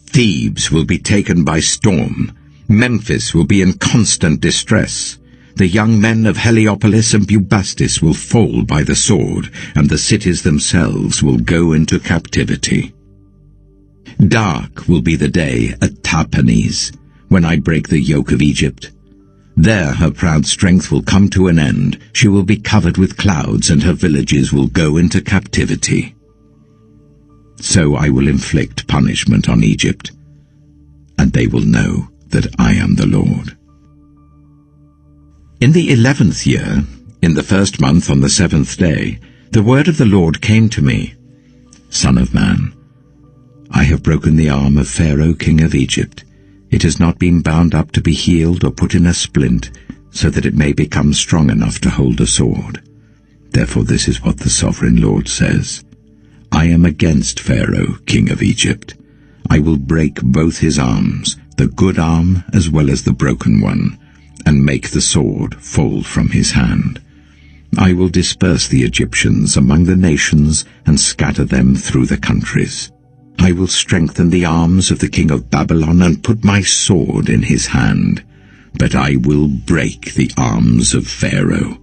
Thebes will be taken by storm. Memphis will be in constant distress. The young men of Heliopolis and Bubastis will fall by the sword, and the cities themselves will go into captivity. Dark will be the day at Tahpanhes, when I break the yoke of Egypt. There her proud strength will come to an end. She will be covered with clouds, and her villages will go into captivity. So I will inflict punishment on Egypt, and they will know that I am the Lord. In the 11th year, in the 1st month on the 7th day, the word of the Lord came to me. Son of man, I have broken the arm of Pharaoh, king of Egypt. It has not been bound up to be healed or put in a splint, so that it may become strong enough to hold a sword. Therefore this is what the sovereign Lord says. I I am against Pharaoh, king of Egypt. I will break both his arms, the good arm as well as the broken one, and make the sword fall from his hand. I will disperse the Egyptians among the nations and scatter them through the countries. I will strengthen the arms of the king of Babylon and put my sword in his hand. But I will break the arms of Pharaoh,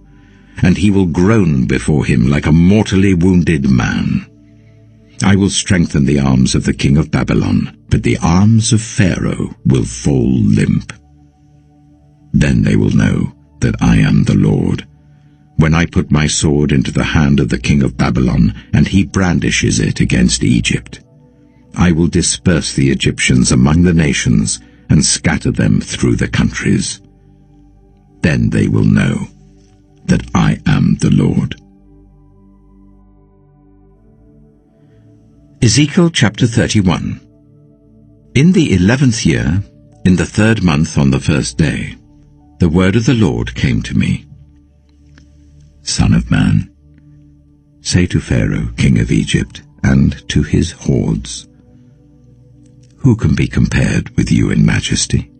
and he will groan before him like a mortally wounded man. I will strengthen the arms of the king of Babylon, but the arms of Pharaoh will fall limp. Then they will know that I am the Lord, when I put my sword into the hand of the king of Babylon, and he brandishes it against Egypt. I will disperse the Egyptians among the nations, and scatter them through the countries. Then they will know that I am the Lord. Ezekiel chapter 31. In the 11th year, in the 3rd month on the 1st day, the word of the Lord came to me. Son of man, say to Pharaoh, king of Egypt, and to his hordes, who can be compared with you in majesty?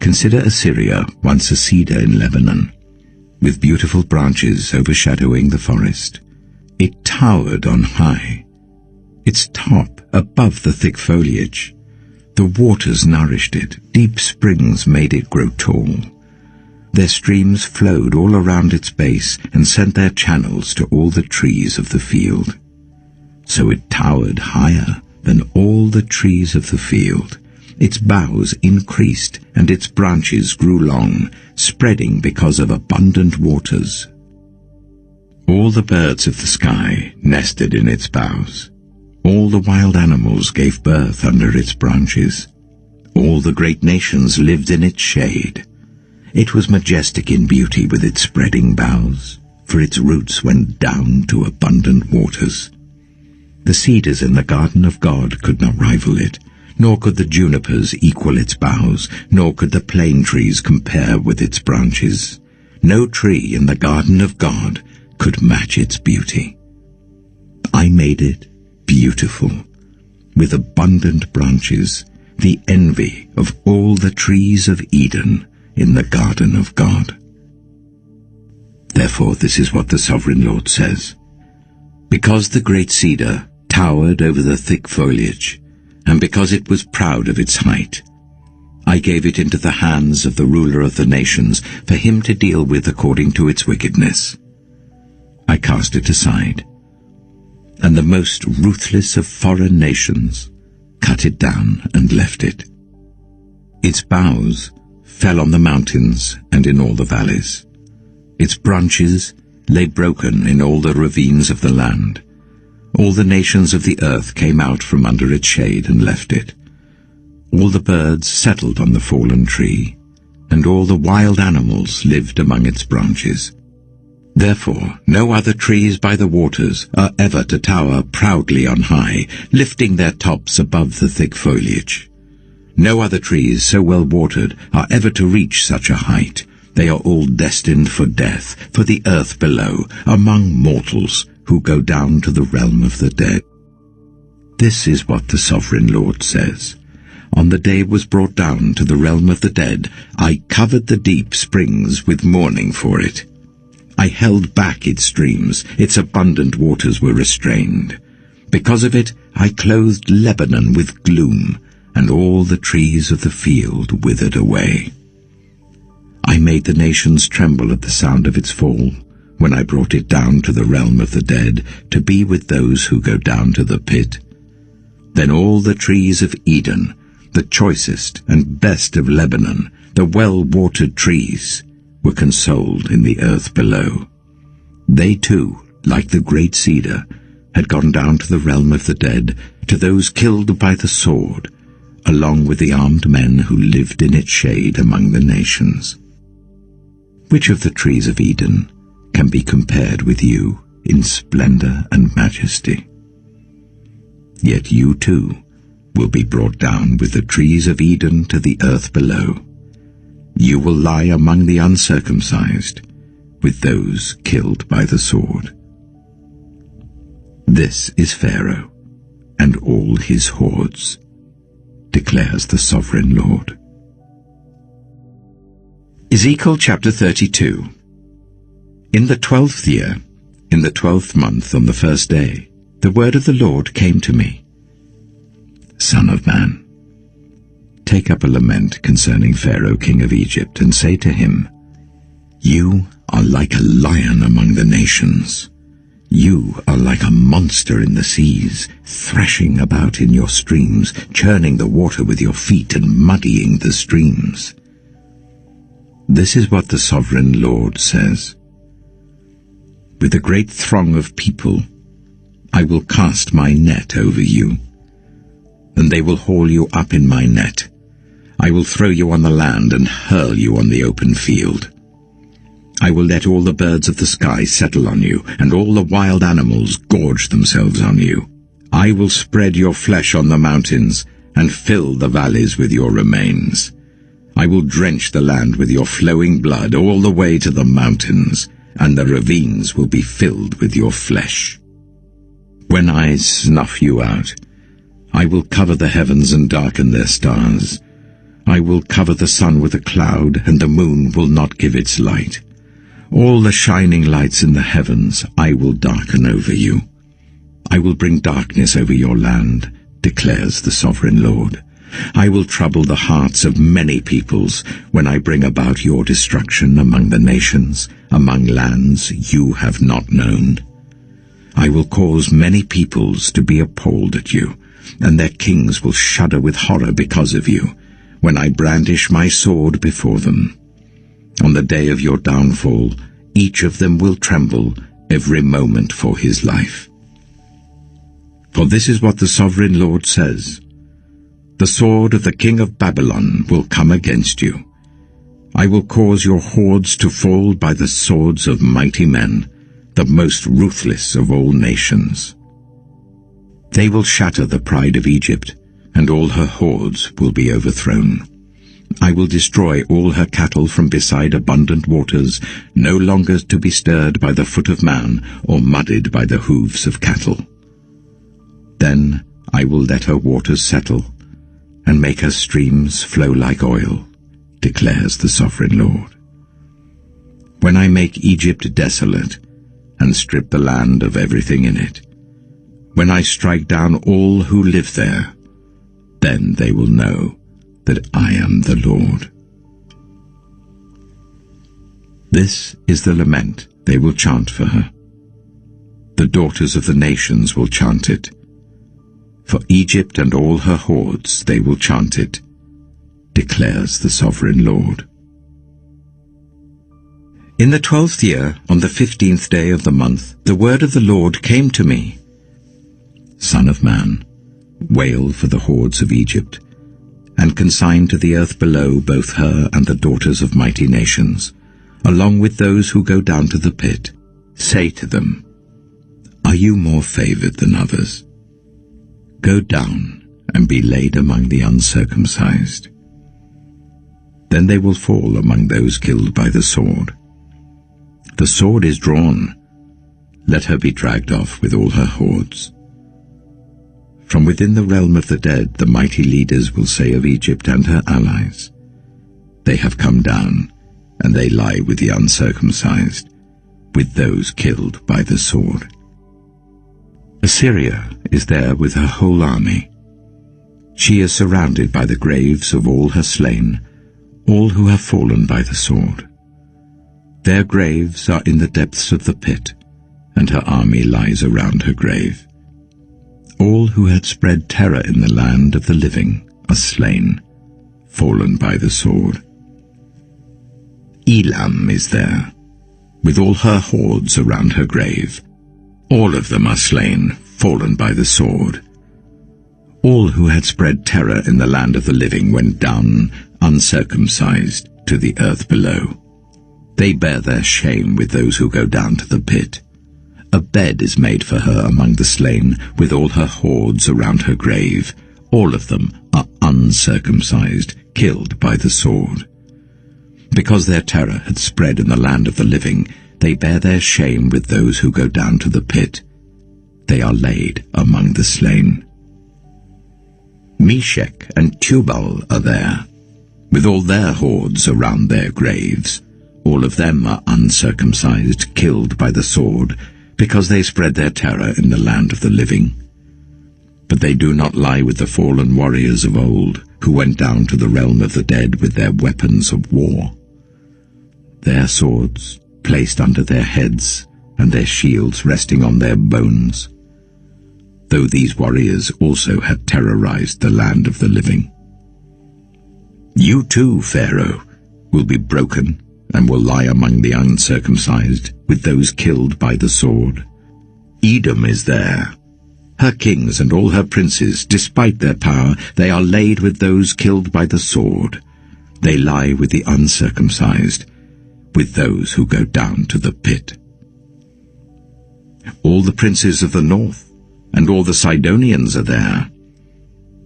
Consider Assyria, once a cedar in Lebanon, with beautiful branches overshadowing the forest. It towered on high, its top above the thick foliage. The waters nourished it, deep springs made it grow tall. Their streams flowed all around its base and sent their channels to all the trees of the field. So it towered higher than all the trees of the field. Its boughs increased, and its branches grew long, spreading because of abundant waters. All the birds of the sky nested in its boughs. All the wild animals gave birth under its branches. All the great nations lived in its shade. It was majestic in beauty with its spreading boughs, for its roots went down to abundant waters. The cedars in the garden of God could not rival it, nor could the junipers equal its boughs, nor could the plane trees compare with its branches. No tree in the garden of God could match its beauty. I made it beautiful, with abundant branches, the envy of all the trees of Eden in the garden of God. Therefore this is what the Sovereign Lord says. Because the great cedar towered over the thick foliage, and because it was proud of its height, I gave it into the hands of the ruler of the nations for him to deal with according to its wickedness. I cast it aside, and the most ruthless of foreign nations cut it down and left it. Its boughs fell on the mountains and in all the valleys. Its branches lay broken in all the ravines of the land. All the nations of the earth came out from under its shade and left it. All the birds settled on the fallen tree, and all the wild animals lived among its branches. Therefore no other trees by the waters are ever to tower proudly on high, lifting their tops above the thick foliage. No other trees so well watered are ever to reach such a height. They are all destined for death, for the earth below, among mortals who go down to the realm of the dead. This is what the Sovereign Lord says. On the day it was brought down to the realm of the dead, I covered the deep springs with mourning for it. I held back its streams, its abundant waters were restrained. Because of it, I clothed Lebanon with gloom, and all the trees of the field withered away. I made the nations tremble at the sound of its fall, when I brought it down to the realm of the dead, to be with those who go down to the pit. Then all the trees of Eden, the choicest and best of Lebanon, the well-watered trees, were consoled in the earth below. They too, like the great cedar, had gone down to the realm of the dead, to those killed by the sword, along with the armed men who lived in its shade among the nations. Which of the trees of Eden can be compared with you in splendor and majesty? Yet you too will be brought down with the trees of Eden to the earth below. You will lie among the uncircumcised, with those killed by the sword. This is Pharaoh and all his hordes, declares the sovereign Lord. Ezekiel chapter 32. In the 12th year, in the 12th month, on the first day, the word of the Lord came to me. Son of man, take up a lament concerning Pharaoh king of Egypt, and say to him, You are like a lion among the nations. You are like a monster in the seas, thrashing about in your streams, churning the water with your feet and muddying the streams. This is what the sovereign Lord says. With a great throng of people, I will cast my net over you, and they will haul you up in my net. I will throw you on the land and hurl you on the open field. I will let all the birds of the sky settle on you, and all the wild animals gorge themselves on you. I will spread your flesh on the mountains, and fill the valleys with your remains. I will drench the land with your flowing blood all the way to the mountains, and the ravines will be filled with your flesh. When I snuff you out, I will cover the heavens and darken their stars. I will cover the sun with a cloud, and the moon will not give its light. All the shining lights in the heavens I will darken over you. I will bring darkness over your land, declares the sovereign Lord. I will trouble the hearts of many peoples when I bring about your destruction among the nations, among lands you have not known. I will cause many peoples to be appalled at you, and their kings will shudder with horror because of you, when I brandish my sword before them. On the day of your downfall, each of them will tremble every moment for his life. For this is what the sovereign Lord says. The sword of the king of Babylon will come against you. I will cause your hordes to fall by the swords of mighty men, the most ruthless of all nations. They will shatter the pride of Egypt, and all her hordes will be overthrown. I will destroy all her cattle from beside abundant waters, no longer to be stirred by the foot of man or muddied by the hooves of cattle. Then I will let her waters settle, and make her streams flow like oil, declares the sovereign Lord. When I make Egypt desolate, and strip the land of everything in it, when I strike down all who live there, then they will know that I am the Lord. This is the lament they will chant for her. The daughters of the nations will chant it. For Egypt and all her hordes they will chant it, declares the sovereign Lord. In the 12th year, on the 15th day of the month, the word of the Lord came to me. Son of man, wail for the hordes of Egypt, and consign to the earth below both her and the daughters of mighty nations, along with those who go down to the pit. Say to them, Are you more favored than others? Go down and be laid among the uncircumcised. Then they will fall among those killed by the sword. The sword is drawn. Let her be dragged off with all her hordes. From within the realm of the dead, the mighty leaders will say of Egypt and her allies, They have come down, and they lie with the uncircumcised, with those killed by the sword. Assyria is there with her whole army. She is surrounded by the graves of all her slain, all who have fallen by the sword. Their graves are in the depths of the pit, and her army lies around her grave. All who had spread terror in the land of the living are slain, fallen by the sword. Elam is there, with all her hordes around her grave. All of them are slain, fallen by the sword. All who had spread terror in the land of the living went down, uncircumcised, to the earth below. They bear their shame with those who go down to the pit. A bed is made for her among the slain, with all her hordes around her grave. All of them are uncircumcised, killed by the sword. Because their terror had spread in the land of the living, they bear their shame with those who go down to the pit. they are laid among the slain. Meshech and Tubal are there, with all their hordes around their graves. All of them are uncircumcised, killed by the sword, because they spread their terror in the land of the living. But they do not lie with the fallen warriors of old, who went down to the realm of the dead with their weapons of war. Their swords placed under their heads, and their shields resting on their bones, though these warriors also had terrorized the land of the living. You too, Pharaoh, will be broken, and will lie among the uncircumcised, with those killed by the sword. Edom is there. Her kings and all her princes, despite their power, they are laid with those killed by the sword. They lie with the uncircumcised, with those who go down to the pit. All the princes of the north, and all the Sidonians are there.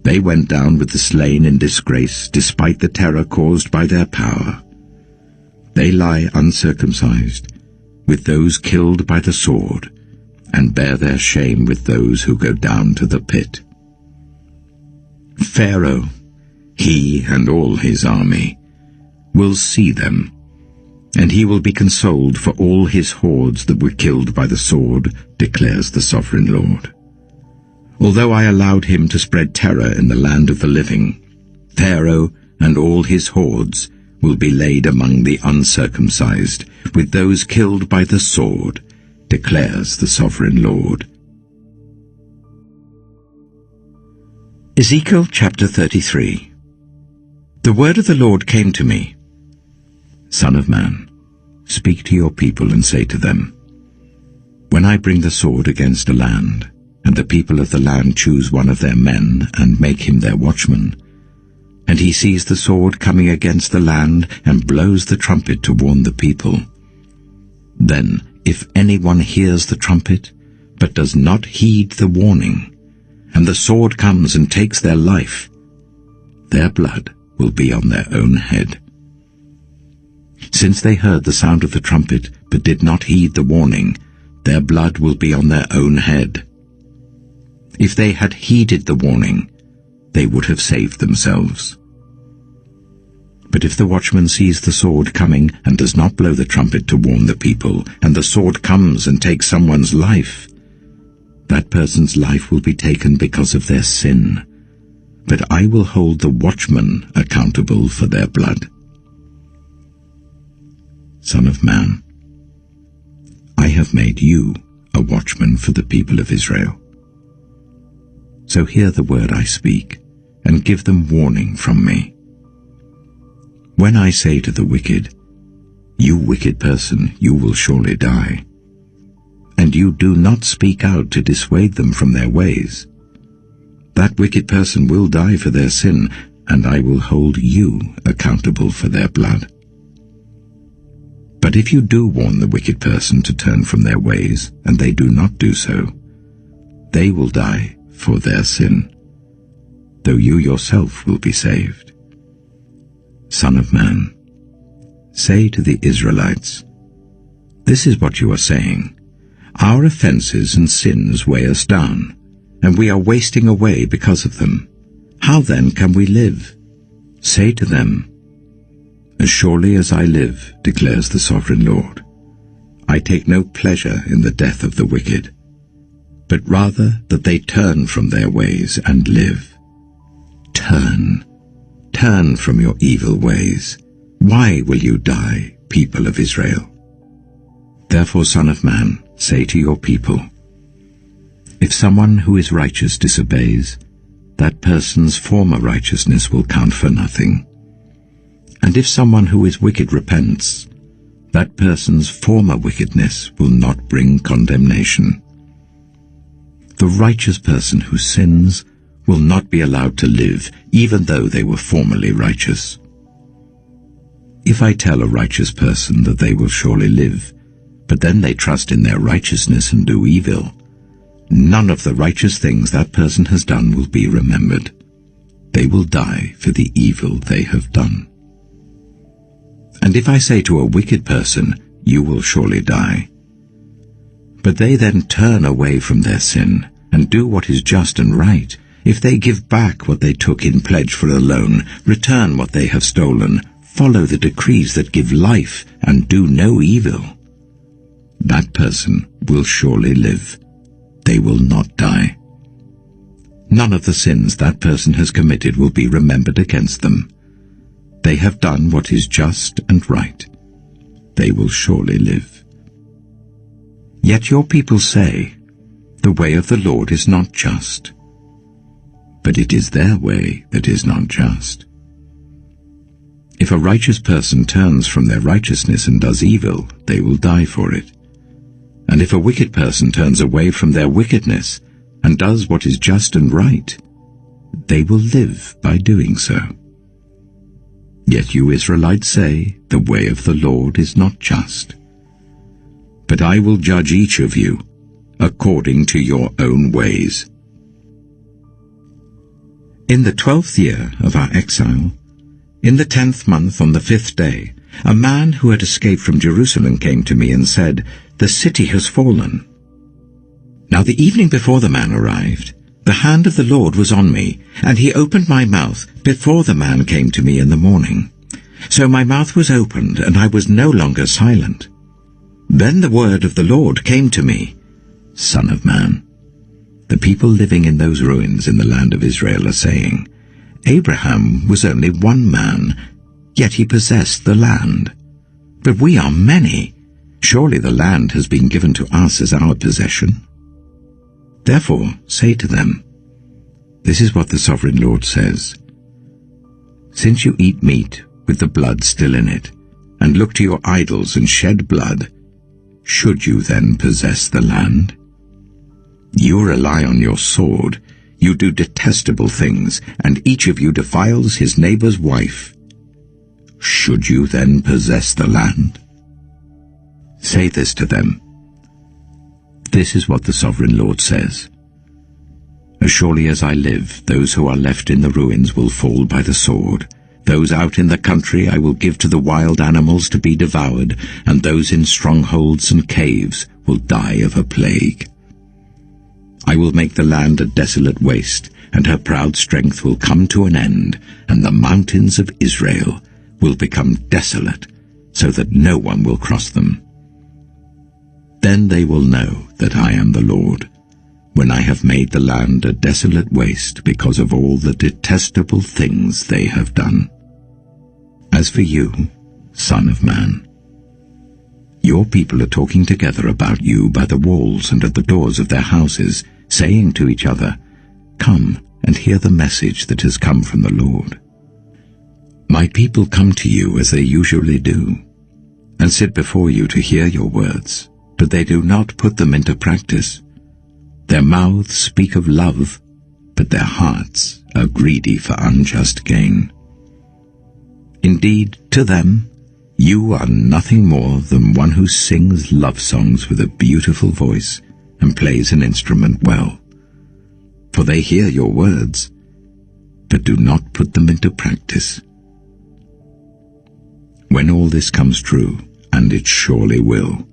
They went down with the slain in disgrace, despite the terror caused by their power. They lie uncircumcised, with those killed by the sword, and bear their shame with those who go down to the pit. Pharaoh, he and all his army, will see them, and he will be consoled for all his hordes that were killed by the sword, declares the sovereign Lord. Although I allowed him to spread terror in the land of the living, Pharaoh and all his hordes will be laid among the uncircumcised, with those killed by the sword, declares the sovereign Lord. Ezekiel chapter 33. The word of the Lord came to me. Son of man, speak to your people and say to them, when I bring the sword against a land, and the people of the land choose one of their men and make him their watchman, and he sees the sword coming against the land and blows the trumpet to warn the people, then if anyone hears the trumpet, but does not heed the warning, and the sword comes and takes their life, their blood will be on their own head. Since they heard the sound of the trumpet, but did not heed the warning, their blood will be on their own head. If they had heeded the warning, they would have saved themselves. But if the watchman sees the sword coming and does not blow the trumpet to warn the people, and the sword comes and takes someone's life, that person's life will be taken because of their sin. But I will hold the watchman accountable for their blood. Son of man, I have made you a watchman for the people of Israel. So hear the word I speak, and give them warning from me. When I say to the wicked, you wicked person, you will surely die, and you do not speak out to dissuade them from their ways, that wicked person will die for their sin, and I will hold you accountable for their blood. But if you do warn the wicked person to turn from their ways, and they do not do so, they will die for their sin, though you yourself will be saved. Son of man, say to the Israelites, this is what you are saying, our offenses and sins weigh us down, and we are wasting away because of them. How then can we live? Say to them, as surely as I live, declares the sovereign Lord, I take no pleasure in the death of the wicked, but rather that they turn from their ways and live. Turn from your evil ways. Why will you die, people of Israel? Therefore, Son of man, say to your people, if someone who is righteous disobeys, that person's former righteousness will count for nothing. And if someone who is wicked repents, that person's former wickedness will not bring condemnation. The righteous person who sins will not be allowed to live, even though they were formerly righteous. If I tell a righteous person that they will surely live, but then they trust in their righteousness and do evil, none of the righteous things that person has done will be remembered. They will die for the evil they have done. And if I say to a wicked person, you will surely die, But they then turn away from their sin, and do what is just and right, if they give back what they took in pledge for a loan, return what they have stolen, follow the decrees that give life, and do no evil, that person will surely live. They will not die. None of the sins that person has committed will be remembered against them. They have done what is just and right. They will surely live. Yet your people say, the way of the Lord is not just. But it is their way that is not just. If a righteous person turns from their righteousness and does evil, they will die for it. And if a wicked person turns away from their wickedness and does what is just and right, they will live by doing so. Yet you Israelites say, the way of the Lord is not just. But I will judge each of you according to your own ways. In the 12th year of our exile, in the 10th month on the 5th day, a man who had escaped from Jerusalem came to me and said, the city has fallen. Now the evening before the man arrived, the hand of the Lord was on me, and he opened my mouth before the man came to me in the morning. So my mouth was opened, and I was no longer silent. Then the word of the Lord came to me, Son of man, the people living in those ruins in the land of Israel are saying, Abraham was only one man, yet he possessed the land. But we are many. Surely the land has been given to us as our possession. Therefore say to them, this is what the sovereign Lord says. Since you eat meat with the blood still in it, and look to your idols and shed blood, should you then possess the land? You rely on your sword, you do detestable things, and each of you defiles his neighbor's wife. Should you then possess the land? Say this to them. This is what the sovereign Lord says. As surely as I live, those who are left in the ruins will fall by the sword. Those out in the country I will give to the wild animals to be devoured, and those in strongholds and caves will die of a plague. I will make the land a desolate waste, and her proud strength will come to an end, and the mountains of Israel will become desolate, so that no one will cross them. Then they will know that I am the Lord, when I have made the land a desolate waste because of all the detestable things they have done. As for you, Son of man, your people are talking together about you by the walls and at the doors of their houses, saying to each other, Come and hear the message that has come from the Lord. My people come to you as they usually do, and sit before you to hear your words, but they do not put them into practice. Their mouths speak of love, but their hearts are greedy for unjust gain. Indeed, to them, you are nothing more than one who sings love songs with a beautiful voice and plays an instrument well. For they hear your words, but do not put them into practice. When all this comes true, and it surely will,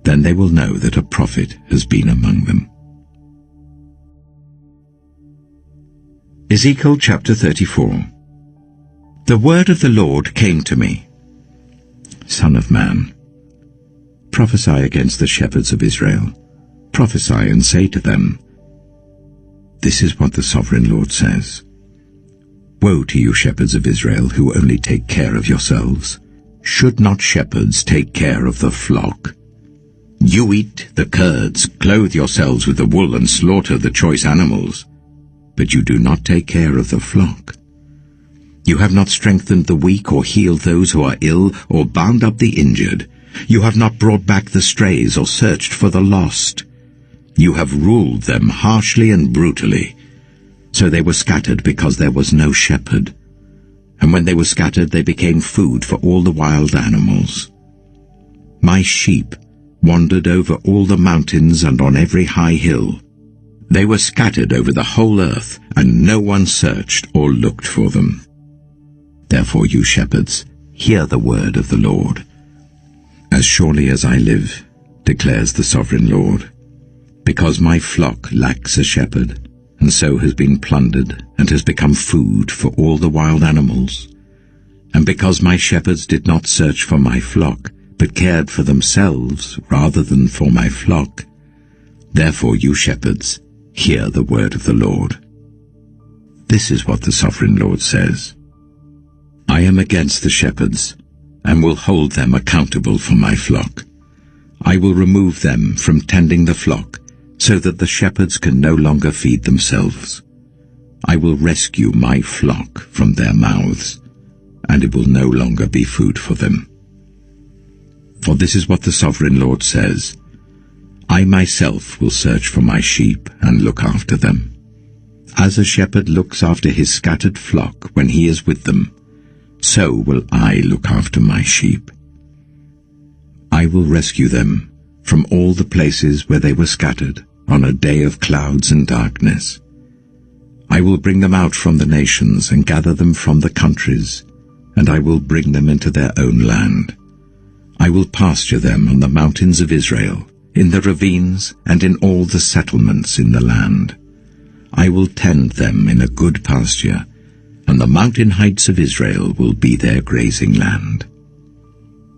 then they will know that a prophet has been among them. Ezekiel chapter 34. The word of the Lord came to me. Son of man, prophesy against the shepherds of Israel. Prophesy and say to them, This is what the sovereign Lord says. Woe to you, shepherds of Israel, who only take care of yourselves. Should not shepherds take care of the flock? You eat the curds, clothe yourselves with the wool, and slaughter the choice animals, but you do not take care of the flock. You have not strengthened the weak, or healed those who are ill, or bound up the injured. You have not brought back the strays, or searched for the lost. You have ruled them harshly and brutally. So they were scattered because there was no shepherd. And when they were scattered, they became food for all the wild animals. My sheep wandered over all the mountains and on every high hill. They were scattered over the whole earth, and no one searched or looked for them. Therefore, you shepherds, hear the word of the Lord. As surely as I live, declares the sovereign Lord, because my flock lacks a shepherd, and so has been plundered and has become food for all the wild animals, and because my shepherds did not search for my flock, but cared for themselves rather than for my flock. Therefore, you shepherds, hear the word of the Lord. This is what the sovereign Lord says. I am against the shepherds, and will hold them accountable for my flock. I will remove them from tending the flock, so that the shepherds can no longer feed themselves. I will rescue my flock from their mouths, and it will no longer be food for them. For this is what the sovereign Lord says, I myself will search for my sheep and look after them. As a shepherd looks after his scattered flock when he is with them, so will I look after my sheep. I will rescue them from all the places where they were scattered on a day of clouds and darkness. I will bring them out from the nations and gather them from the countries, and I will bring them into their own land. I will pasture them on the mountains of Israel, in the ravines and in all the settlements in the land. I will tend them in a good pasture, and the mountain heights of Israel will be their grazing land.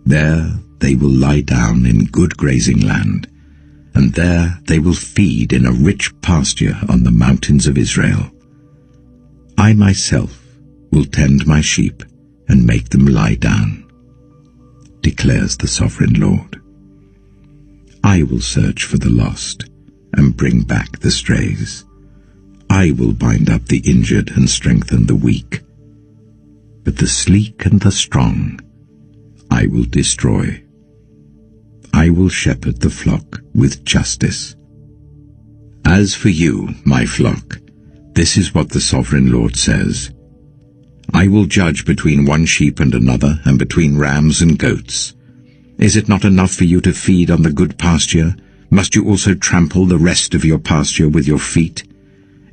There they will lie down in good grazing land, and there they will feed in a rich pasture on the mountains of Israel. I myself will tend my sheep and make them lie down, declares the sovereign Lord. I will search for the lost and bring back the strays. I will bind up the injured and strengthen the weak. But the sleek and the strong I will destroy. I will shepherd the flock with justice. As for you, my flock, this is what the sovereign Lord says. I will judge between one sheep and another, and between rams and goats. Is it not enough for you to feed on the good pasture? Must you also trample the rest of your pasture with your feet?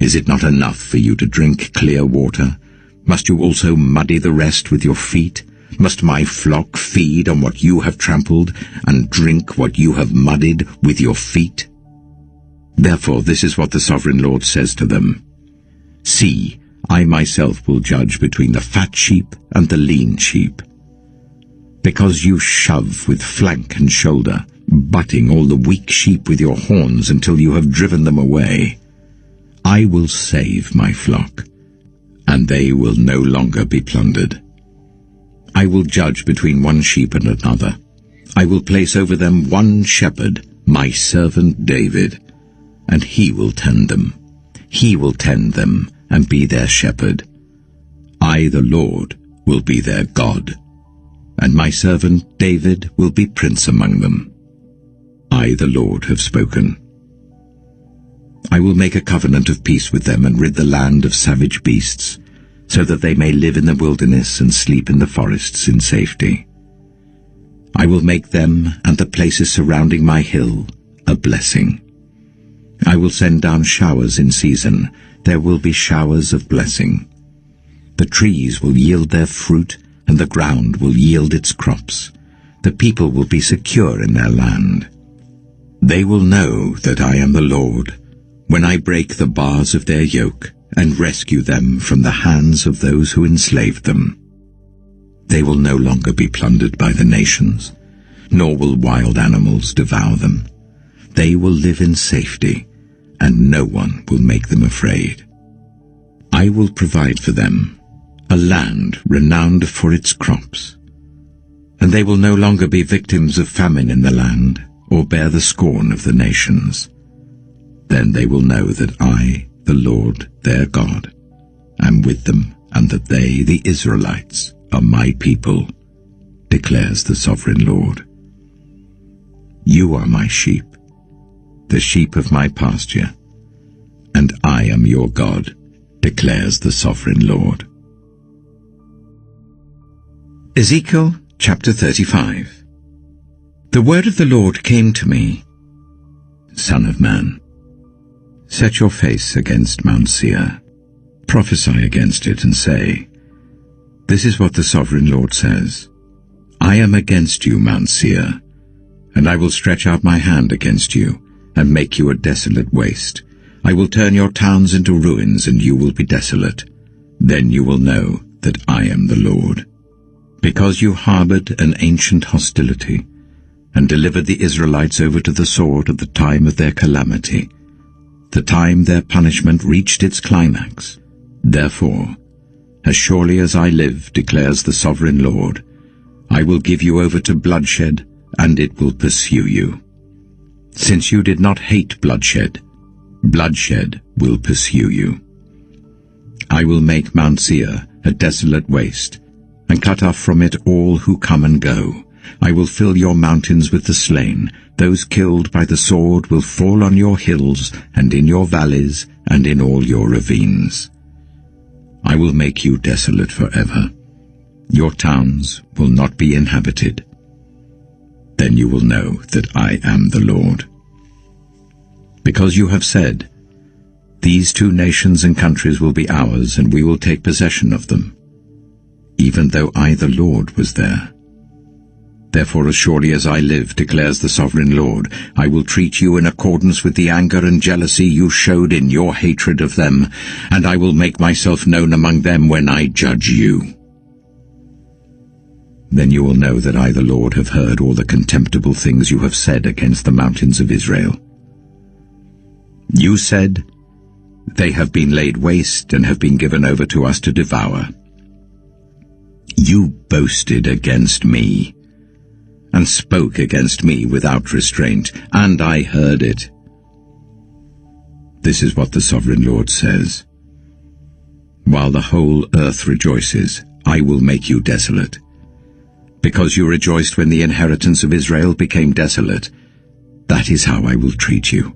Is it not enough for you to drink clear water? Must you also muddy the rest with your feet? Must my flock feed on what you have trampled, and drink what you have muddied with your feet? Therefore this is what the sovereign Lord says to them. See, I myself will judge between the fat sheep and the lean sheep. Because you shove with flank and shoulder, butting all the weak sheep with your horns until you have driven them away, I will save my flock, and they will no longer be plundered. I will judge between one sheep and another. I will place over them one shepherd, my servant David, and he will tend them. He will tend them and be their shepherd. I, the Lord, will be their God, and my servant David will be prince among them. I, the Lord, have spoken. I will make a covenant of peace with them and rid the land of savage beasts, so that they may live in the wilderness and sleep in the forests in safety. I will make them and the places surrounding my hill a blessing. I will send down showers in season. There will be showers of blessing. The trees will yield their fruit, and the ground will yield its crops. The people will be secure in their land. They will know that I am the Lord, when I break the bars of their yoke and rescue them from the hands of those who enslaved them. They will no longer be plundered by the nations, nor will wild animals devour them. They will live in safety, and no one will make them afraid. I will provide for them a land renowned for its crops, and they will no longer be victims of famine in the land, or bear the scorn of the nations. Then they will know that I, the Lord, their God, am with them, and that they, the Israelites, are my people, declares the sovereign Lord. You are my sheep, the sheep of my pasture, and I am your God, declares the sovereign Lord. Ezekiel chapter 35. The word of the Lord came to me, Son of man, set your face against Mount Seir, prophesy against it and say, This is what the sovereign Lord says, I am against you, Mount Seir, and I will stretch out my hand against you, and make you a desolate waste. I will turn your towns into ruins, and you will be desolate. Then you will know that I am the Lord. Because you harbored an ancient hostility, and delivered the Israelites over to the sword at the time of their calamity, the time their punishment reached its climax. Therefore, as surely as I live, declares the sovereign Lord, I will give you over to bloodshed, and it will pursue you. Since you did not hate bloodshed, bloodshed will pursue you. I will make Mount Seir a desolate waste, and cut off from it all who come and go. I will fill your mountains with the slain. Those killed by the sword will fall on your hills, and in your valleys, and in all your ravines. I will make you desolate forever. Your towns will not be inhabited. Then you will know that I am the Lord. Because you have said, these two nations and countries will be ours, and we will take possession of them, even though I, the Lord, was there. Therefore, as surely as I live, declares the sovereign Lord, I will treat you in accordance with the anger and jealousy you showed in your hatred of them, and I will make myself known among them when I judge you. Then you will know that I, the Lord, have heard all the contemptible things you have said against the mountains of Israel. You said, they have been laid waste and have been given over to us to devour. You boasted against me, and spoke against me without restraint, and I heard it. This is what the sovereign Lord says. While the whole earth rejoices, I will make you desolate. Because you rejoiced when the inheritance of Israel became desolate, that is how I will treat you.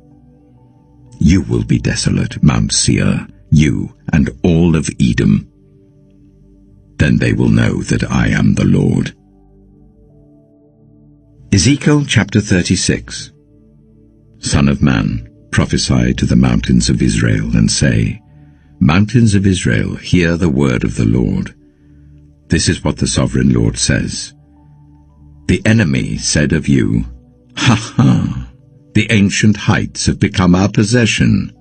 You will be desolate, Mount Seir, you and all of Edom. Then they will know that I am the Lord. Ezekiel chapter 36. Son of man, prophesy to the mountains of Israel, and say, Mountains of Israel, hear the word of the Lord. This is what the sovereign Lord says. The enemy said of you, Ha ha! The ancient heights have become our possession.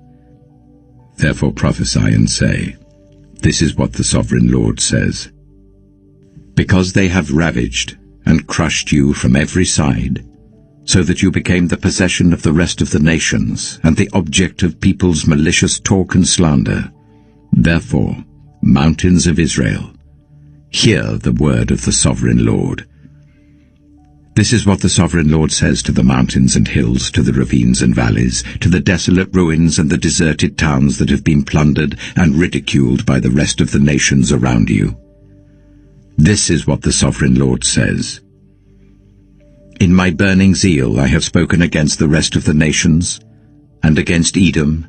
Therefore prophesy and say, This is what the sovereign Lord says. Because they have ravaged and crushed you from every side, so that you became the possession of the rest of the nations, and the object of people's malicious talk and slander. Therefore, mountains of Israel, hear the word of the sovereign Lord. This is what the sovereign Lord says to the mountains and hills, to the ravines and valleys, to the desolate ruins and the deserted towns that have been plundered and ridiculed by the rest of the nations around you. This is what the sovereign Lord says. In my burning zeal I have spoken against the rest of the nations, and against Edom,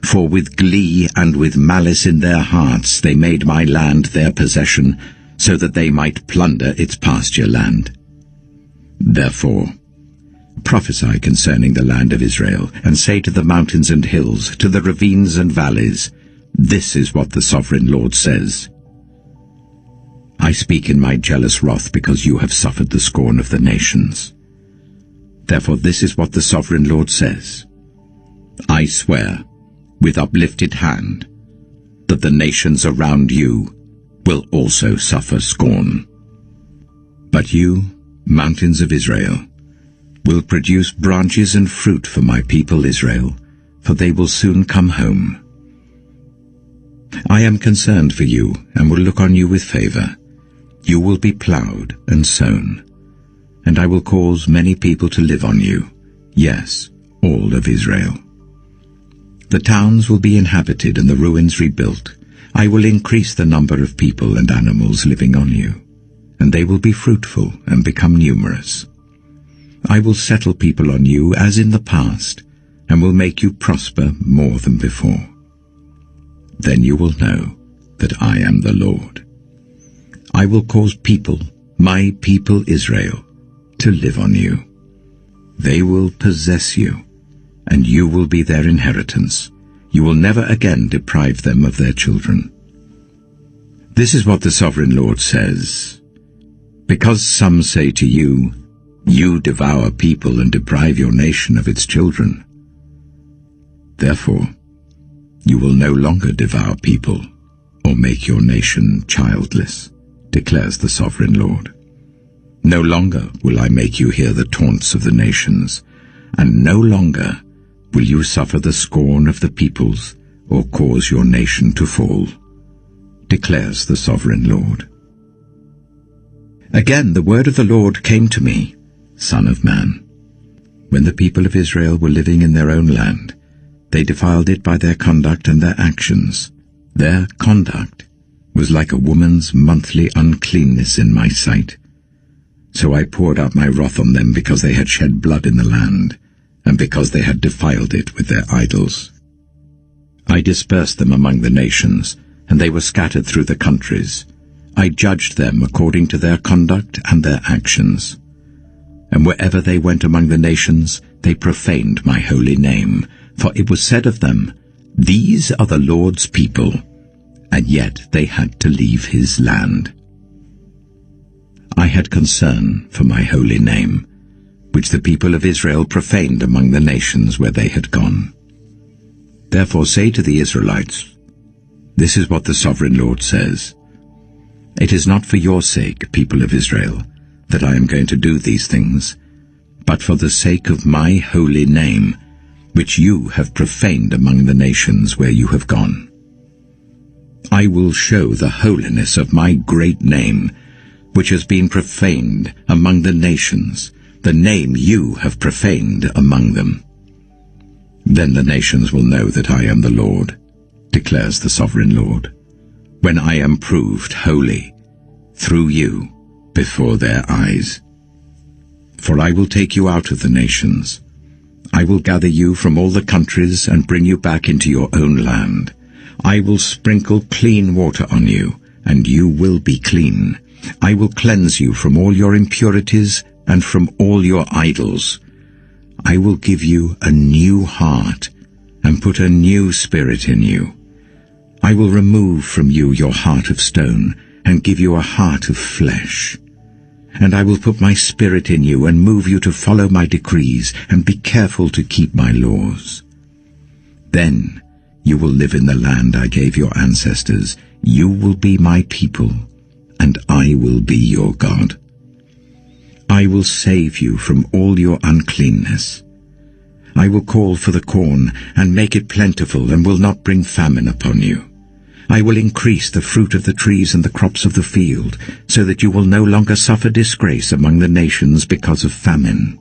for with glee and with malice in their hearts they made my land their possession, so that they might plunder its pasture land. Therefore, prophesy concerning the land of Israel, and say to the mountains and hills, to the ravines and valleys, This is what the sovereign Lord says. I speak in my jealous wrath because you have suffered the scorn of the nations. Therefore this is what the sovereign Lord says. I swear, with uplifted hand, that the nations around you will also suffer scorn. But you, mountains of Israel, will produce branches and fruit for my people Israel, for they will soon come home. I am concerned for you, and will look on you with favor. You will be plowed and sown, and I will cause many people to live on you, yes, all of Israel. The towns will be inhabited and the ruins rebuilt. I will increase the number of people and animals living on you, and they will be fruitful and become numerous. I will settle people on you as in the past, and will make you prosper more than before. Then you will know that I am the Lord. I will cause people, my people Israel, to live on you. They will possess you, and you will be their inheritance. You will never again deprive them of their children. This is what the sovereign Lord says. Because some say to you, You devour people and deprive your nation of its children. Therefore, you will no longer devour people or make your nation childless, declares the sovereign Lord. No longer will I make you hear the taunts of the nations, and no longer will you suffer the scorn of the peoples or cause your nation to fall, declares the sovereign Lord. Again the word of the Lord came to me, Son of man. When the people of Israel were living in their own land, they defiled it by their conduct and their actions. Their conduct was like a woman's monthly uncleanness in my sight. So I poured out my wrath on them because they had shed blood in the land, and because they had defiled it with their idols. I dispersed them among the nations, and they were scattered through the countries. I judged them according to their conduct and their actions. And wherever they went among the nations, they profaned my holy name. For it was said of them, These are the Lord's people, and yet they had to leave his land. I had concern for my holy name, which the people of Israel profaned among the nations where they had gone. Therefore say to the Israelites, This is what the sovereign Lord says. It is not for your sake, people of Israel, that I am going to do these things, but for the sake of my holy name, which you have profaned among the nations where you have gone. I will show the holiness of my great name, which has been profaned among the nations, the name you have profaned among them. Then the nations will know that I am the Lord, declares the sovereign Lord, when I am proved holy through you before their eyes. For I will take you out of the nations. I will gather you from all the countries and bring you back into your own land. I will sprinkle clean water on you, and you will be clean. I will cleanse you from all your impurities and from all your idols. I will give you a new heart and put a new spirit in you. I will remove from you your heart of stone and give you a heart of flesh. And I will put my spirit in you and move you to follow my decrees and be careful to keep my laws. Then you will live in the land I gave your ancestors. You will be my people, and I will be your God. I will save you from all your uncleanness. I will call for the corn and make it plentiful and will not bring famine upon you. I will increase the fruit of the trees and the crops of the field, so that you will no longer suffer disgrace among the nations because of famine.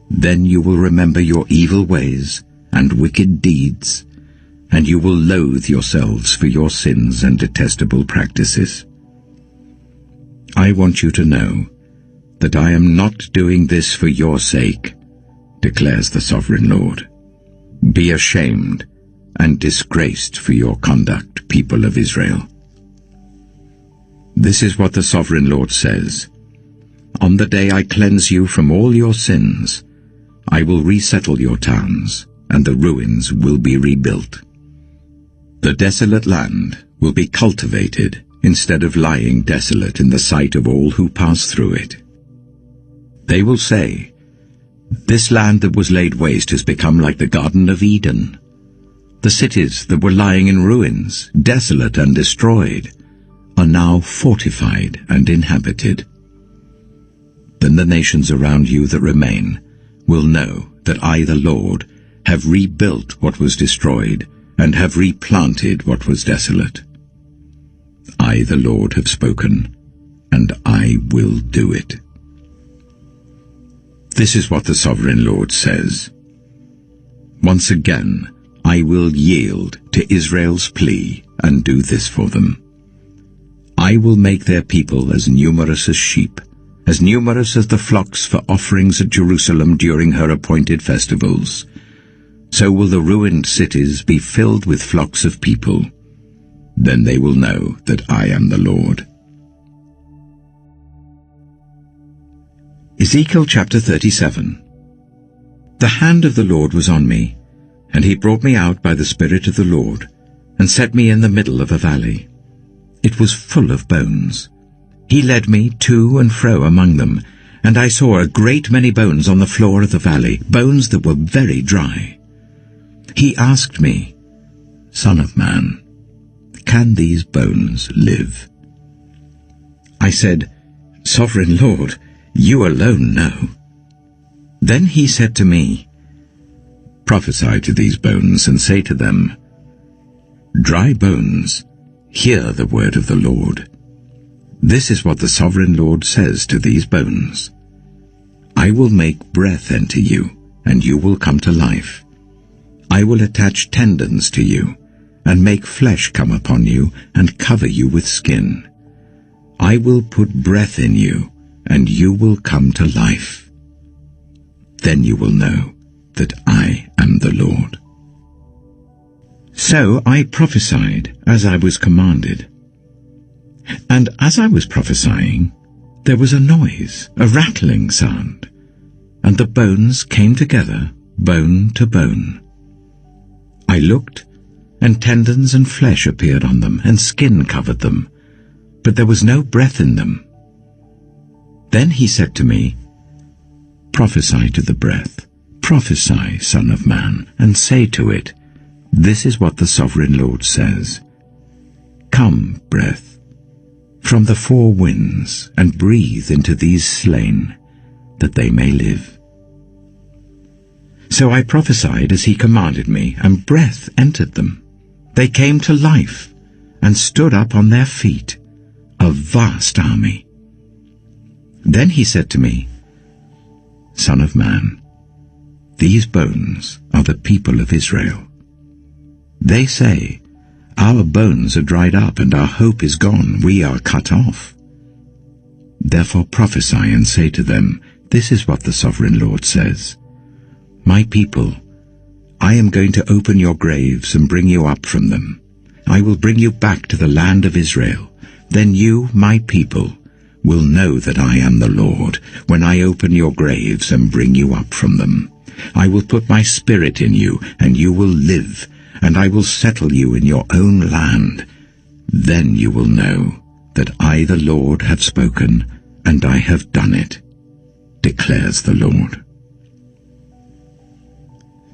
Then you will remember your evil ways and wicked deeds, and you will loathe yourselves for your sins and detestable practices. I want you to know that I am not doing this for your sake, declares the sovereign Lord. Be ashamed and disgraced for your conduct, people of Israel. This is what the sovereign Lord says. On the day I cleanse you from all your sins, I will resettle your towns, and the ruins will be rebuilt. The desolate land will be cultivated instead of lying desolate in the sight of all who pass through it. They will say, This land that was laid waste has become like the Garden of Eden. The cities that were lying in ruins, desolate and destroyed, are now fortified and inhabited. Then the nations around you that remain will know that I, the Lord, have rebuilt what was destroyed and have replanted what was desolate. I, the Lord, have spoken, and I will do it. This is what the sovereign Lord says. Once again, I will yield to Israel's plea and do this for them. I will make their people as numerous as sheep, as numerous as the flocks for offerings at Jerusalem during her appointed festivals. So will the ruined cities be filled with flocks of people. Then they will know that I am the Lord. Ezekiel chapter 37. The hand of the Lord was on me, and he brought me out by the Spirit of the Lord, and set me in the middle of a valley. It was full of bones. He led me to and fro among them, and I saw a great many bones on the floor of the valley, bones that were very dry. He asked me, "Son of man, can these bones live?" I said, "Sovereign Lord, you alone know." Then he said to me, "Prophesy to these bones and say to them, Dry bones, hear the word of the Lord. This is what the Sovereign Lord says to these bones. I will make breath enter you, and you will come to life. I will attach tendons to you, and make flesh come upon you, and cover you with skin. I will put breath in you, and you will come to life. Then you will know that I am the Lord." So I prophesied as I was commanded. And as I was prophesying, there was a noise, a rattling sound, and the bones came together, bone to bone. I looked, and tendons and flesh appeared on them, and skin covered them, but there was no breath in them. Then he said to me, "Prophesy to the breath, prophesy, Son of Man, and say to it, This is what the Sovereign Lord says. Come, breath, from the four winds, and breathe into these slain, that they may live." So I prophesied as he commanded me, and breath entered them. They came to life, and stood up on their feet, a vast army. Then he said to me, "Son of man, these bones are the people of Israel. They say, Our bones are dried up, and our hope is gone, we are cut off. Therefore prophesy and say to them, This is what the Sovereign Lord says. My people, I am going to open your graves and bring you up from them. I will bring you back to the land of Israel. Then you, my people, will know that I am the Lord, when I open your graves and bring you up from them. I will put my spirit in you, and you will live, and I will settle you in your own land. Then you will know that I, the Lord, have spoken, and I have done it, declares the Lord.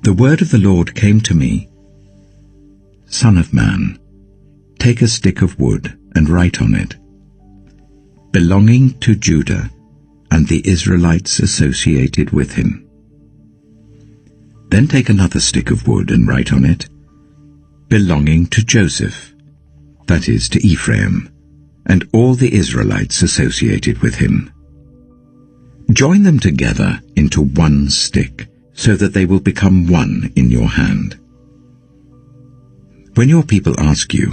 The word of the Lord came to me, "Son of man, take a stick of wood and write on it, belonging to Judah and the Israelites associated with him. Then take another stick of wood and write on it, belonging to Joseph, that is, to Ephraim, and all the Israelites associated with him. Join them together into one stick, so that they will become one in your hand. When your people ask you,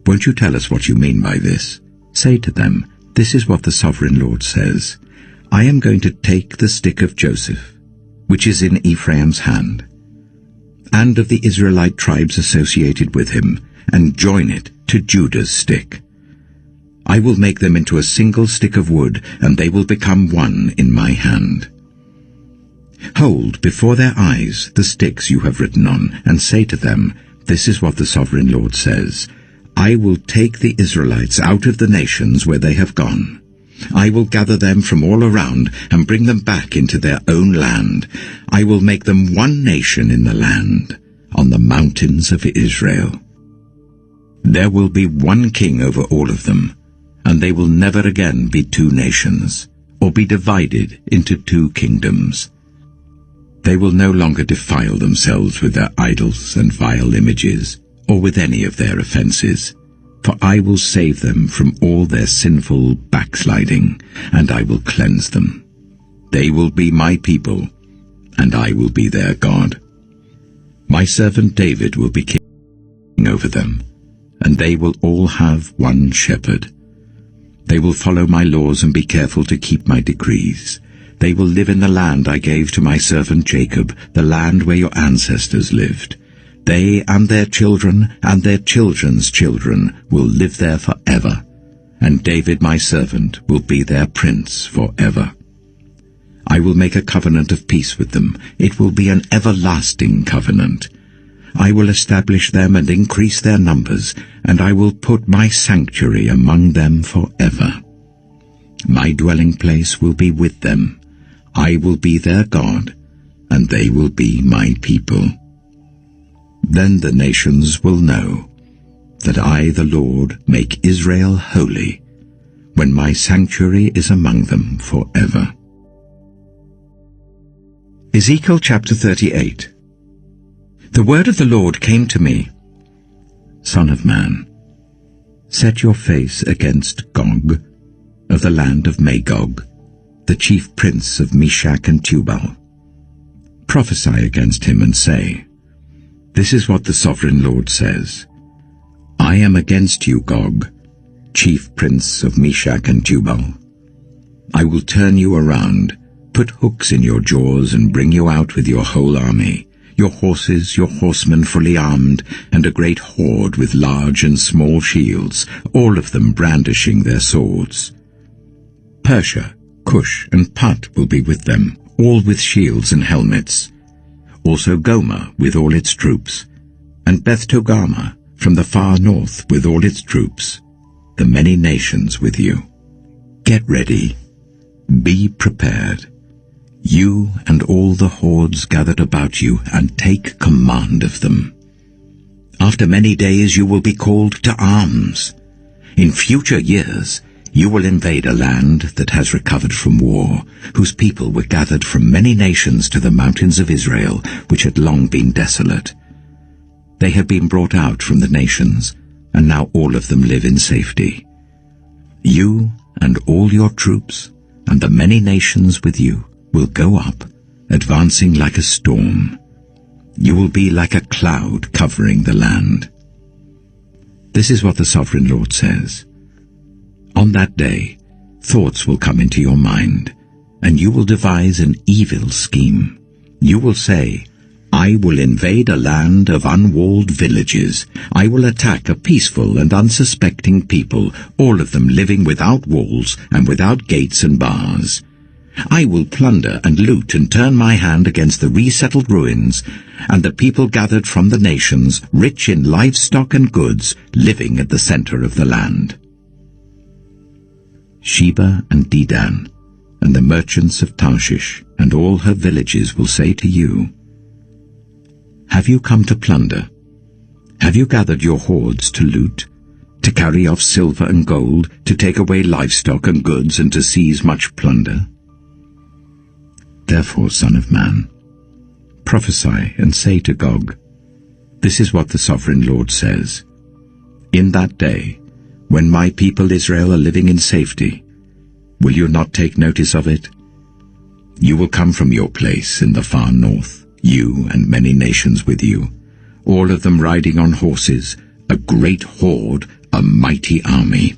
Won't you tell us what you mean by this? Say to them, This is what the Sovereign Lord says. I am going to take the stick of Joseph, which is in Ephraim's hand, and of the Israelite tribes associated with him, and join it to Judah's stick. I will make them into a single stick of wood, and they will become one in my hand. Hold before their eyes the sticks you have written on, and say to them, This is what the Sovereign Lord says. I will take the Israelites out of the nations where they have gone. I will gather them from all around and bring them back into their own land. I will make them one nation in the land, on the mountains of Israel. There will be one king over all of them, and they will never again be two nations, or be divided into two kingdoms. They will no longer defile themselves with their idols and vile images, or with any of their offenses, for I will save them from all their sinful backsliding, and I will cleanse them. They will be my people, and I will be their God. My servant David will be king over them, and they will all have one shepherd. They will follow my laws and be careful to keep my decrees. They will live in the land I gave to my servant Jacob, the land where your ancestors lived. They and their children and their children's children will live there forever, and David my servant will be their prince forever. I will make a covenant of peace with them. It will be an everlasting covenant. I will establish them and increase their numbers, and I will put my sanctuary among them forever. My dwelling place will be with them. I will be their God, and they will be my people. Then the nations will know that I, the Lord, make Israel holy, when my sanctuary is among them forever. Ezekiel chapter 38. The word of the Lord came to me. Son of man, set your face against Gog, of the land of Magog, the chief prince of Meshach and Tubal. Prophesy against him and say, This is what the sovereign Lord says. I am against you, Gog, chief prince of Meshach and Tubal. I will turn you around, put hooks in your jaws, and bring you out with your whole army, your horses, your horsemen fully armed, and a great horde with large and small shields, all of them brandishing their swords. Persia, Cush, and Put will be with them, all with shields and helmets. Also Goma with all its troops, and Beth Togarmah from the far north with all its troops, the many nations with you. Get ready. Be prepared. You and all the hordes gathered about you, and take command of them. After many days you will be called to arms. In future years you will invade a land that has recovered from war, whose people were gathered from many nations to the mountains of Israel, which had long been desolate. They have been brought out from the nations, and now all of them live in safety. You and all your troops, and the many nations with you, will go up, advancing like a storm. You will be like a cloud covering the land. This is what the sovereign Lord says. On that day, thoughts will come into your mind, and you will devise an evil scheme. You will say, I will invade a land of unwalled villages. I will attack a peaceful and unsuspecting people, all of them living without walls and without gates and bars. I will plunder and loot and turn my hand against the resettled ruins, and the people gathered from the nations, rich in livestock and goods, living at the center of the land. Sheba and Dedan, and the merchants of Tarshish, and all her villages will say to you, Have you come to plunder? Have you gathered your hoards to loot, to carry off silver and gold, to take away livestock and goods, and to seize much plunder? Therefore, son of man, prophesy and say to Gog, This is what the sovereign Lord says. In that day, when my people Israel are living in safety, will you not take notice of it? You will come from your place in the far north, you and many nations with you, all of them riding on horses, a great horde, a mighty army.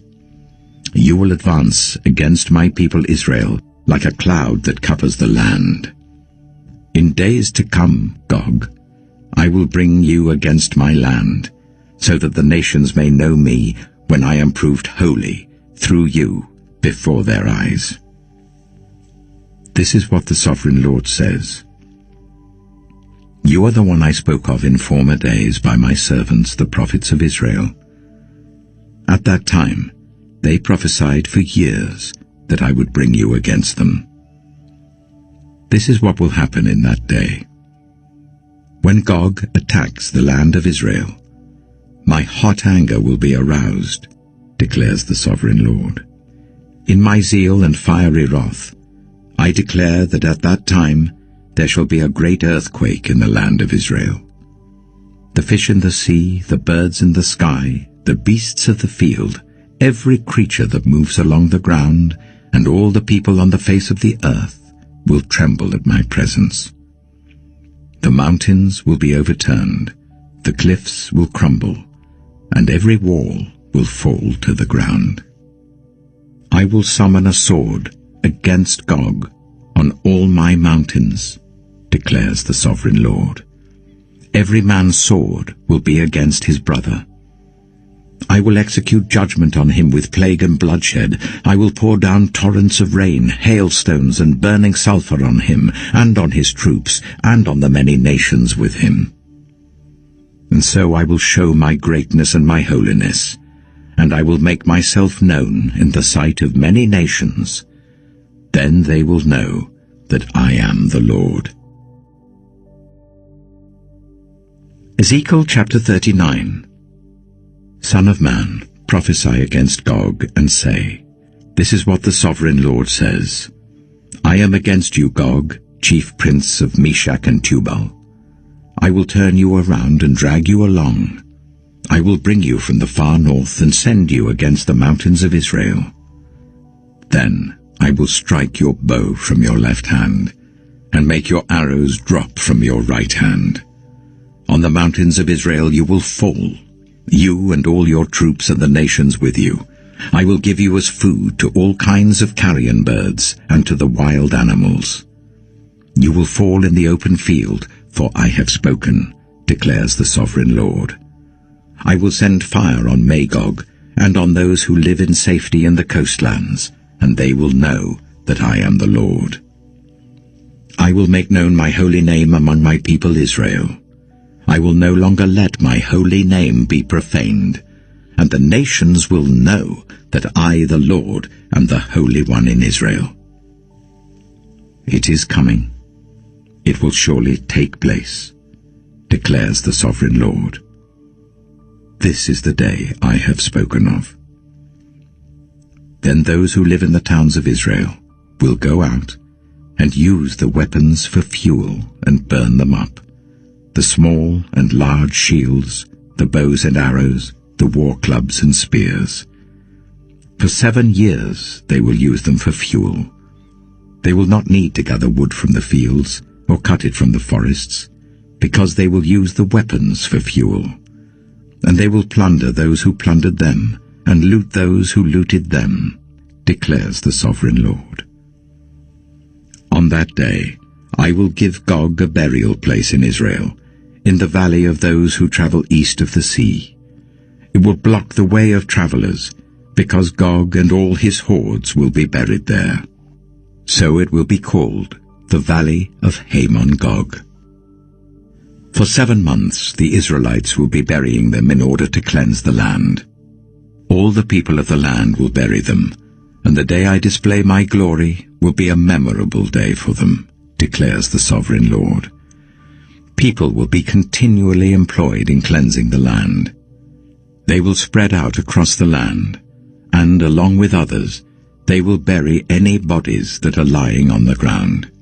You will advance against my people Israel like a cloud that covers the land. In days to come, Gog, I will bring you against my land, so that the nations may know me when I am proved holy through you before their eyes. This is what the sovereign Lord says. You are the one I spoke of in former days by my servants, the prophets of Israel. At that time, they prophesied for years that I would bring you against them. This is what will happen in that day. When Gog attacks the land of Israel, my hot anger will be aroused, declares the sovereign Lord. In my zeal and fiery wrath, I declare that at that time there shall be a great earthquake in the land of Israel. The fish in the sea, the birds in the sky, the beasts of the field, every creature that moves along the ground, and all the people on the face of the earth will tremble at my presence. The mountains will be overturned, the cliffs will crumble, and every wall will fall to the ground. I will summon a sword against Gog on all my mountains, declares the sovereign Lord. Every man's sword will be against his brother. I will execute judgment on him with plague and bloodshed. I will pour down torrents of rain, hailstones, and burning sulfur on him, and on his troops, and on the many nations with him. And so I will show my greatness and my holiness, and I will make myself known in the sight of many nations. Then they will know that I am the Lord. Ezekiel chapter 39. Son of man, prophesy against Gog, and say, This is what the sovereign Lord says. I am against you, Gog, chief prince of Meshach and Tubal. I will turn you around and drag you along. I will bring you from the far north and send you against the mountains of Israel. Then I will strike your bow from your left hand, and make your arrows drop from your right hand. On the mountains of Israel you will fall, you and all your troops and the nations with you. I will give you as food to all kinds of carrion birds and to the wild animals. You will fall in the open field, for I have spoken, declares the sovereign Lord. I will send fire on Magog and on those who live in safety in the coastlands, and they will know that I am the Lord. I will make known my holy name among my people Israel. I will no longer let my holy name be profaned, and the nations will know that I, the Lord, am the Holy One in Israel. It is coming. It will surely take place, declares the sovereign Lord. This is the day I have spoken of. Then those who live in the towns of Israel will go out and use the weapons for fuel and burn them up, the small and large shields, the bows and arrows, the war clubs and spears. For 7 years they will use them for fuel. They will not need to gather wood from the fields or cut it from the forests, because they will use the weapons for fuel. And they will plunder those who plundered them, and loot those who looted them, declares the sovereign Lord. On that day I will give Gog a burial place in Israel, in the valley of those who travel east of the sea. It will block the way of travelers, because Gog and all his hordes will be buried there. So it will be called the Valley of Hamon-Gog. For 7 months the Israelites will be burying them in order to cleanse the land. All the people of the land will bury them, and the day I display my glory will be a memorable day for them, declares the sovereign Lord. People will be continually employed in cleansing the land. They will spread out across the land, and along with others, they will bury any bodies that are lying on the ground.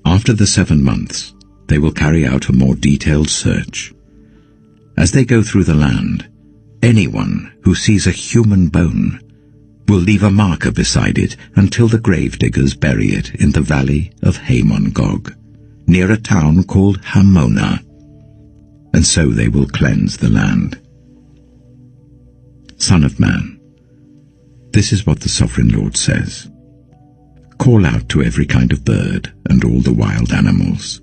After the 7 months, they will carry out a more detailed search. As they go through the land, anyone who sees a human bone will leave a marker beside it until the gravediggers bury it in the valley of Hamon-Gog, near a town called Hamona, and so they will cleanse the land. Son of man, this is what the sovereign Lord says. Call out to every kind of bird and all the wild animals.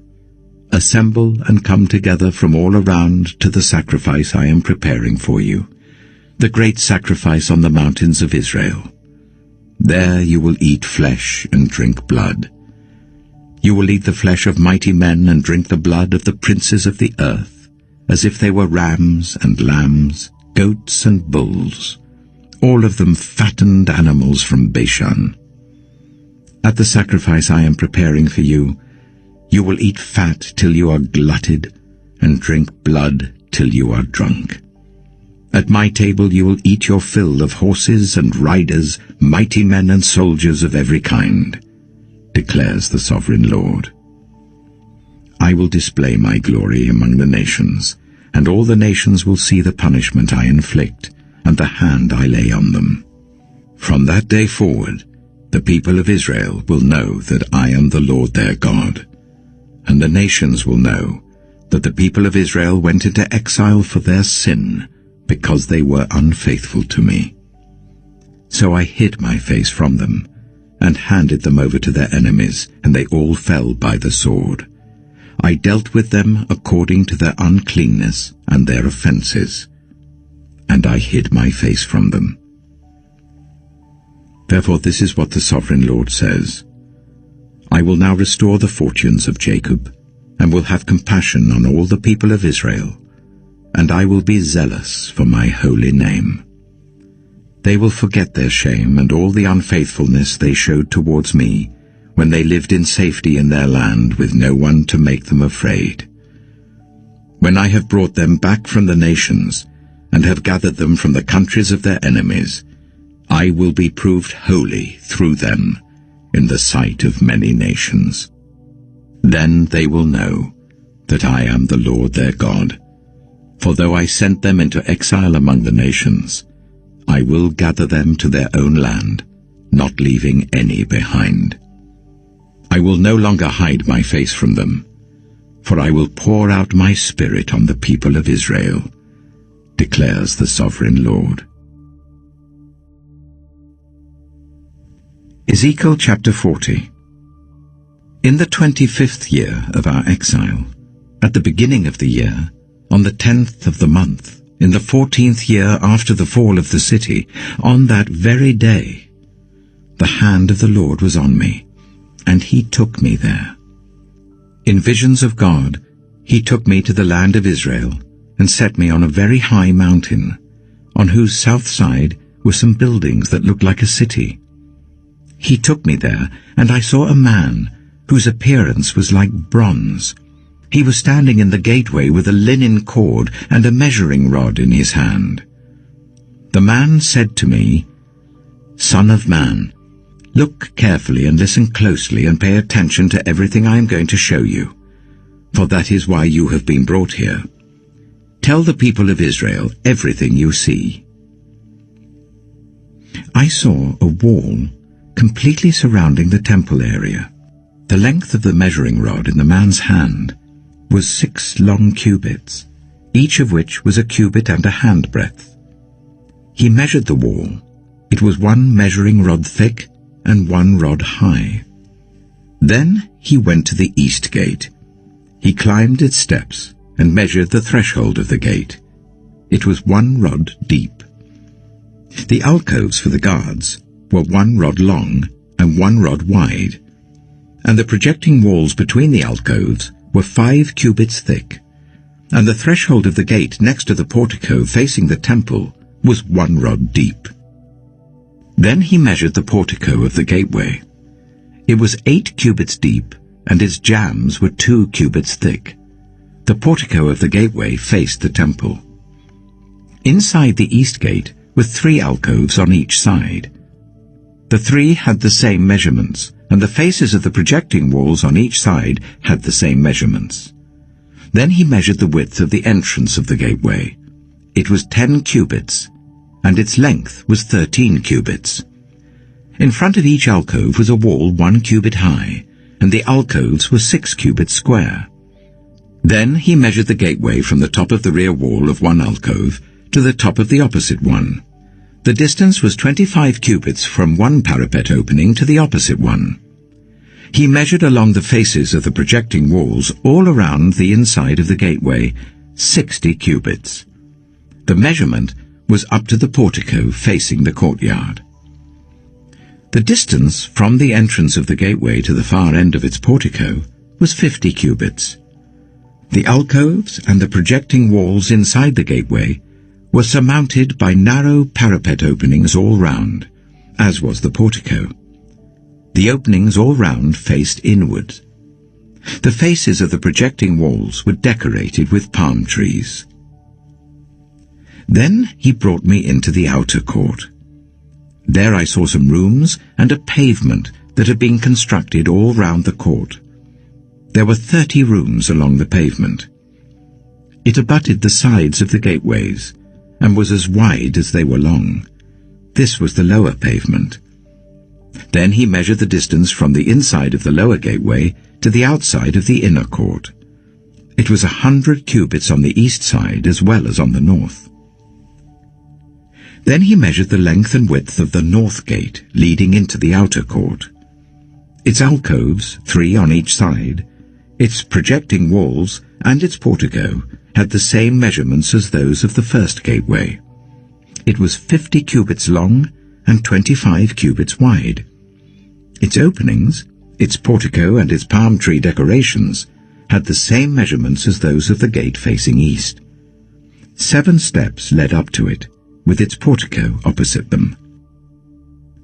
Assemble and come together from all around to the sacrifice I am preparing for you, the great sacrifice on the mountains of Israel. There you will eat flesh and drink blood. You will eat the flesh of mighty men and drink the blood of the princes of the earth, as if they were rams and lambs, goats and bulls, all of them fattened animals from Bashan. At the sacrifice I am preparing for you, you will eat fat till you are glutted, and drink blood till you are drunk. At my table you will eat your fill of horses and riders, mighty men and soldiers of every kind, declares the sovereign Lord. I will display my glory among the nations, and all the nations will see the punishment I inflict, and the hand I lay on them. From that day forward, the people of Israel will know that I am the Lord their God, and the nations will know that the people of Israel went into exile for their sin, because they were unfaithful to me. So I hid my face from them, and handed them over to their enemies, and they all fell by the sword. I dealt with them according to their uncleanness and their offenses, and I hid my face from them. Therefore this is what the sovereign Lord says. I will now restore the fortunes of Jacob, and will have compassion on all the people of Israel, and I will be zealous for my holy name. they will forget their shame and all the unfaithfulness they showed towards me, when they lived in safety in their land with no one to make them afraid. When I have brought them back from the nations, and have gathered them from the countries of their enemies, I will be proved holy through them in the sight of many nations. Then they will know that I am the Lord their God. For though I sent them into exile among the nations, I will gather them to their own land, not leaving any behind. I will no longer hide my face from them, for I will pour out my Spirit on the people of Israel, declares the Sovereign Lord. Ezekiel chapter 40. In the 25th year of our exile, at the beginning of the year, on the 10th of the month, in the 14th year after the fall of the city, on that very day, the hand of the Lord was on me, and he took me there. In visions of God, he took me to the land of Israel, and set me on a very high mountain, on whose south side were some buildings that looked like a city. He took me there, and I saw a man, whose appearance was like bronze. He was standing in the gateway with a linen cord and a measuring rod in his hand. The man said to me, "Son of man, look carefully and listen closely and pay attention to everything I am going to show you, for that is why you have been brought here. Tell the people of Israel everything you see." I saw a wall completely surrounding the temple area. The length of the measuring rod in the man's hand was 6 long cubits, each of which was a cubit and a handbreadth. He measured the wall. It was 1 measuring rod thick and 1 rod high. Then he went to the east gate. He climbed its steps and measured the threshold of the gate. It was 1 rod deep. The alcoves for the guards were 1 rod long and 1 rod wide, and the projecting walls between the alcoves were 5 cubits thick, and the threshold of the gate next to the portico facing the temple was 1 rod deep. Then he measured the portico of the gateway. It was 8 cubits deep, and its jambs were 2 cubits thick. The portico of the gateway faced the temple. Inside the east gate were 3 alcoves on each side. The 3 had the same measurements, and the faces of the projecting walls on each side had the same measurements. Then he measured the width of the entrance of the gateway. It was 10 cubits, and its length was 13 cubits. In front of each alcove was a wall 1 cubit high, and the alcoves were 6 cubits square. Then he measured the gateway from the top of the rear wall of one alcove to the top of the opposite one. The distance was 25 cubits from one parapet opening to the opposite one. He measured along the faces of the projecting walls all around the inside of the gateway 60 cubits. The measurement was up to the portico facing the courtyard. The distance from the entrance of the gateway to the far end of its portico was 50 cubits. The alcoves and the projecting walls inside the gateway were surmounted by narrow parapet openings all round, as was the portico. The openings all round faced inward. The faces of the projecting walls were decorated with palm trees. Then he brought me into the outer court. There I saw some rooms and a pavement that had been constructed all round the court. There were 30 rooms along the pavement. It abutted the sides of the gateways, and was as wide as they were long. This was the lower pavement. Then he measured the distance from the inside of the lower gateway to the outside of the inner court. It was 100 cubits on the east side as well as on the north. Then he measured the length and width of the north gate leading into the outer court. Its alcoves, 3 on each side, its projecting walls, and its portico had the same measurements as those of the first gateway. It was 50 cubits long and 25 cubits wide. Its openings, its portico and its palm tree decorations had the same measurements as those of the gate facing east. 7 steps led up to it, with its portico opposite them.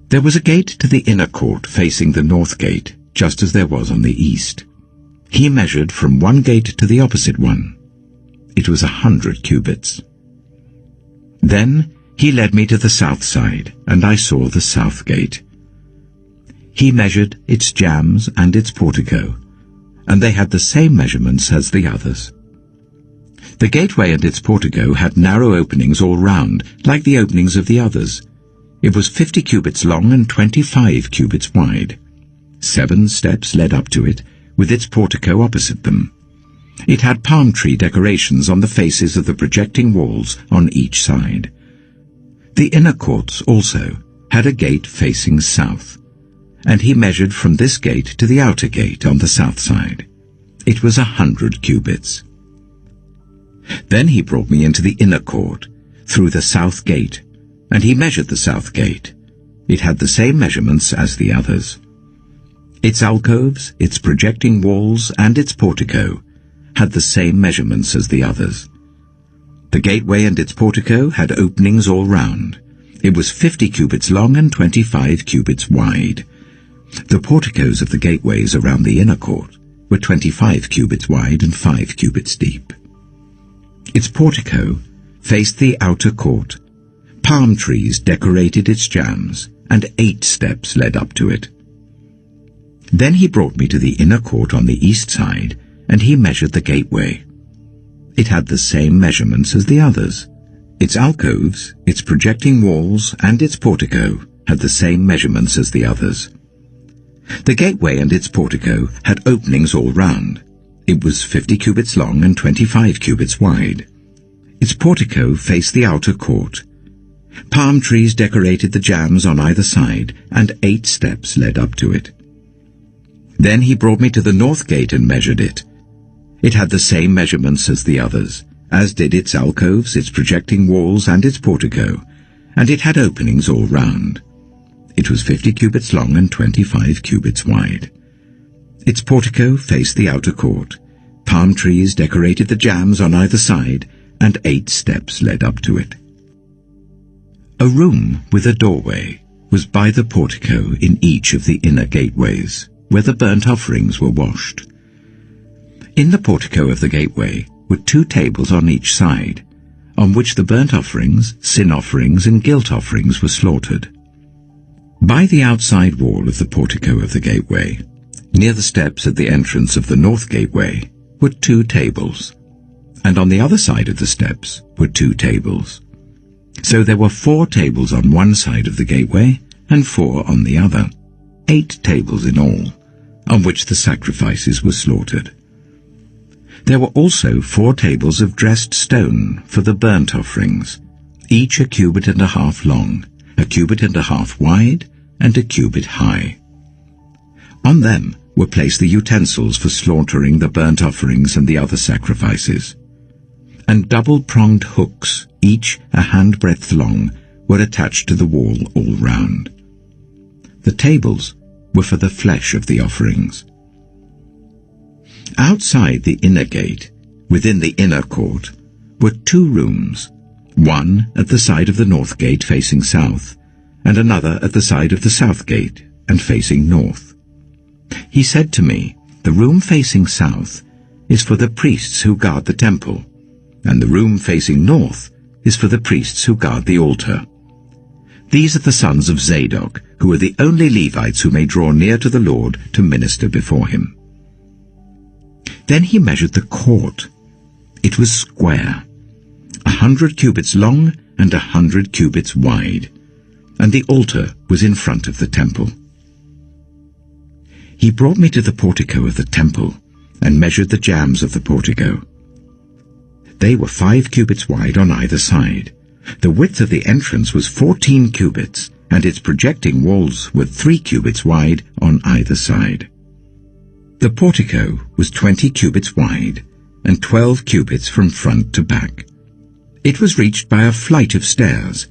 There was a gate to the inner court facing the north gate, just as there was on the east. He measured from one gate to the opposite one. It was 100 cubits. Then he led me to the south side, and I saw the south gate. He measured its jambs and its portico, and they had the same measurements as the others. The gateway and its portico had narrow openings all round, like the openings of the others. It was 50 cubits long and 25 cubits wide. 7 steps led up to it, with its portico opposite them. It had palm tree decorations on the faces of the projecting walls on each side. The inner courts also had a gate facing south, and he measured from this gate to the outer gate on the south side. It was 100 cubits. Then he brought me into the inner court, through the south gate, and he measured the south gate. It had the same measurements as the others. Its alcoves, its projecting walls, and its portico had the same measurements as the others. The gateway and its portico had openings all round. It was 50 cubits long and 25 cubits wide. The porticos of the gateways around the inner court were 25 cubits wide and 5 cubits deep. Its portico faced the outer court. Palm trees decorated its jambs, and 8 steps led up to it. Then he brought me to the inner court on the east side, and he measured the gateway. It had the same measurements as the others. Its alcoves, its projecting walls, and its portico had the same measurements as the others. The gateway and its portico had openings all round. It was 50 cubits long and 25 cubits wide. Its portico faced the outer court. Palm trees decorated the jambs on either side, and 8 steps led up to it. Then he brought me to the north gate and measured it. It had the same measurements as the others, as did its alcoves, its projecting walls, and its portico, and it had openings all round. It was 50 cubits long and 25 cubits wide. Its portico faced the outer court. Palm trees decorated the jambs on either side, and 8 steps led up to it. A room with a doorway was by the portico in each of the inner gateways, where the burnt offerings were washed. In the portico of the gateway were 2 tables on each side, on which the burnt offerings, sin offerings, and guilt offerings were slaughtered. By the outside wall of the portico of the gateway, near the steps at the entrance of the north gateway, were 2 tables, and on the other side of the steps were 2 tables. So there were 4 tables on one side of the gateway, and 4 on the other, 8 tables in all, on which the sacrifices were slaughtered. There were also 4 tables of dressed stone for the burnt offerings, each a cubit and a half long, a cubit and a half wide, and a cubit high. On them were placed the utensils for slaughtering the burnt offerings and the other sacrifices. And double-pronged hooks, each a handbreadth long, were attached to the wall all round. The tables were for the flesh of the offerings. Outside the inner gate, within the inner court, were 2 rooms, one at the side of the north gate facing south, and another at the side of the south gate and facing north. He said to me, "The room facing south is for the priests who guard the temple, and the room facing north is for the priests who guard the altar. These are the sons of Zadok, who are the only Levites who may draw near to the Lord to minister before him." Then he measured the court. It was square, 100 cubits long and 100 cubits wide, and the altar was in front of the temple. He brought me to the portico of the temple and measured the jambs of the portico. They were 5 cubits wide on either side. The width of the entrance was 14 cubits, and its projecting walls were 3 cubits wide on either side. The portico was 20 cubits wide and 12 cubits from front to back. It was reached by a flight of stairs,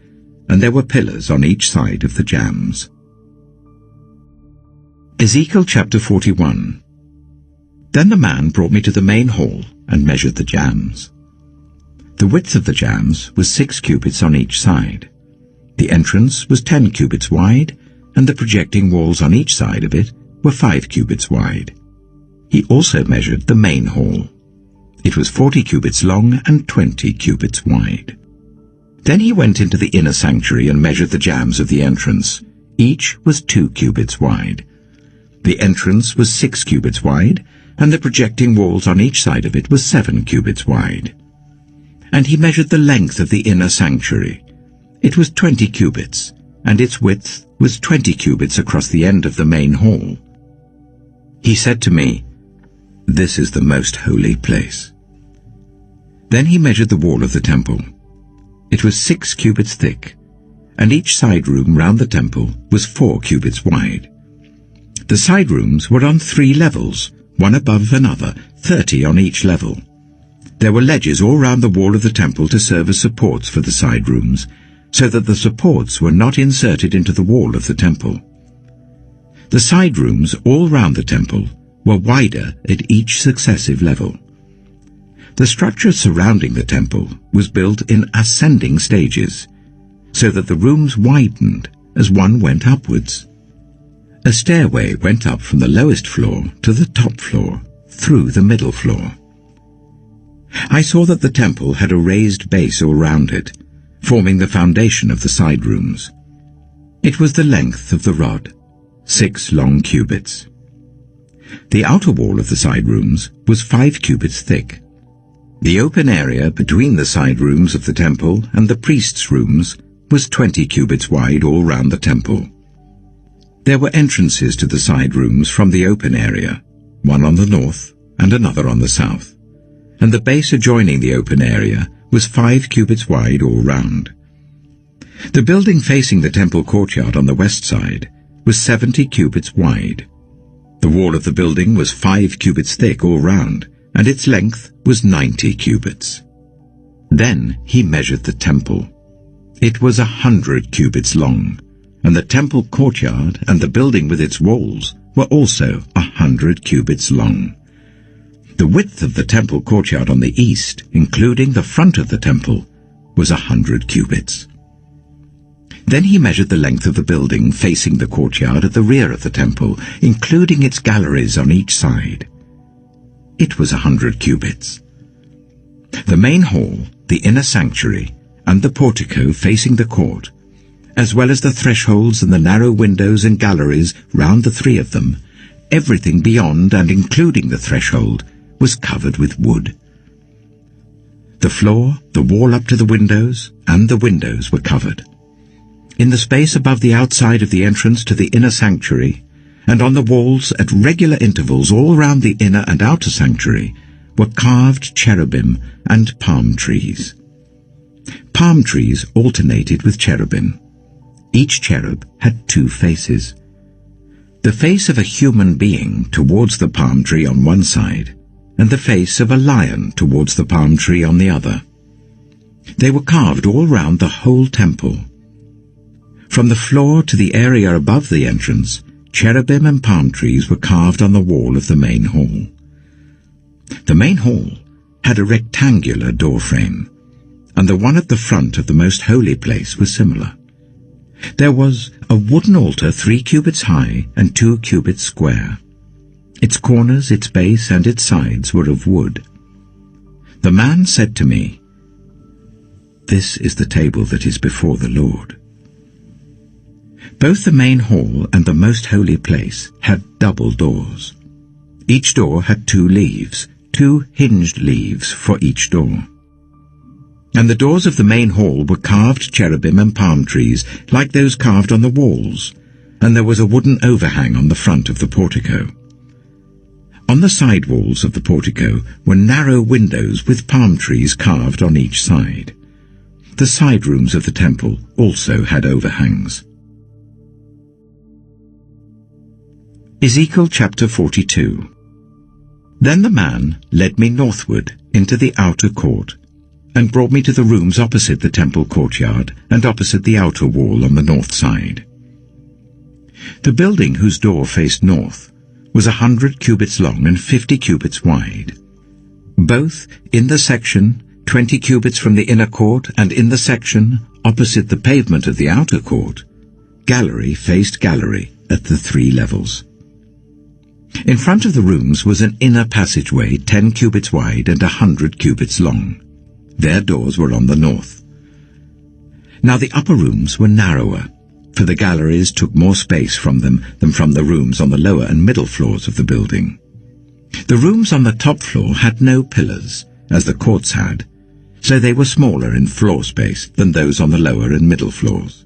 and there were pillars on each side of the jambs. Ezekiel chapter 41. Then the man brought me to the main hall and measured the jambs. The width of the jambs was 6 cubits on each side. The entrance was 10 cubits wide, and the projecting walls on each side of it were 5 cubits wide. He also measured the main hall. It was 40 cubits long and 20 cubits wide. Then he went into the inner sanctuary and measured the jambs of the entrance. Each was 2 cubits wide. The entrance was 6 cubits wide, and the projecting walls on each side of it were 7 cubits wide. And he measured the length of the inner sanctuary. It was 20 cubits, and its width was 20 cubits across the end of the main hall. He said to me, "This is the most holy place." Then he measured the wall of the temple. It was 6 cubits thick, and each side room round the temple was 4 cubits wide. The side rooms were on 3 levels, one above another, 30 on each level. There were ledges all round the wall of the temple to serve as supports for the side rooms, so that the supports were not inserted into the wall of the temple. The side rooms all round the temple were wider at each successive level. The structure surrounding the temple was built in ascending stages, so that the rooms widened as one went upwards. A stairway went up from the lowest floor to the top floor, through the middle floor. I saw that the temple had a raised base all round it, forming the foundation of the side rooms. It was the length of the rod, 6 long cubits. The outer wall of the side rooms was 5 cubits thick. The open area between the side rooms of the temple and the priests' rooms was 20 cubits wide all round the temple. There were entrances to the side rooms from the open area, one on the north and another on the south, and the base adjoining the open area was 5 cubits wide all round. The building facing the temple courtyard on the west side was 70 cubits wide. The wall of the building was 5 cubits thick all round, and its length was 90 cubits. Then he measured the temple. It was 100 cubits long, and the temple courtyard and the building with its walls were also 100 cubits long. The width of the temple courtyard on the east, including the front of the temple, was 100 cubits. Then he measured the length of the building facing the courtyard at the rear of the temple, including its galleries on each side. It was 100 cubits. The main hall, the inner sanctuary, and the portico facing the court, as well as the thresholds and the narrow windows and galleries round the 3 of them, everything beyond and including the threshold, was covered with wood. The floor, the wall up to the windows, and the windows were covered. In the space above the outside of the entrance to the inner sanctuary, and on the walls at regular intervals all round the inner and outer sanctuary, were carved cherubim and palm trees. Palm trees alternated with cherubim. Each cherub had 2 faces. The face of a human being towards the palm tree on one side, and the face of a lion towards the palm tree on the other. They were carved all round the whole temple. From the floor to the area above the entrance, cherubim and palm trees were carved on the wall of the main hall. The main hall had a rectangular door frame, and the one at the front of the most holy place was similar. There was a wooden altar 3 cubits high and 2 cubits square. Its corners, its base, and its sides were of wood. The man said to me, "This is the table that is before the Lord." Both the main hall and the most holy place had double doors. Each door had 2 leaves, 2 hinged leaves for each door. And the doors of the main hall were carved cherubim and palm trees, like those carved on the walls, and there was a wooden overhang on the front of the portico. On the side walls of the portico were narrow windows with palm trees carved on each side. The side rooms of the temple also had overhangs. Ezekiel chapter 42. Then the man led me northward into the outer court, and brought me to the rooms opposite the temple courtyard and opposite the outer wall on the north side. The building whose door faced north was 100 cubits long and 50 cubits wide. Both in the section 20 cubits from the inner court, and in the section, opposite the pavement of the outer court, gallery faced gallery at the 3 levels. In front of the rooms was an inner passageway 10 cubits wide and 100 cubits long. Their doors were on the north. Now the upper rooms were narrower, for the galleries took more space from them than from the rooms on the lower and middle floors of the building. The rooms on the top floor had no pillars, as the courts had, so they were smaller in floor space than those on the lower and middle floors.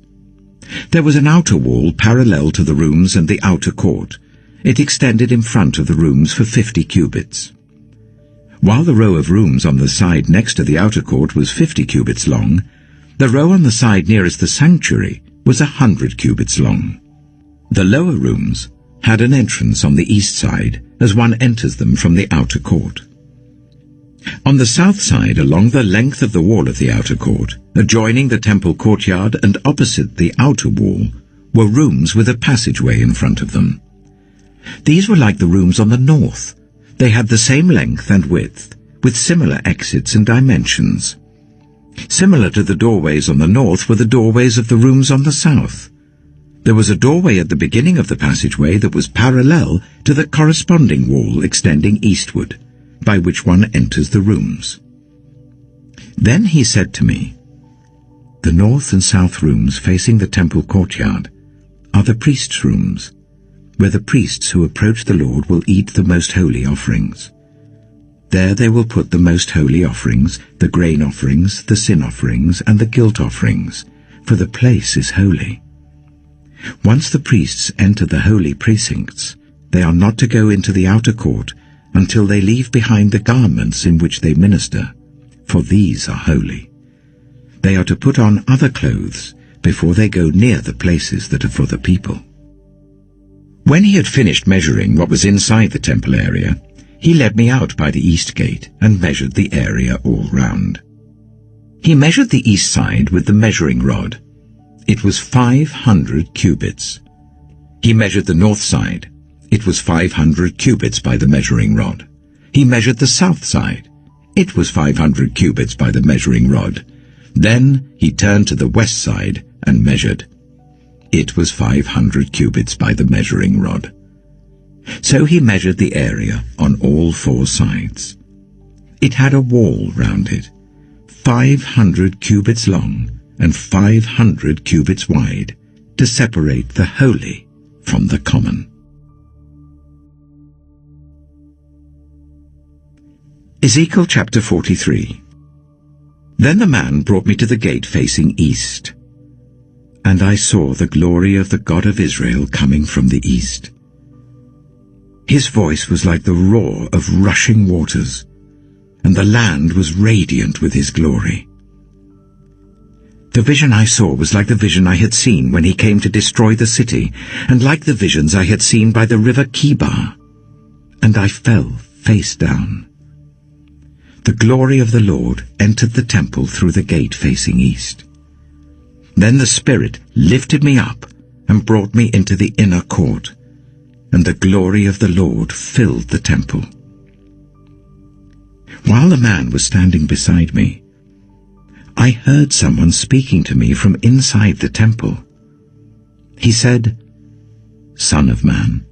There was an outer wall parallel to the rooms and the outer court. It extended in front of the rooms for 50 cubits. While the row of rooms on the side next to the outer court was 50 cubits long, the row on the side nearest the sanctuary was 100 cubits long. The lower rooms had an entrance on the east side as one enters them from the outer court. On the south side, along the length of the wall of the outer court, adjoining the temple courtyard and opposite the outer wall, were rooms with a passageway in front of them. These were like the rooms on the north. They had the same length and width, with similar exits and dimensions. Similar to the doorways on the north were the doorways of the rooms on the south. There was a doorway at the beginning of the passageway that was parallel to the corresponding wall extending eastward, by which one enters the rooms. Then he said to me, "The north and south rooms facing the temple courtyard are the priests' rooms, where the priests who approach the Lord will eat the most holy offerings. There they will put the most holy offerings, the grain offerings, the sin offerings, and the guilt offerings, for the place is holy. Once the priests enter the holy precincts, they are not to go into the outer court until they leave behind the garments in which they minister, for these are holy. They are to put on other clothes before they go near the places that are for the people." When he had finished measuring what was inside the temple area, he led me out by the east gate and measured the area all round. He measured the east side with the measuring rod. It was 500 cubits. He measured the north side. It was 500 cubits by the measuring rod. He measured the south side. It was 500 cubits by the measuring rod. Then he turned to the west side and measured. It was 500 cubits by the measuring rod. So he measured the area on all 4 sides. It had a wall round it, 500 cubits long and 500 cubits wide, to separate the holy from the common. Ezekiel chapter 43. Then the man brought me to the gate facing east, and I saw the glory of the God of Israel coming from the east. His voice was like the roar of rushing waters, and the land was radiant with his glory. The vision I saw was like the vision I had seen when he came to destroy the city, and like the visions I had seen by the river Kibar, and I fell face down. The glory of the Lord entered the temple through the gate facing east. Then the Spirit lifted me up and brought me into the inner court, and the glory of the Lord filled the temple. While the man was standing beside me, I heard someone speaking to me from inside the temple. He said, "Son of man,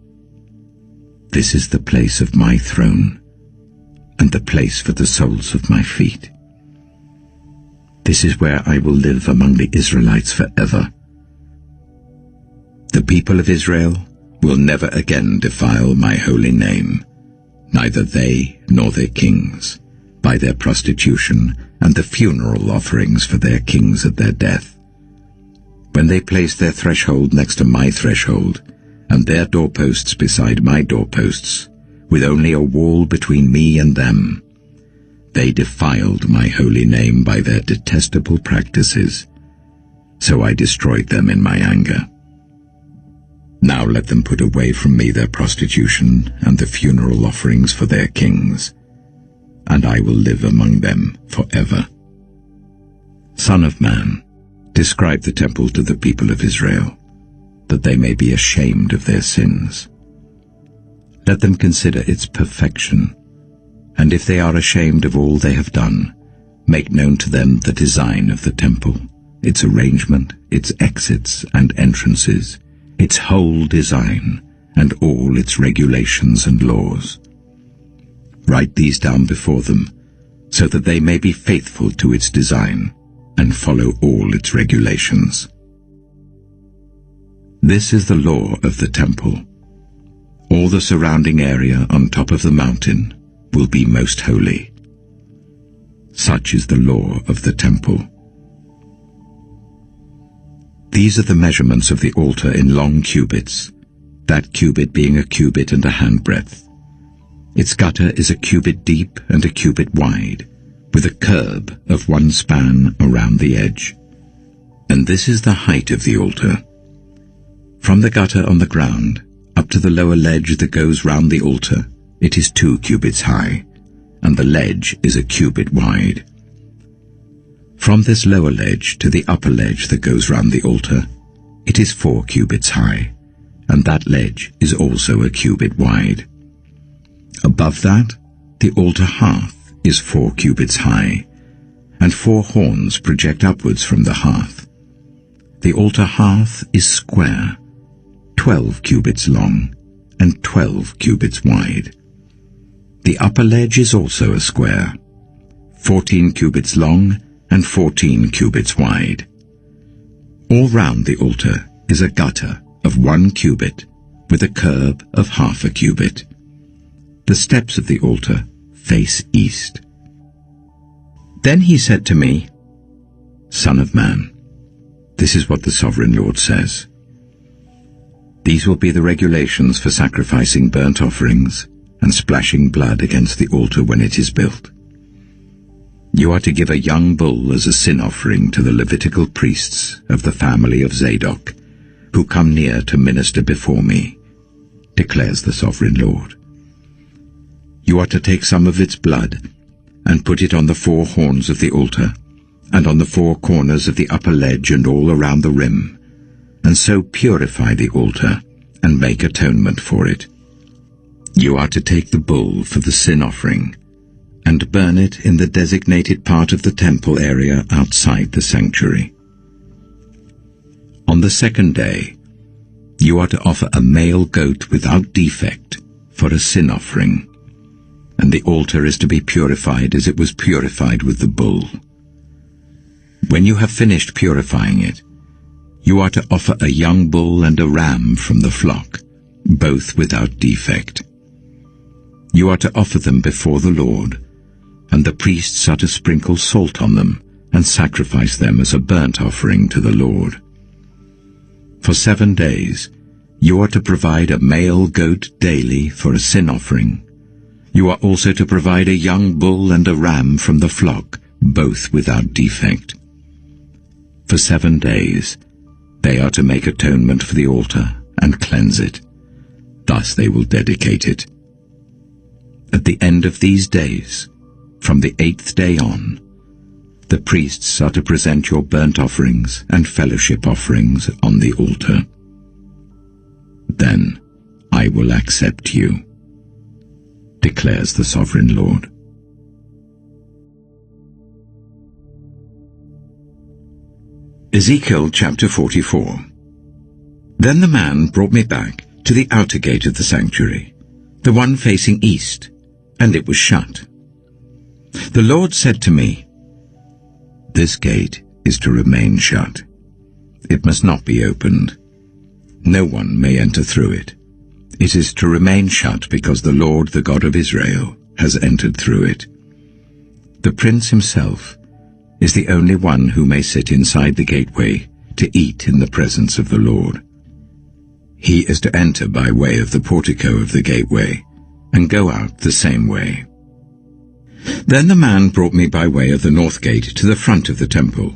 this is the place of my throne, and the place for the soles of my feet. This is where I will live among the Israelites forever. The people of Israel will never again defile my holy name, neither they nor their kings, by their prostitution and the funeral offerings for their kings at their death. When they place their threshold next to my threshold, and their doorposts beside my doorposts, with only a wall between me and them, they defiled my holy name by their detestable practices, so I destroyed them in my anger. Now let them put away from me their prostitution and the funeral offerings for their kings, and I will live among them forever. Son of man, describe the temple to the people of Israel, that they may be ashamed of their sins. Let them consider its perfection, and if they are ashamed of all they have done, make known to them the design of the temple, its arrangement, its exits and entrances, its whole design, and all its regulations and laws. Write these down before them, so that they may be faithful to its design and follow all its regulations. This is the law of the temple. All the surrounding area on top of the mountain will be most holy. Such is the law of the temple. These are the measurements of the altar in long cubits, that cubit being a cubit and a handbreadth. Its gutter is a cubit deep and a cubit wide, with a curb of 1 span around the edge. And this is the height of the altar. From the gutter on the ground up to the lower ledge that goes round the altar, it is 2 cubits high, and the ledge is a cubit wide. From this lower ledge to the upper ledge that goes round the altar, it is 4 cubits high, and that ledge is also a cubit wide. Above that, the altar hearth is 4 cubits high, and 4 horns project upwards from the hearth. The altar hearth is square, 12 cubits long, and 12 cubits wide. The upper ledge is also a square, 14 cubits long and 14 cubits wide. All round the altar is a gutter of 1 cubit with a curb of half a cubit. The steps of the altar face east. Then he said to me, Son of man, this is what the Sovereign Lord says. These will be the regulations for sacrificing burnt offerings and splashing blood against the altar when it is built. You are to give a young bull as a sin offering to the Levitical priests of the family of Zadok, who come near to minister before me, declares the Sovereign Lord. You are to take some of its blood and put it on the 4 horns of the altar, and on the 4 corners of the upper ledge and all around the rim, and so purify the altar and make atonement for it. You are to take the bull for the sin offering and burn it in the designated part of the temple area outside the sanctuary. On the 2nd day, you are to offer a male goat without defect for a sin offering, and the altar is to be purified as it was purified with the bull. When you have finished purifying it, you are to offer a young bull and a ram from the flock, both without defect. You are to offer them before the Lord, and the priests are to sprinkle salt on them and sacrifice them as a burnt offering to the Lord. For 7 days you are to provide a male goat daily for a sin offering. You are also to provide a young bull and a ram from the flock, both without defect. For 7 days they are to make atonement for the altar and cleanse it. Thus they will dedicate it. At the end of these days, from the 8th day on, the priests are to present your burnt offerings and fellowship offerings on the altar. Then I will accept you, declares the Sovereign Lord. Ezekiel chapter 44. Then the man brought me back to the outer gate of the sanctuary, the one facing east, and it was shut. The Lord said to me, This gate is to remain shut. It must not be opened. No one may enter through it. It is to remain shut because the Lord, the God of Israel, has entered through it. The prince himself is the only one who may sit inside the gateway to eat in the presence of the Lord. He is to enter by way of the portico of the gateway and go out the same way. Then the man brought me by way of the north gate to the front of the temple.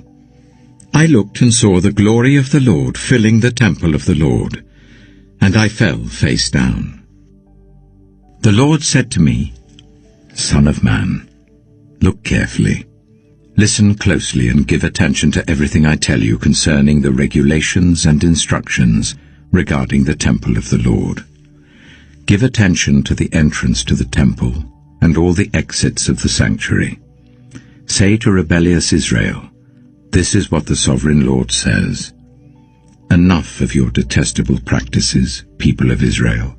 I looked and saw the glory of the Lord filling the temple of the Lord, and I fell face down. The Lord said to me, Son of man, look carefully. Listen closely and give attention to everything I tell you concerning the regulations and instructions regarding the temple of the Lord. Give attention to the entrance to the temple and all the exits of the sanctuary. Say to rebellious Israel, this is what the sovereign Lord says. Enough of your detestable practices, people of Israel.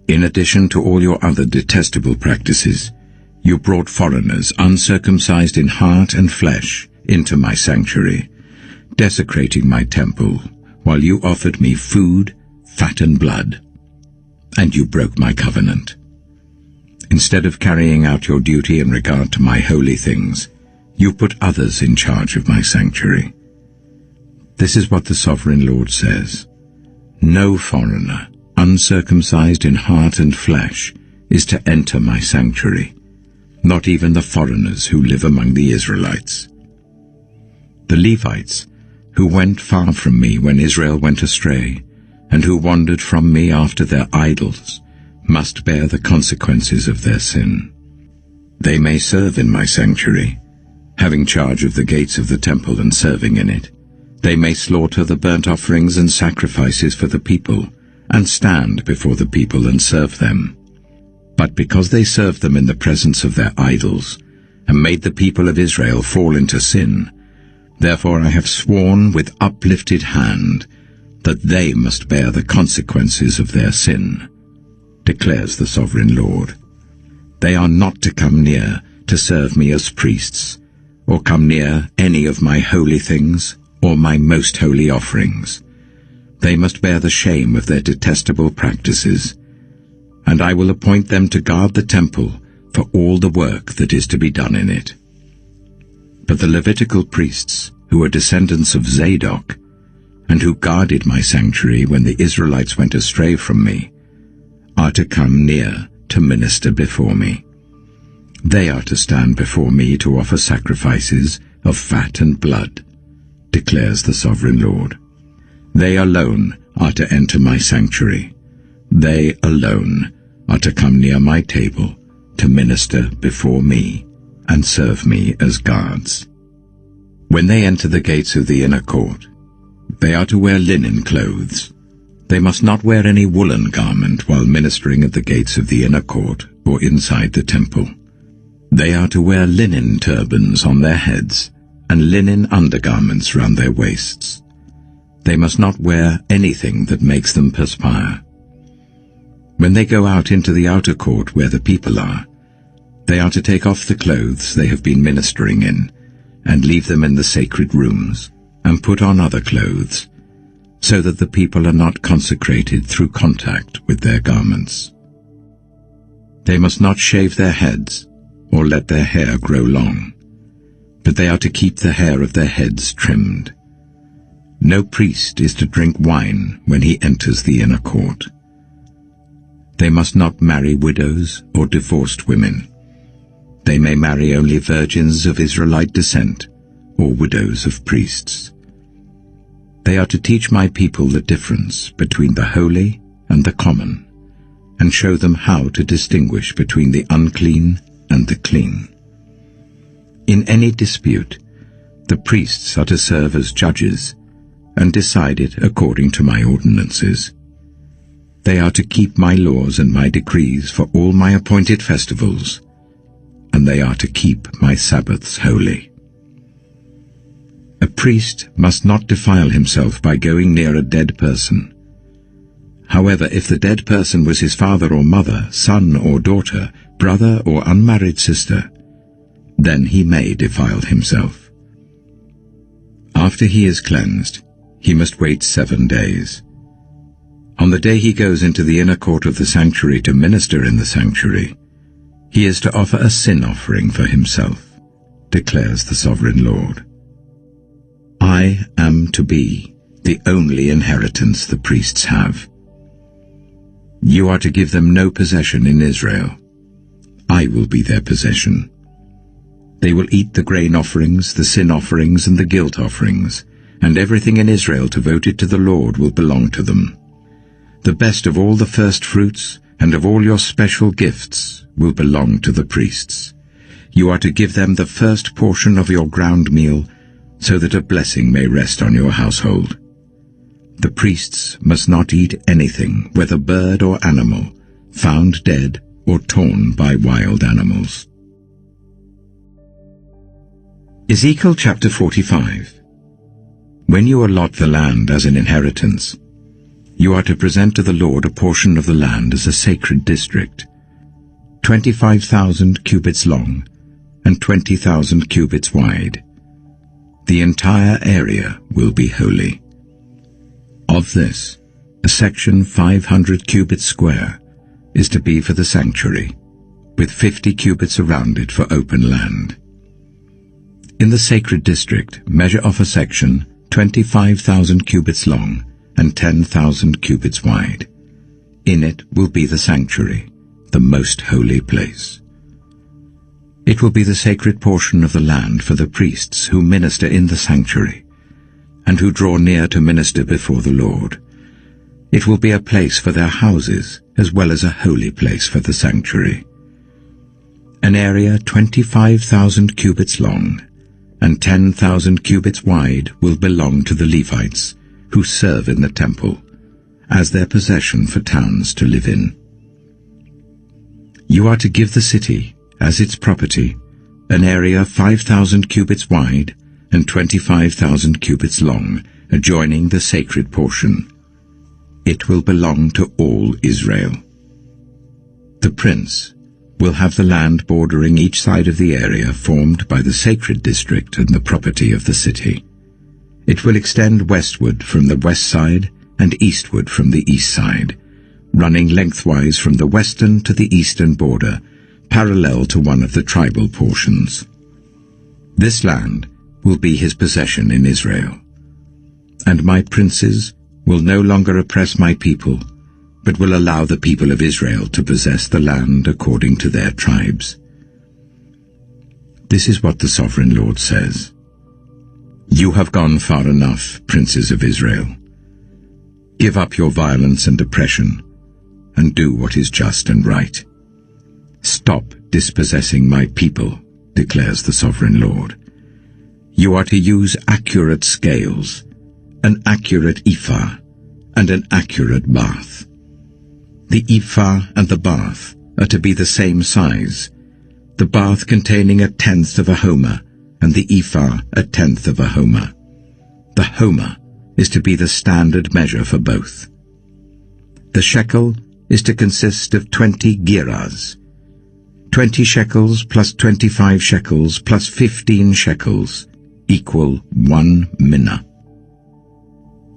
In addition to all your other detestable practices, you brought foreigners uncircumcised in heart and flesh into my sanctuary, desecrating my temple, while you offered me food, fat and blood. And you broke my covenant. Instead of carrying out your duty in regard to my holy things, you put others in charge of my sanctuary. This is what the sovereign Lord says. No foreigner, uncircumcised in heart and flesh, is to enter my sanctuary, not even the foreigners who live among the Israelites. The Levites, who went far from me when Israel went astray, and who wandered from me after their idols, must bear the consequences of their sin. They may serve in my sanctuary, having charge of the gates of the temple and serving in it. They may slaughter the burnt offerings and sacrifices for the people, and stand before the people and serve them. But because they served them in the presence of their idols, and made the people of Israel fall into sin, therefore I have sworn with uplifted hand that they must bear the consequences of their sin, declares the sovereign Lord. They are not to come near to serve me as priests, or come near any of my holy things, or my most holy offerings. They must bear the shame of their detestable practices, and I will appoint them to guard the temple for all the work that is to be done in it. But the Levitical priests, who are descendants of Zadok, and who guarded my sanctuary when the Israelites went astray from me, are to come near to minister before me. They are to stand before me to offer sacrifices of fat and blood, declares the sovereign Lord. They alone are to enter my sanctuary. They alone are to come near my table to minister before me and serve me as guards. When they enter the gates of the inner court, they are to wear linen clothes. They must not wear any woolen garment while ministering at the gates of the inner court or inside the temple. They are to wear linen turbans on their heads and linen undergarments round their waists. They must not wear anything that makes them perspire. When they go out into the outer court where the people are, they are to take off the clothes they have been ministering in and leave them in the sacred rooms and put on other clothes, so that the people are not consecrated through contact with their garments. They must not shave their heads or let their hair grow long, but they are to keep the hair of their heads trimmed. No priest is to drink wine when he enters the inner court. They must not marry widows or divorced women. They may marry only virgins of Israelite descent or widows of priests. They are to teach my people the difference between the holy and the common, and show them how to distinguish between the unclean and the clean. In any dispute, the priests are to serve as judges and decide it according to my ordinances. They are to keep my laws and my decrees for all my appointed festivals, and they are to keep my Sabbaths holy. A priest must not defile himself by going near a dead person. However, if the dead person was his father or mother, son or daughter, brother or unmarried sister, then he may defile himself. After he is cleansed, he must wait 7 days. On the day he goes into the inner court of the sanctuary to minister in the sanctuary, he is to offer a sin offering for himself, declares the sovereign Lord. I am to be the only inheritance the priests have. You are to give them no possession in Israel. I will be their possession. They will eat the grain offerings, the sin offerings, and the guilt offerings, and everything in Israel devoted to the Lord will belong to them. The best of all the first fruits and of all your special gifts will belong to the priests. You are to give them the first portion of your ground meal, so that a blessing may rest on your household. The priests must not eat anything, whether bird or animal, found dead or torn by wild animals. Ezekiel chapter 45. When you allot the land as an inheritance, you are to present to the Lord a portion of the land as a sacred district, 25,000 cubits long and 20,000 cubits wide. The entire area will be holy. Of this, a section 500 cubits square is to be for the sanctuary, with 50 cubits around it for open land. In the sacred district, measure off a section 25,000 cubits long and 10,000 cubits wide. In it will be the sanctuary, the most holy place. It will be the sacred portion of the land for the priests who minister in the sanctuary, and who draw near to minister before the Lord. It will be a place for their houses, as well as a holy place for the sanctuary. An area 25,000 cubits long and 10,000 cubits wide will belong to the Levites, who serve in the temple, as their possession for towns to live in. You are to give the city, as its property, an area 5,000 cubits wide and 25,000 cubits long, adjoining the sacred portion. It will belong to all Israel. The prince will have the land bordering each side of the area formed by the sacred district and the property of the city. It will extend westward from the west side and eastward from the east side, running lengthwise from the western to the eastern border, parallel to one of the tribal portions. This land will be his possession in Israel. And my princes will no longer oppress my people, but will allow the people of Israel to possess the land according to their tribes. This is what the Sovereign Lord says. You have gone far enough, princes of Israel. Give up your violence and oppression, and do what is just and right. Stop dispossessing my people, declares the Sovereign Lord. You are to use accurate scales, an accurate ephah, and an accurate bath. The ephah and the bath are to be the same size, the bath containing 1/10 of a homer, and the ephah 1/10 of a homer. The homer is to be the standard measure for both. The shekel is to consist of 20 gerahs, 20 shekels plus 25 shekels plus 15 shekels equal 1 minnah.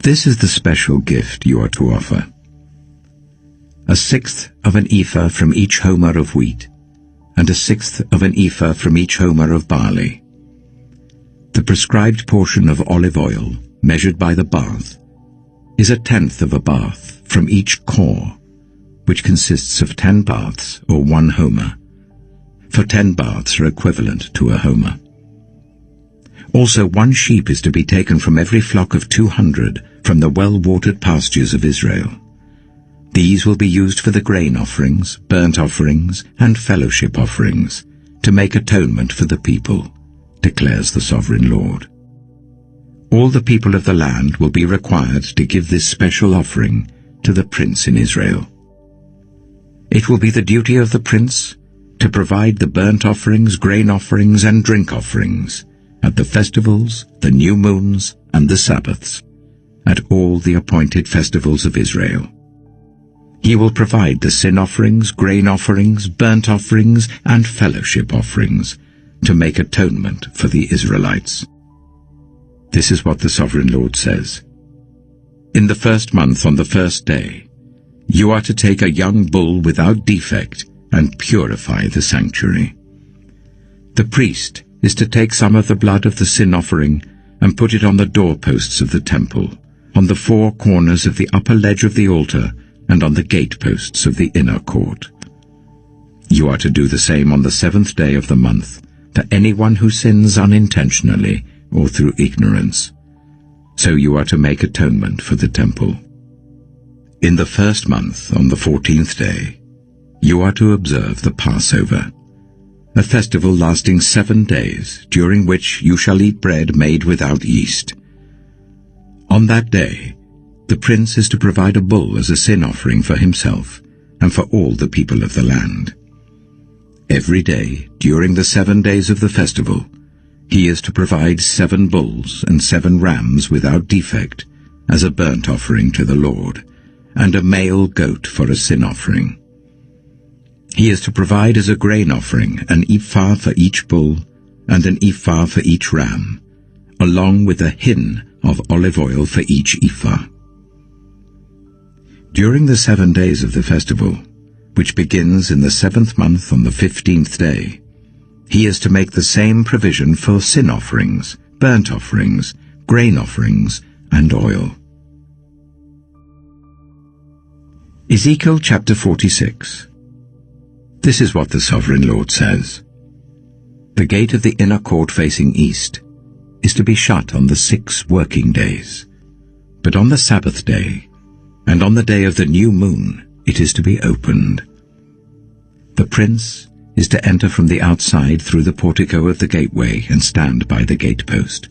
This is the special gift you are to offer. 1/6 of an ephah from each homer of wheat, and 1/6 of an ephah from each homer of barley. The prescribed portion of olive oil, measured by the bath, is 1/10 of a bath from each core, which consists of 10 baths or 1 homer, for 10 baths are equivalent to a homer. Also 1 sheep is to be taken from every flock of 200 from the well-watered pastures of Israel. These will be used for the grain offerings, burnt offerings, and fellowship offerings, to make atonement for the people, declares the Sovereign Lord. All the people of the land will be required to give this special offering to the prince in Israel. It will be the duty of the prince to provide the burnt offerings, grain offerings, and drink offerings at the festivals, the new moons, and the Sabbaths, at all the appointed festivals of Israel. He will provide the sin offerings, grain offerings, burnt offerings, and fellowship offerings to make atonement for the Israelites. This is what the Sovereign Lord says. In the first month on the first day, you are to take a young bull without defect and purify the sanctuary. The priest is to take some of the blood of the sin offering and put it on the doorposts of the temple, on the 4 corners of the upper ledge of the altar, and on the gateposts of the inner court. You are to do the same on the 7th day of the month for anyone who sins unintentionally or through ignorance. So you are to make atonement for the temple. In the first month, on the 14th day, you are to observe the Passover, a festival lasting 7 days, during which you shall eat bread made without yeast. On that day, the prince is to provide a bull as a sin offering for himself and for all the people of the land. Every day, during the 7 days of the festival, he is to provide 7 bulls and 7 rams without defect as a burnt offering to the Lord, and a male goat for a sin offering. He is to provide as a grain offering an ephah for each bull and an ephah for each ram, along with a hin of olive oil for each ephah. During the 7 days of the festival, which begins in the 7th month on the 15th day, he is to make the same provision for sin offerings, burnt offerings, grain offerings, and oil. Ezekiel chapter 46. This is what the Sovereign Lord says. The gate of the inner court facing east is to be shut on the 6 working days, but on the Sabbath day, and on the day of the new moon, it is to be opened. The prince is to enter from the outside through the portico of the gateway and stand by the gatepost.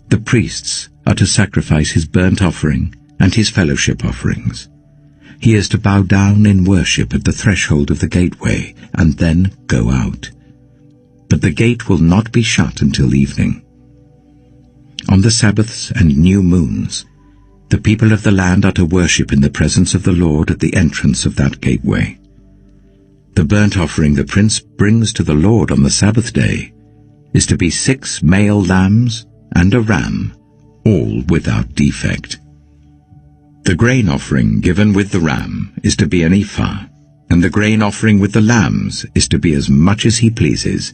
The priests are to sacrifice his burnt offering and his fellowship offerings. He is to bow down in worship at the threshold of the gateway and then go out. But the gate will not be shut until evening. On the Sabbaths and new moons, the people of the land are to worship in the presence of the Lord at the entrance of that gateway. The burnt offering the prince brings to the Lord on the Sabbath day is to be 6 male lambs and a ram, all without defect. The grain offering given with the ram is to be an ephah, and the grain offering with the lambs is to be as much as he pleases,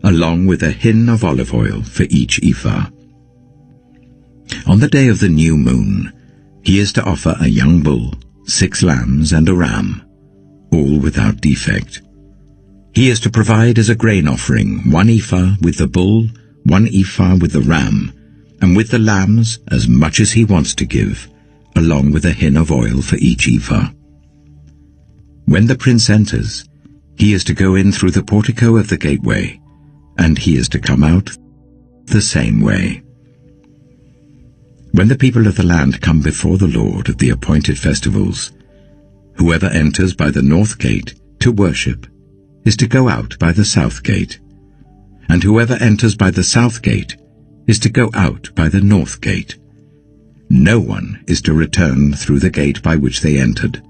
along with a hin of olive oil for each ephah. On the day of the new moon, he is to offer a young bull, 6 lambs, and a ram, all without defect. He is to provide as a grain offering 1 ephah with the bull, 1 ephah with the ram, and with the lambs as much as he wants to give, along with a hin of oil for each ephah. When the prince enters, he is to go in through the portico of the gateway, and he is to come out the same way. When the people of the land come before the Lord at the appointed festivals, whoever enters by the north gate to worship is to go out by the south gate, and whoever enters by the south gate is to go out by the north gate. No one is to return through the gate by which they entered,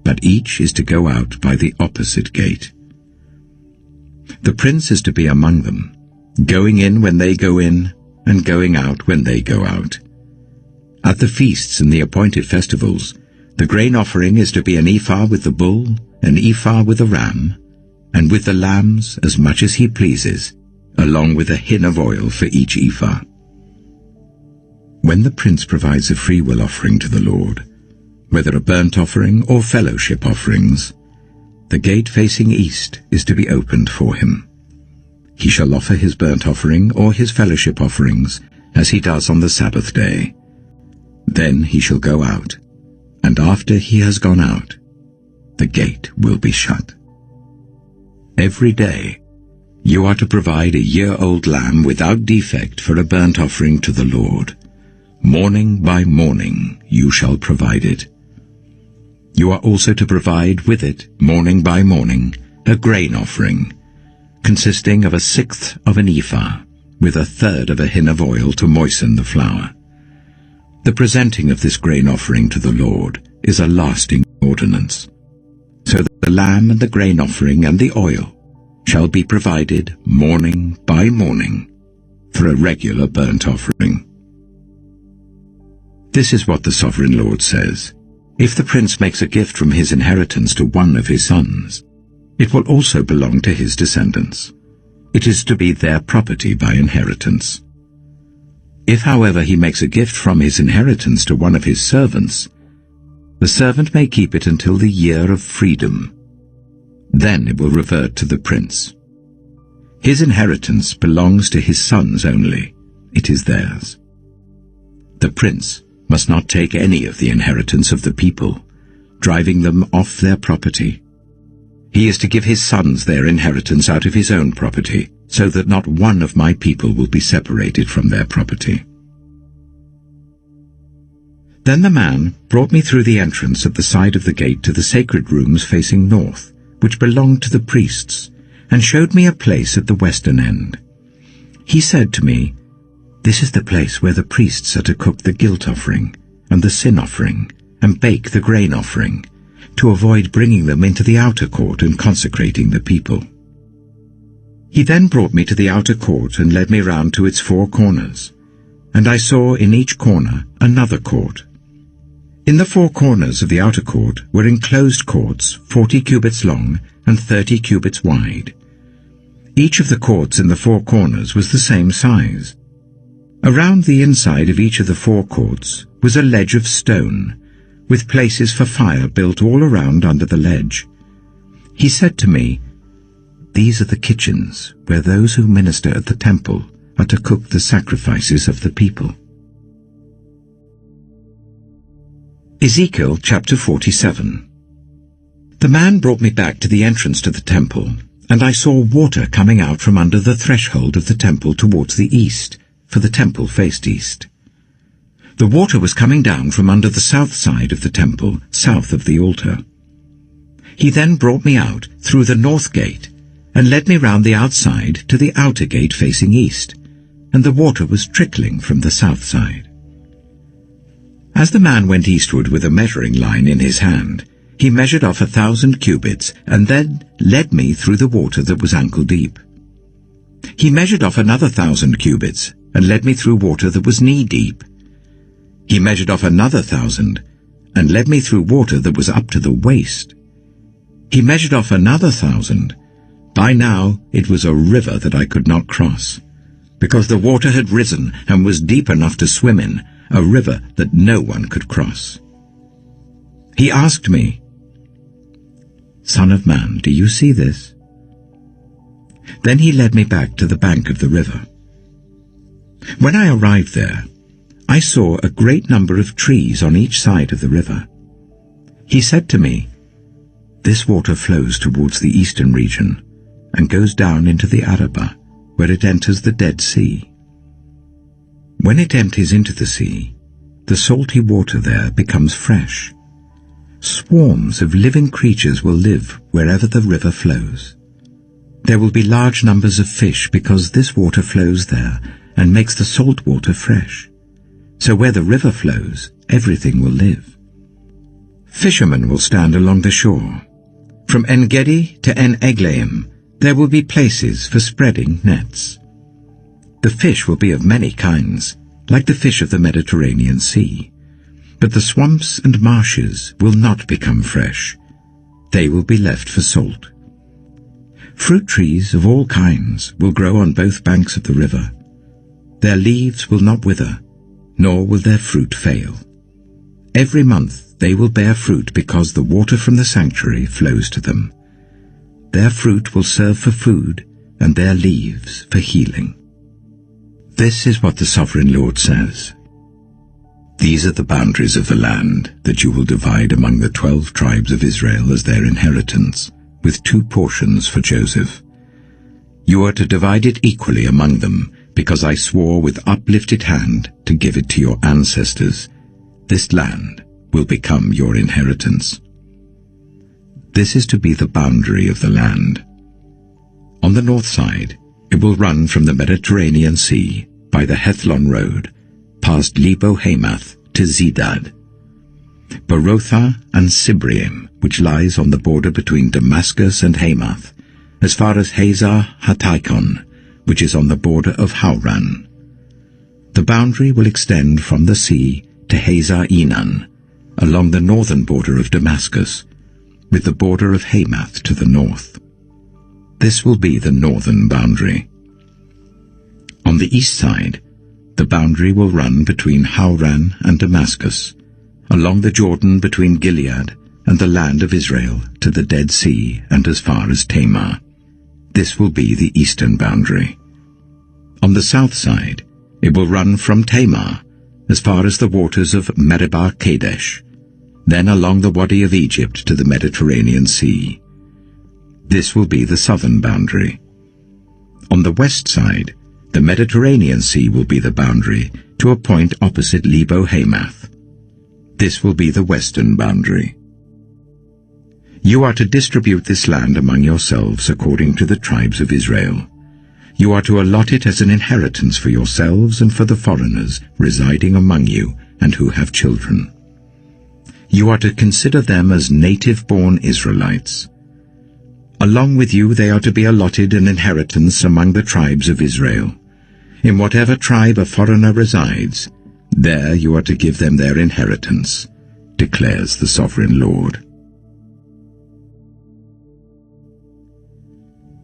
but each is to go out by the opposite gate. The prince is to be among them, going in when they go in, and going out when they go out. At the feasts and the appointed festivals, the grain offering is to be an ephah with the bull, an ephah with the ram, and with the lambs as much as he pleases, along with a hin of oil for each ephah. When the prince provides a freewill offering to the Lord, whether a burnt offering or fellowship offerings, the gate facing east is to be opened for him. He shall offer his burnt offering or his fellowship offerings as he does on the Sabbath day. Then he shall go out, and after he has gone out, the gate will be shut. Every day you are to provide a year-old lamb without defect for a burnt offering to the Lord. Morning by morning you shall provide it. You are also to provide with it, morning by morning, a grain offering, consisting of 1/6 of an ephah, with 1/3 of a hin of oil to moisten the flour. The presenting of this grain offering to the Lord is a lasting ordinance. So that the lamb and the grain offering and the oil shall be provided morning by morning for a regular burnt offering. This is what the Sovereign Lord says. If the prince makes a gift from his inheritance to one of his sons, it will also belong to his descendants. It is to be their property by inheritance. If, however, he makes a gift from his inheritance to one of his servants, the servant may keep it until the year of freedom. Then it will revert to the prince. His inheritance belongs to his sons only. It is theirs. The prince must not take any of the inheritance of the people, driving them off their property. He is to give his sons their inheritance out of his own property, so that not one of my people will be separated from their property. Then the man brought me through the entrance at the side of the gate to the sacred rooms facing north, which belonged to the priests, and showed me a place at the western end. He said to me, "This is the place where the priests are to cook the guilt offering and the sin offering and bake the grain offering, to avoid bringing them into the outer court and consecrating the people." He then brought me to the outer court and led me round to its 4 corners, and I saw in each corner another court. In the 4 corners of the outer court were enclosed courts 40 cubits long and 30 cubits wide. Each of the courts in the 4 corners was the same size. Around the inside of each of the 4 courts was a ledge of stone, with places for fire built all around under the ledge. He said to me, "These are the kitchens where those who minister at the temple are to cook the sacrifices of the people." Ezekiel chapter 47. The man brought me back to the entrance to the temple, and I saw water coming out from under the threshold of the temple towards the east, for the temple faced east. The water was coming down from under the south side of the temple, south of the altar. He then brought me out through the north gate, and led me round the outside to the outer gate facing east, and the water was trickling from the south side. As the man went eastward with a measuring line in his hand, he measured off 1,000 cubits, and then led me through the water that was ankle deep. He measured off another 1,000 cubits, and led me through water that was knee deep. He measured off another 1,000, and led me through water that was up to the waist. He measured off another 1,000. By now it was a river that I could not cross, because the water had risen and was deep enough to swim in, a river that no one could cross. He asked me, "Son of man, do you see this?" Then he led me back to the bank of the river. When I arrived there, I saw a great number of trees on each side of the river. He said to me, "This water flows towards the eastern region and goes down into the Arabah, where it enters the Dead Sea. When it empties into the sea, the salty water there becomes fresh. Swarms of living creatures will live wherever the river flows. There will be large numbers of fish because this water flows there and makes the salt water fresh. So where the river flows, everything will live. Fishermen will stand along the shore. From En-Gedi to En-Eglaim, there will be places for spreading nets. The fish will be of many kinds, like the fish of the Mediterranean Sea. But the swamps and marshes will not become fresh. They will be left for salt. Fruit trees of all kinds will grow on both banks of the river. Their leaves will not wither, nor will their fruit fail. Every month they will bear fruit because the water from the sanctuary flows to them. Their fruit will serve for food, and their leaves for healing. This is what the Sovereign Lord says. These are the boundaries of the land that you will divide among the 12 tribes of Israel as their inheritance, with 2 portions for Joseph. You are to divide it equally among them, because I swore with uplifted hand to give it to your ancestors. This land will become your inheritance. This is to be the boundary of the land. On the north side, it will run from the Mediterranean Sea by the Hethlon road, past Lebo-Hamath to Zedad, Berotha and Sibrim, which lies on the border between Damascus and Hamath, as far as Hazar Hataikon, which is on the border of Hauran. The boundary will extend from the sea to Hazar Enan, along the northern border of Damascus, with the border of Hamath to the north. This will be the northern boundary. On the east side, the boundary will run between Hauran and Damascus, along the Jordan between Gilead and the land of Israel to the Dead Sea and as far as Tamar. This will be the eastern boundary. On the south side, it will run from Tamar as far as the waters of Meribah Kadesh, then along the Wadi of Egypt to the Mediterranean Sea. This will be the southern boundary. On the west side, the Mediterranean Sea will be the boundary to a point opposite Lebo-Hamath. This will be the western boundary. You are to distribute this land among yourselves according to the tribes of Israel. You are to allot it as an inheritance for yourselves and for the foreigners residing among you and who have children. You are to consider them as native-born Israelites. Along with you they are to be allotted an inheritance among the tribes of Israel. In whatever tribe a foreigner resides, there you are to give them their inheritance, declares the Sovereign Lord.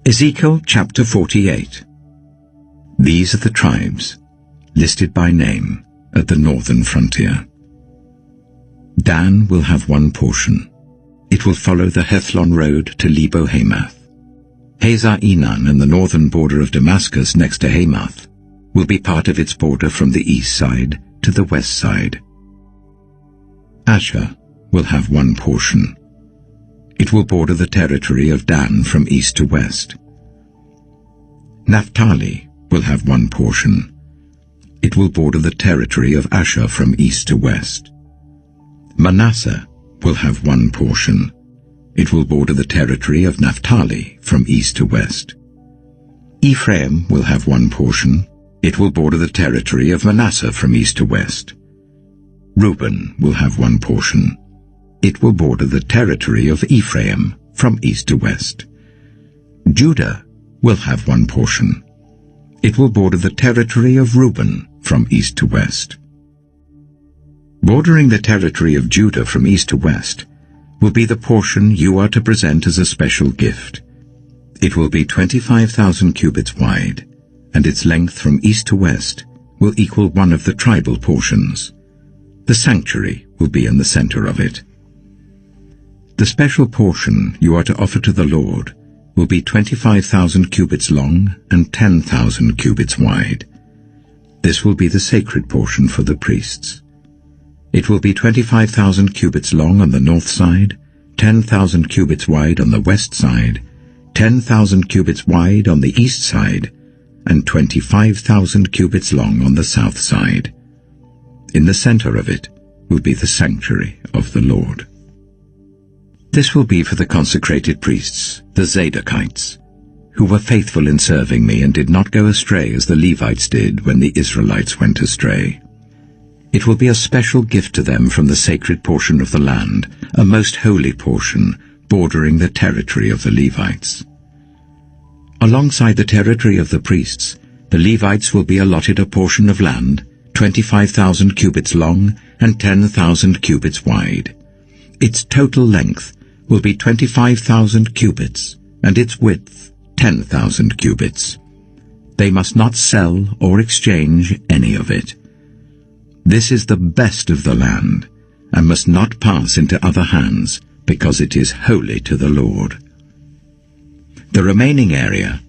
Ezekiel chapter 48. These are the tribes, listed by name, at the northern frontier. Dan will have one portion. It will follow the Hethlon road to Lebo-Hamath. Hazar-Enan and the northern border of Damascus next to Hamath will be part of its border from the east side to the west side. Asher will have one portion. It will border the territory of Dan from east to west. Naphtali will have one portion. It will border the territory of Asher from east to west. Manasseh will have one portion. It will border the territory of Naphtali from east to west. Ephraim will have one portion. It will border the territory of Manasseh from east to west. Reuben will have one portion. It will border the territory of Ephraim from east to west. Judah will have one portion. It will border the territory of Reuben from east to west. Bordering the territory of Judah from east to west will be the portion you are to present as a special gift. It will be 25,000 cubits wide, and its length from east to west will equal one of the tribal portions. The sanctuary will be in the center of it. The special portion you are to offer to the Lord will be 25,000 cubits long and 10,000 cubits wide. This will be the sacred portion for the priests. It will be 25,000 cubits long on the north side, 10,000 cubits wide on the west side, 10,000 cubits wide on the east side, and 25,000 cubits long on the south side. In the center of it will be the sanctuary of the Lord. This will be for the consecrated priests, the Zadokites, who were faithful in serving me and did not go astray as the Levites did when the Israelites went astray. It will be a special gift to them from the sacred portion of the land, a most holy portion, bordering the territory of the Levites. Alongside the territory of the priests, the Levites will be allotted a portion of land, 25,000 cubits long and 10,000 cubits wide. Its total length will be 25,000 cubits, and its width 10,000 cubits. They must not sell or exchange any of it. This is the best of the land, and must not pass into other hands, because it is holy to the Lord. The remaining area,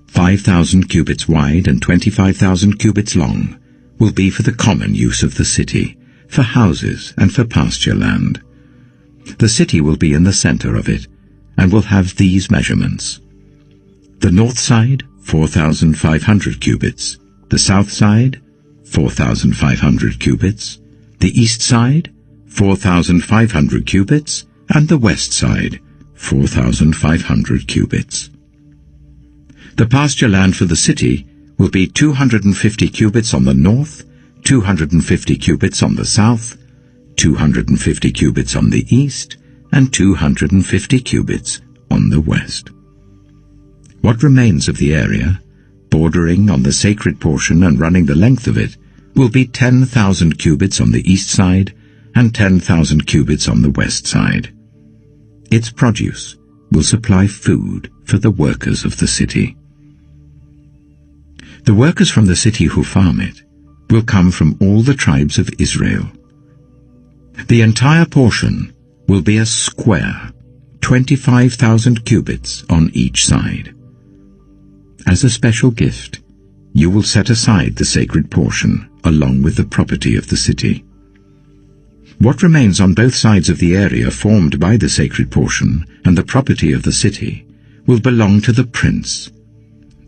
5,000 cubits wide and 25,000 cubits long, will be for the common use of the city, for houses and for pasture land. The city will be in the center of it, and will have these measurements. The north side, 4,500 cubits, the south side, 4,500 cubits, the east side, 4,500 cubits, and the west side, 4,500 cubits. The pasture land for the city will be 250 cubits on the north, 250 cubits on the south, 250 cubits on the east, and 250 cubits on the west. What remains of the area, bordering on the sacred portion and running the length of it, will be 10,000 cubits on the east side and 10,000 cubits on the west side. Its produce will supply food for the workers of the city. The workers from the city who farm it will come from all the tribes of Israel. The entire portion will be a square, 25,000 cubits on each side. As a special gift, you will set aside the sacred portion along with the property of the city. What remains on both sides of the area formed by the sacred portion and the property of the city will belong to the prince.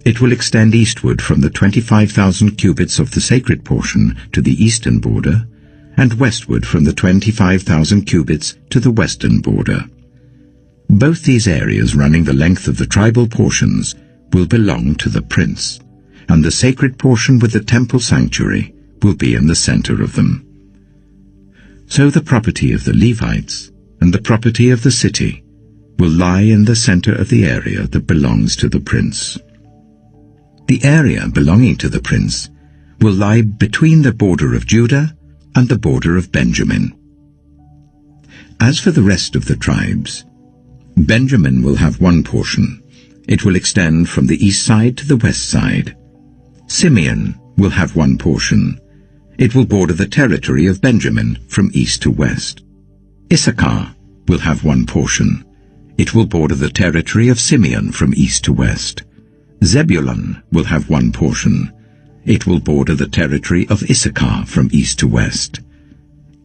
It will extend eastward from the 25,000 cubits of the sacred portion to the eastern border, and westward from the 25,000 cubits to the western border. Both these areas running the length of the tribal portions will belong to the prince, and the sacred portion with the temple sanctuary will be in the center of them. So the property of the Levites and the property of the city will lie in the center of the area that belongs to the prince. The area belonging to the prince will lie between the border of Judah and the border of Benjamin. As for the rest of the tribes, Benjamin will have one portion. It will extend from the east side to the west side. Simeon will have one portion. It will border the territory of Benjamin from east to west. Issachar will have one portion. It will border the territory of Simeon from east to west. Zebulun will have one portion. It will border the territory of Issachar from east to west.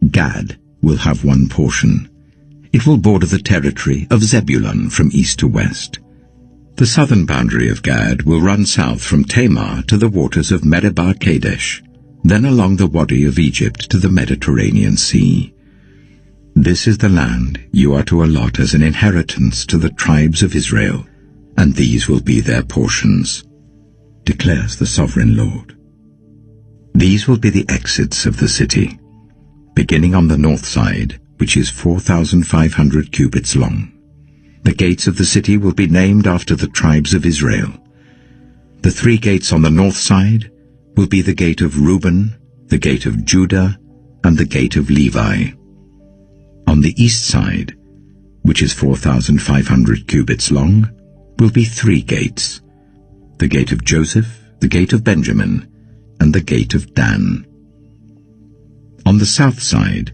Gad will have one portion. It will border the territory of Zebulun from east to west. The southern boundary of Gad will run south from Tamar to the waters of Meribah Kadesh, then along the Wadi of Egypt to the Mediterranean Sea. This is the land you are to allot as an inheritance to the tribes of Israel, and these will be their portions, declares the Sovereign Lord. These will be the exits of the city, beginning on the north side, which is 4,500 cubits long. The gates of the city will be named after the tribes of Israel. The 3 gates on the north side will be the gate of Reuben, the gate of Judah, and the gate of Levi. On the east side, which is 4,500 cubits long, will be 3 gates: the gate of Joseph, the gate of Benjamin, and the gate of Dan. On the south side,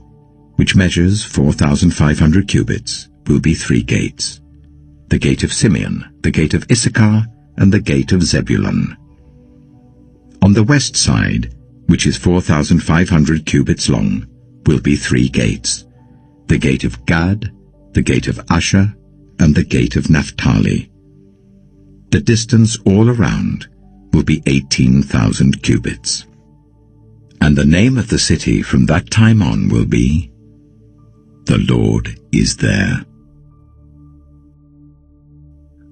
which measures 4,500 cubits, will be 3 gates: the gate of Simeon, the gate of Issachar, and the gate of Zebulun. On the west side, which is 4,500 cubits long, will be 3 gates: the gate of Gad, the gate of Asher, and the gate of Naphtali. The distance all around will be 18,000 cubits. And the name of the city from that time on will be, The Lord is There.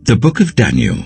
The Book of Daniel,